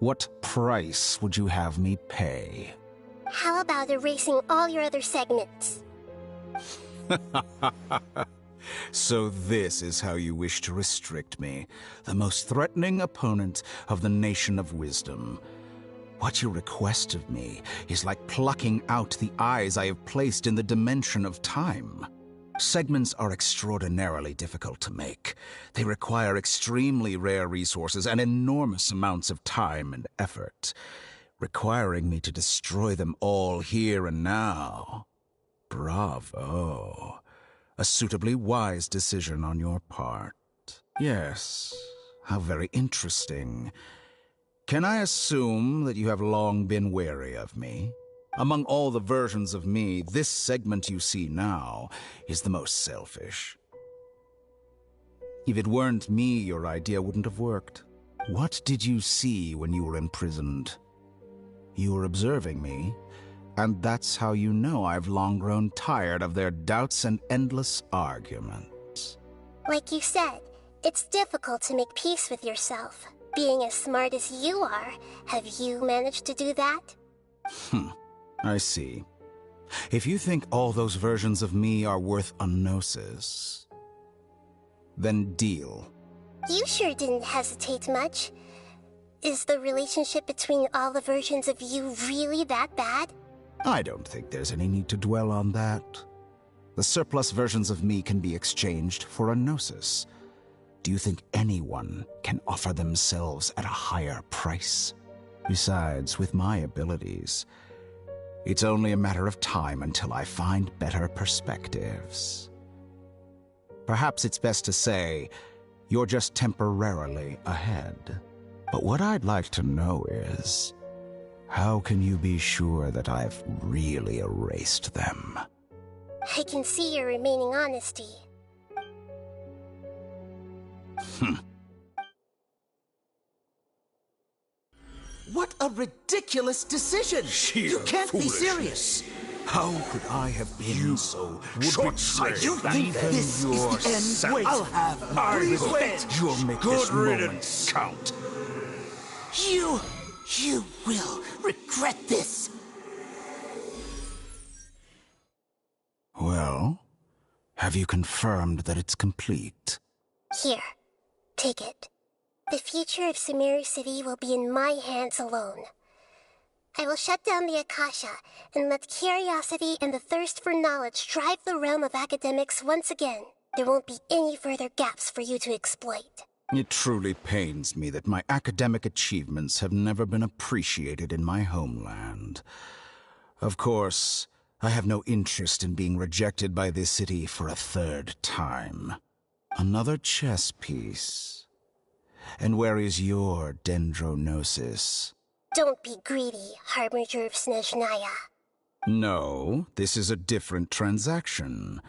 What price would you have me pay? How about erasing all your other segments? So this is how you wish to restrict me, the most threatening opponent of the Nation of Wisdom. What you request of me is like plucking out the eyes I have placed in the dimension of time. Segments are extraordinarily difficult to make. They require extremely rare resources and enormous amounts of time and effort, requiring me to destroy them all here and now. Bravo. A suitably wise decision on your part. Yes, how very interesting. Can I assume that you have long been wary of me? Among all the versions of me, this segment you see now is the most selfish. If it weren't me, your idea wouldn't have worked. What did you see when you were imprisoned? You were observing me, and that's how you know I've long grown tired of their doubts and endless arguments. Like you said, it's difficult to make peace with yourself. Being as smart as you are, have you managed to do that? I see. If you think all those versions of me are worth a gnosis, then deal. You sure didn't hesitate much. Is the relationship between all the versions of you really that bad? I don't think there's any need to dwell on that. The surplus versions of me can be exchanged for a gnosis. Do you think anyone can offer themselves at a higher price? Besides, with my abilities, it's only a matter of time until I find better perspectives. Perhaps it's best to say, you're just temporarily ahead. But what I'd like to know is, how can you be sure that I've really erased them? I can see your remaining honesty. What a ridiculous decision! You can't be serious! How could I have been so short-sighted? You think this is the end? Wait, I'll have Please wait! You'll make this moment count. You will regret this! Well, have you confirmed that it's complete? Here, take it. The future of Sumeru City will be in my hands alone. I will shut down the Akasha and let curiosity and the thirst for knowledge drive the realm of academics once again. There won't be any further gaps for you to exploit. It truly pains me that my academic achievements have never been appreciated in my homeland. Of course, I have no interest in being rejected by this city for a third time. Another chess piece. And where is your dendronosis? Don't be greedy, Harbinger of Snezhnaya. No, this is a different transaction.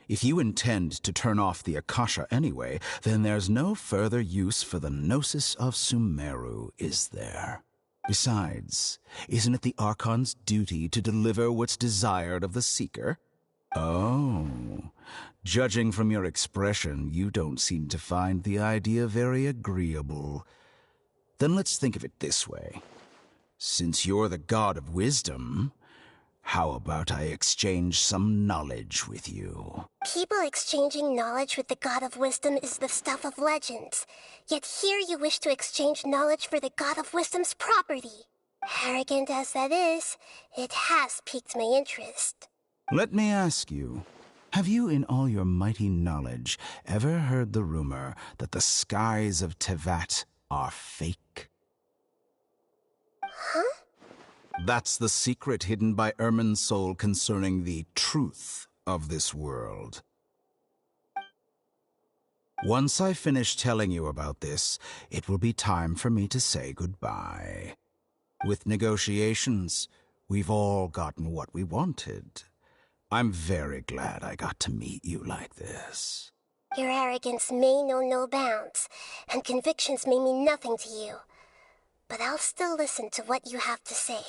If you intend to turn off the Akasha anyway, then there's no further use for the Gnosis of Sumeru, is there? Besides, isn't it the Archon's duty to deliver what's desired of the Seeker? Oh, judging from your expression, you don't seem to find the idea very agreeable. Then let's think of it this way. Since you're the god of wisdom, how about I exchange some knowledge with you? People exchanging knowledge with the god of wisdom is the stuff of legends. Yet here you wish to exchange knowledge for the god of wisdom's property. Arrogant as that is, it has piqued my interest. Let me ask you, have you in all your mighty knowledge ever heard the rumor that the skies of Tevat are fake? Huh? That's the secret hidden by Irminsul concerning the truth of this world. Once I finish telling you about this, it will be time for me to say goodbye. With negotiations, we've all gotten what we wanted. I'm very glad I got to meet you like this. Your arrogance may know no bounds, and convictions may mean nothing to you. But I'll still listen to what you have to say.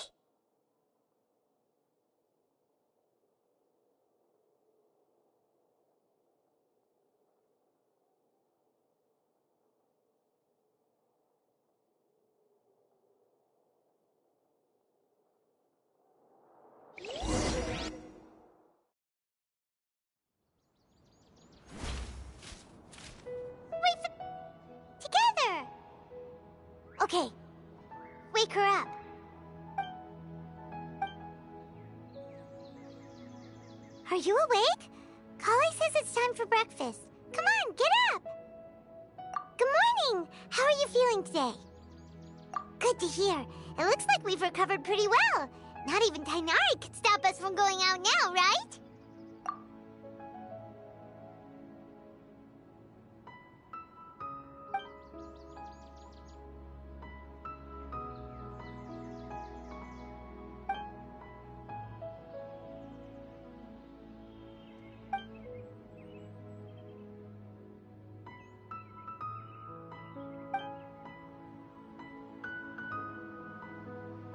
Together! Okay. Wake her up. Are you awake? Kali says it's time for breakfast. Come on, get up! Good morning! How are you feeling today? Good to hear. It looks like we've recovered pretty well. Not even Tainari could stop us from going out now, right?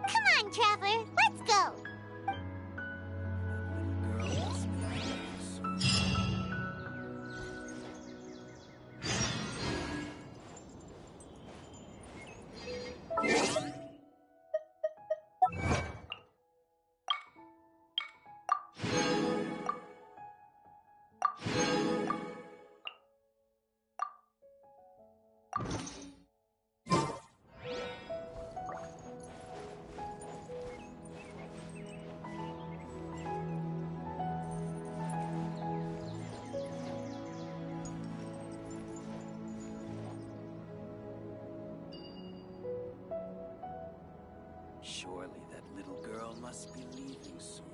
Come on, Traveler, let's go! must be leaving soon.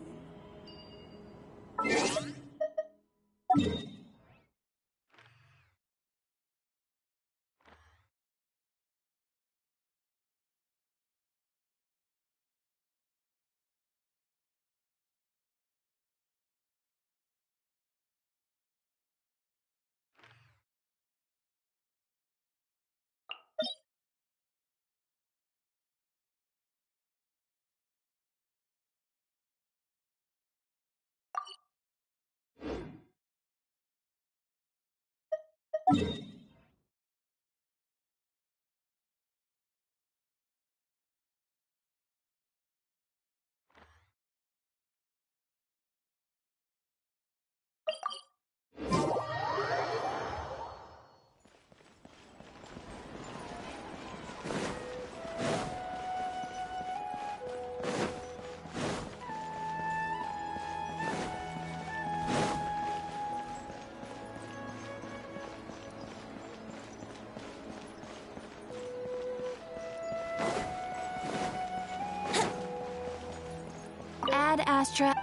Ad Astra.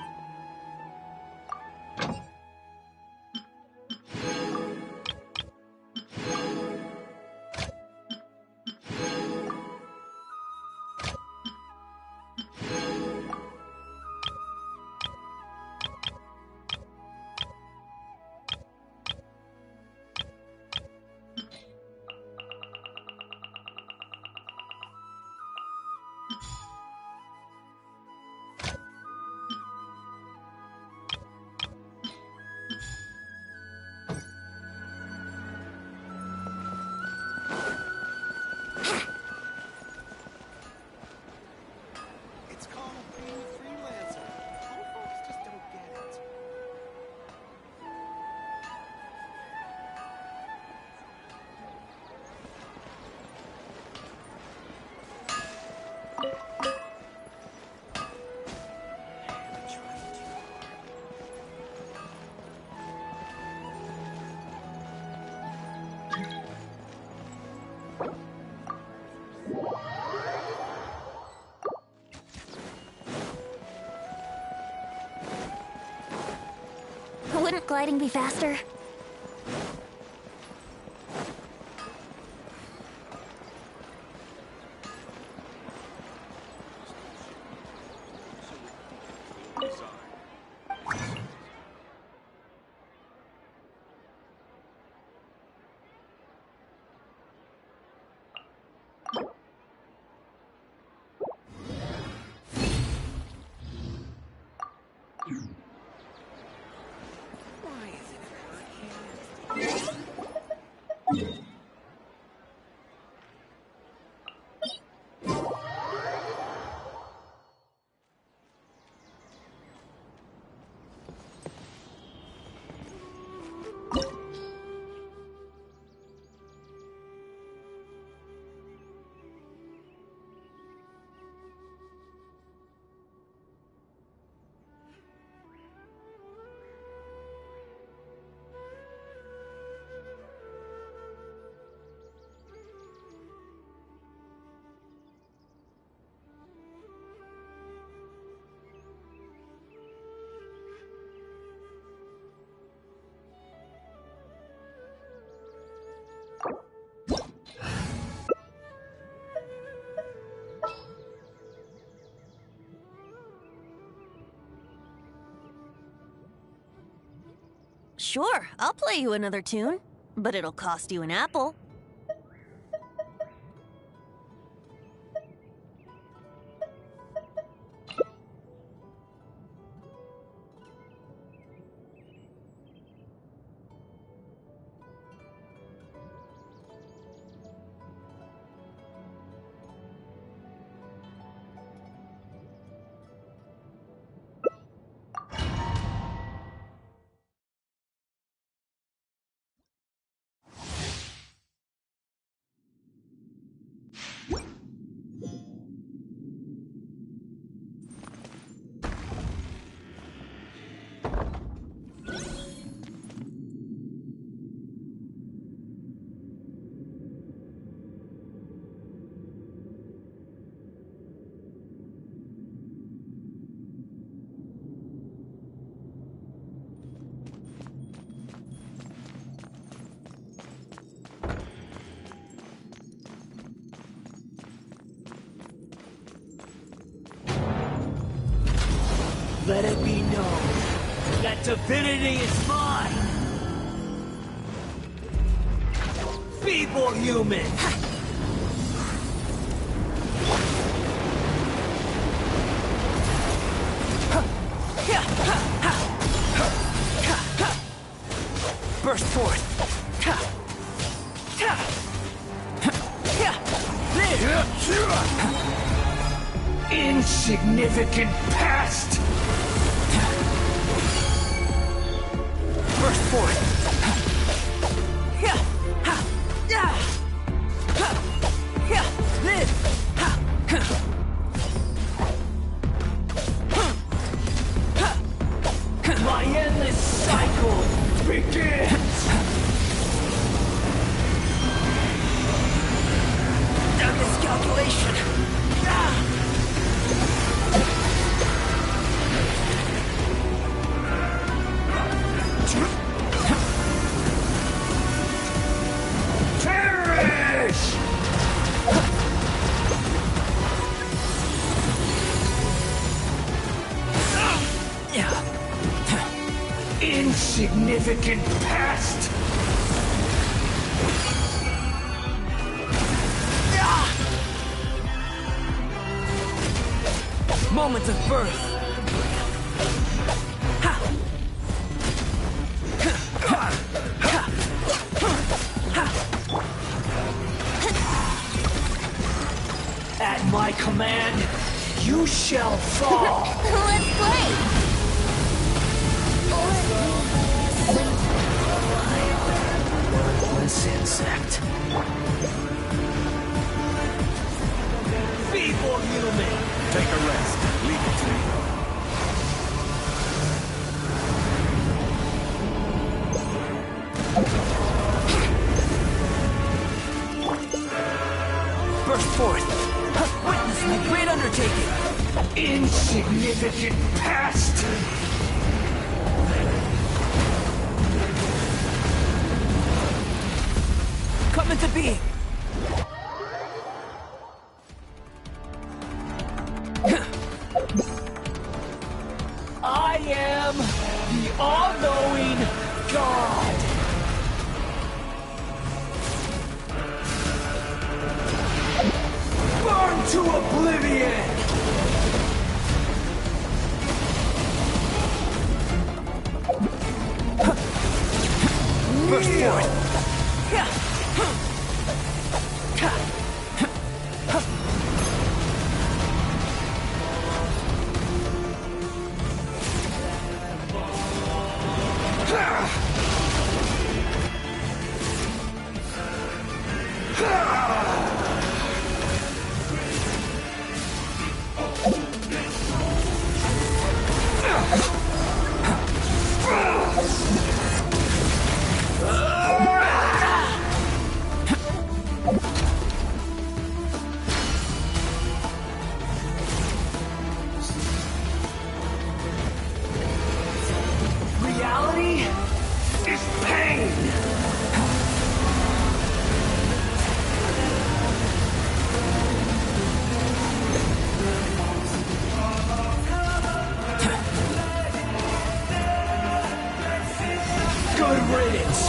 It's called being a freelancer. Some folks just don't get it. Wouldn't gliding be faster? Sure, I'll play you another tune, but it'll cost you an apple. divinity is mine! Feeble human! Burst forth! Insignificant past! Burst forth! My endless cycle begins! Miscalculation! Perish! Insignificant past! Moment of birth! At my command, you shall fall! Let's play! Worthless insect. Feeble human! Take a rest. Leave it to me. Burst forth! Witness my great undertaking! Insignificant past! Come into being! I am the all-knowing God! Burn to oblivion! Burst forth! Reality is pain! Good riddance,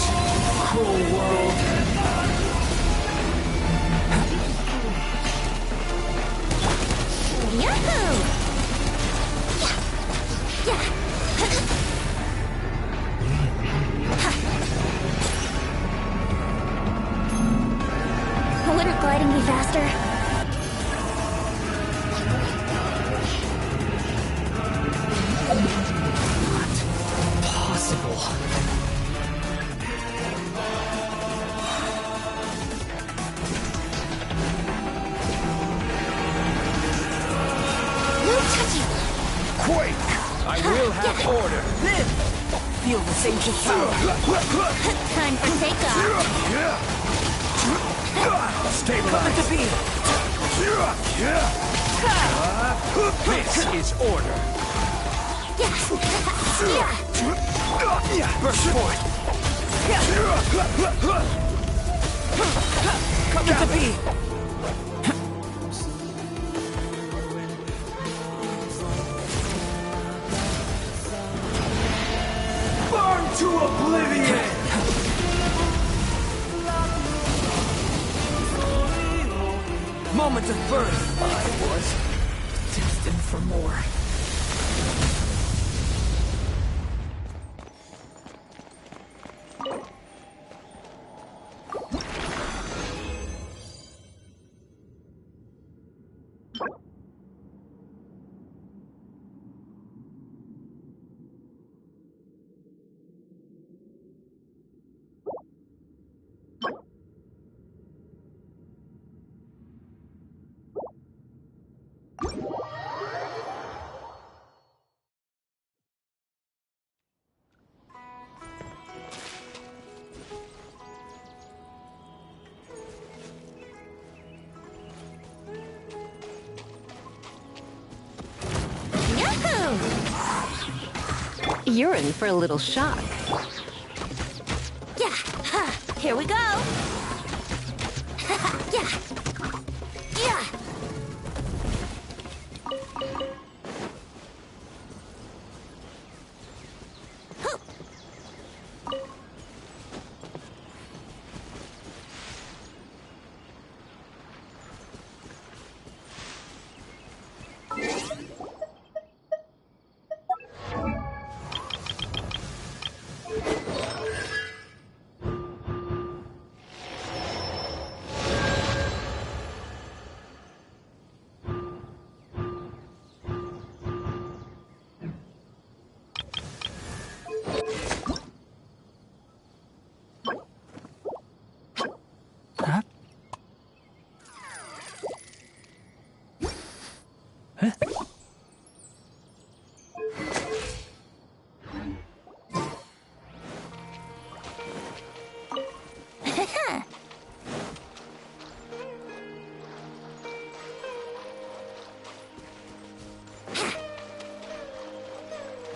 cruel world. Yahoo! Yeah! Wouldn't gliding be faster? Not possible. No touching! Quake! I will have order. Live! Feel this ancient power. Time for takeoff! Stabilize. Come to be. This is order. Burst forth. Come to be. moment of birth, I was destined for more. You're in for a little shock. Yeah, ha, here we go. Yeah, yeah.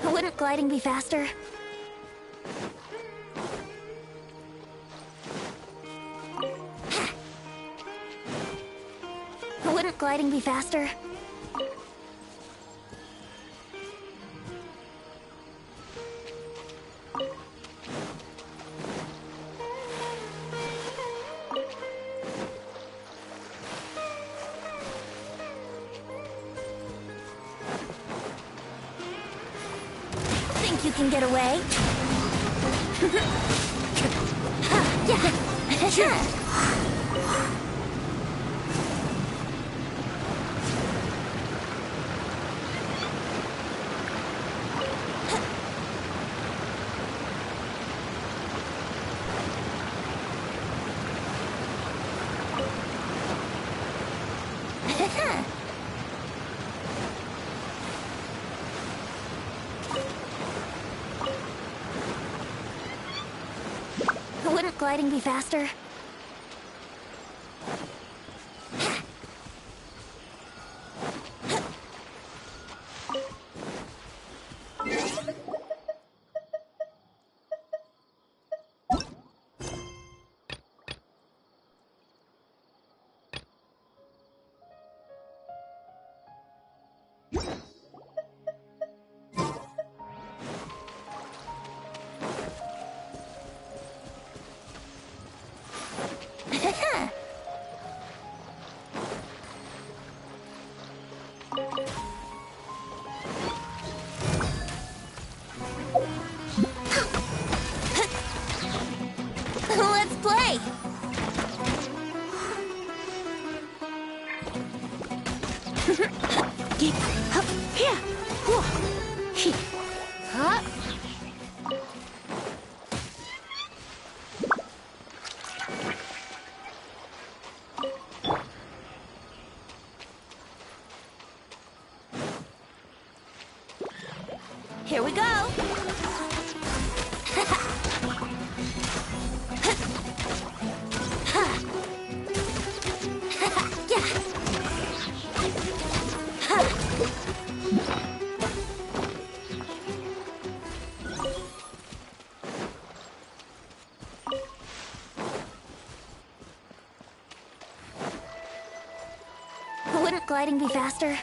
Wouldn't gliding be faster? Wouldn't gliding be faster? Think you can get away? Wouldn't gliding be faster? Let's play! Here we go! Wouldn't gliding be faster?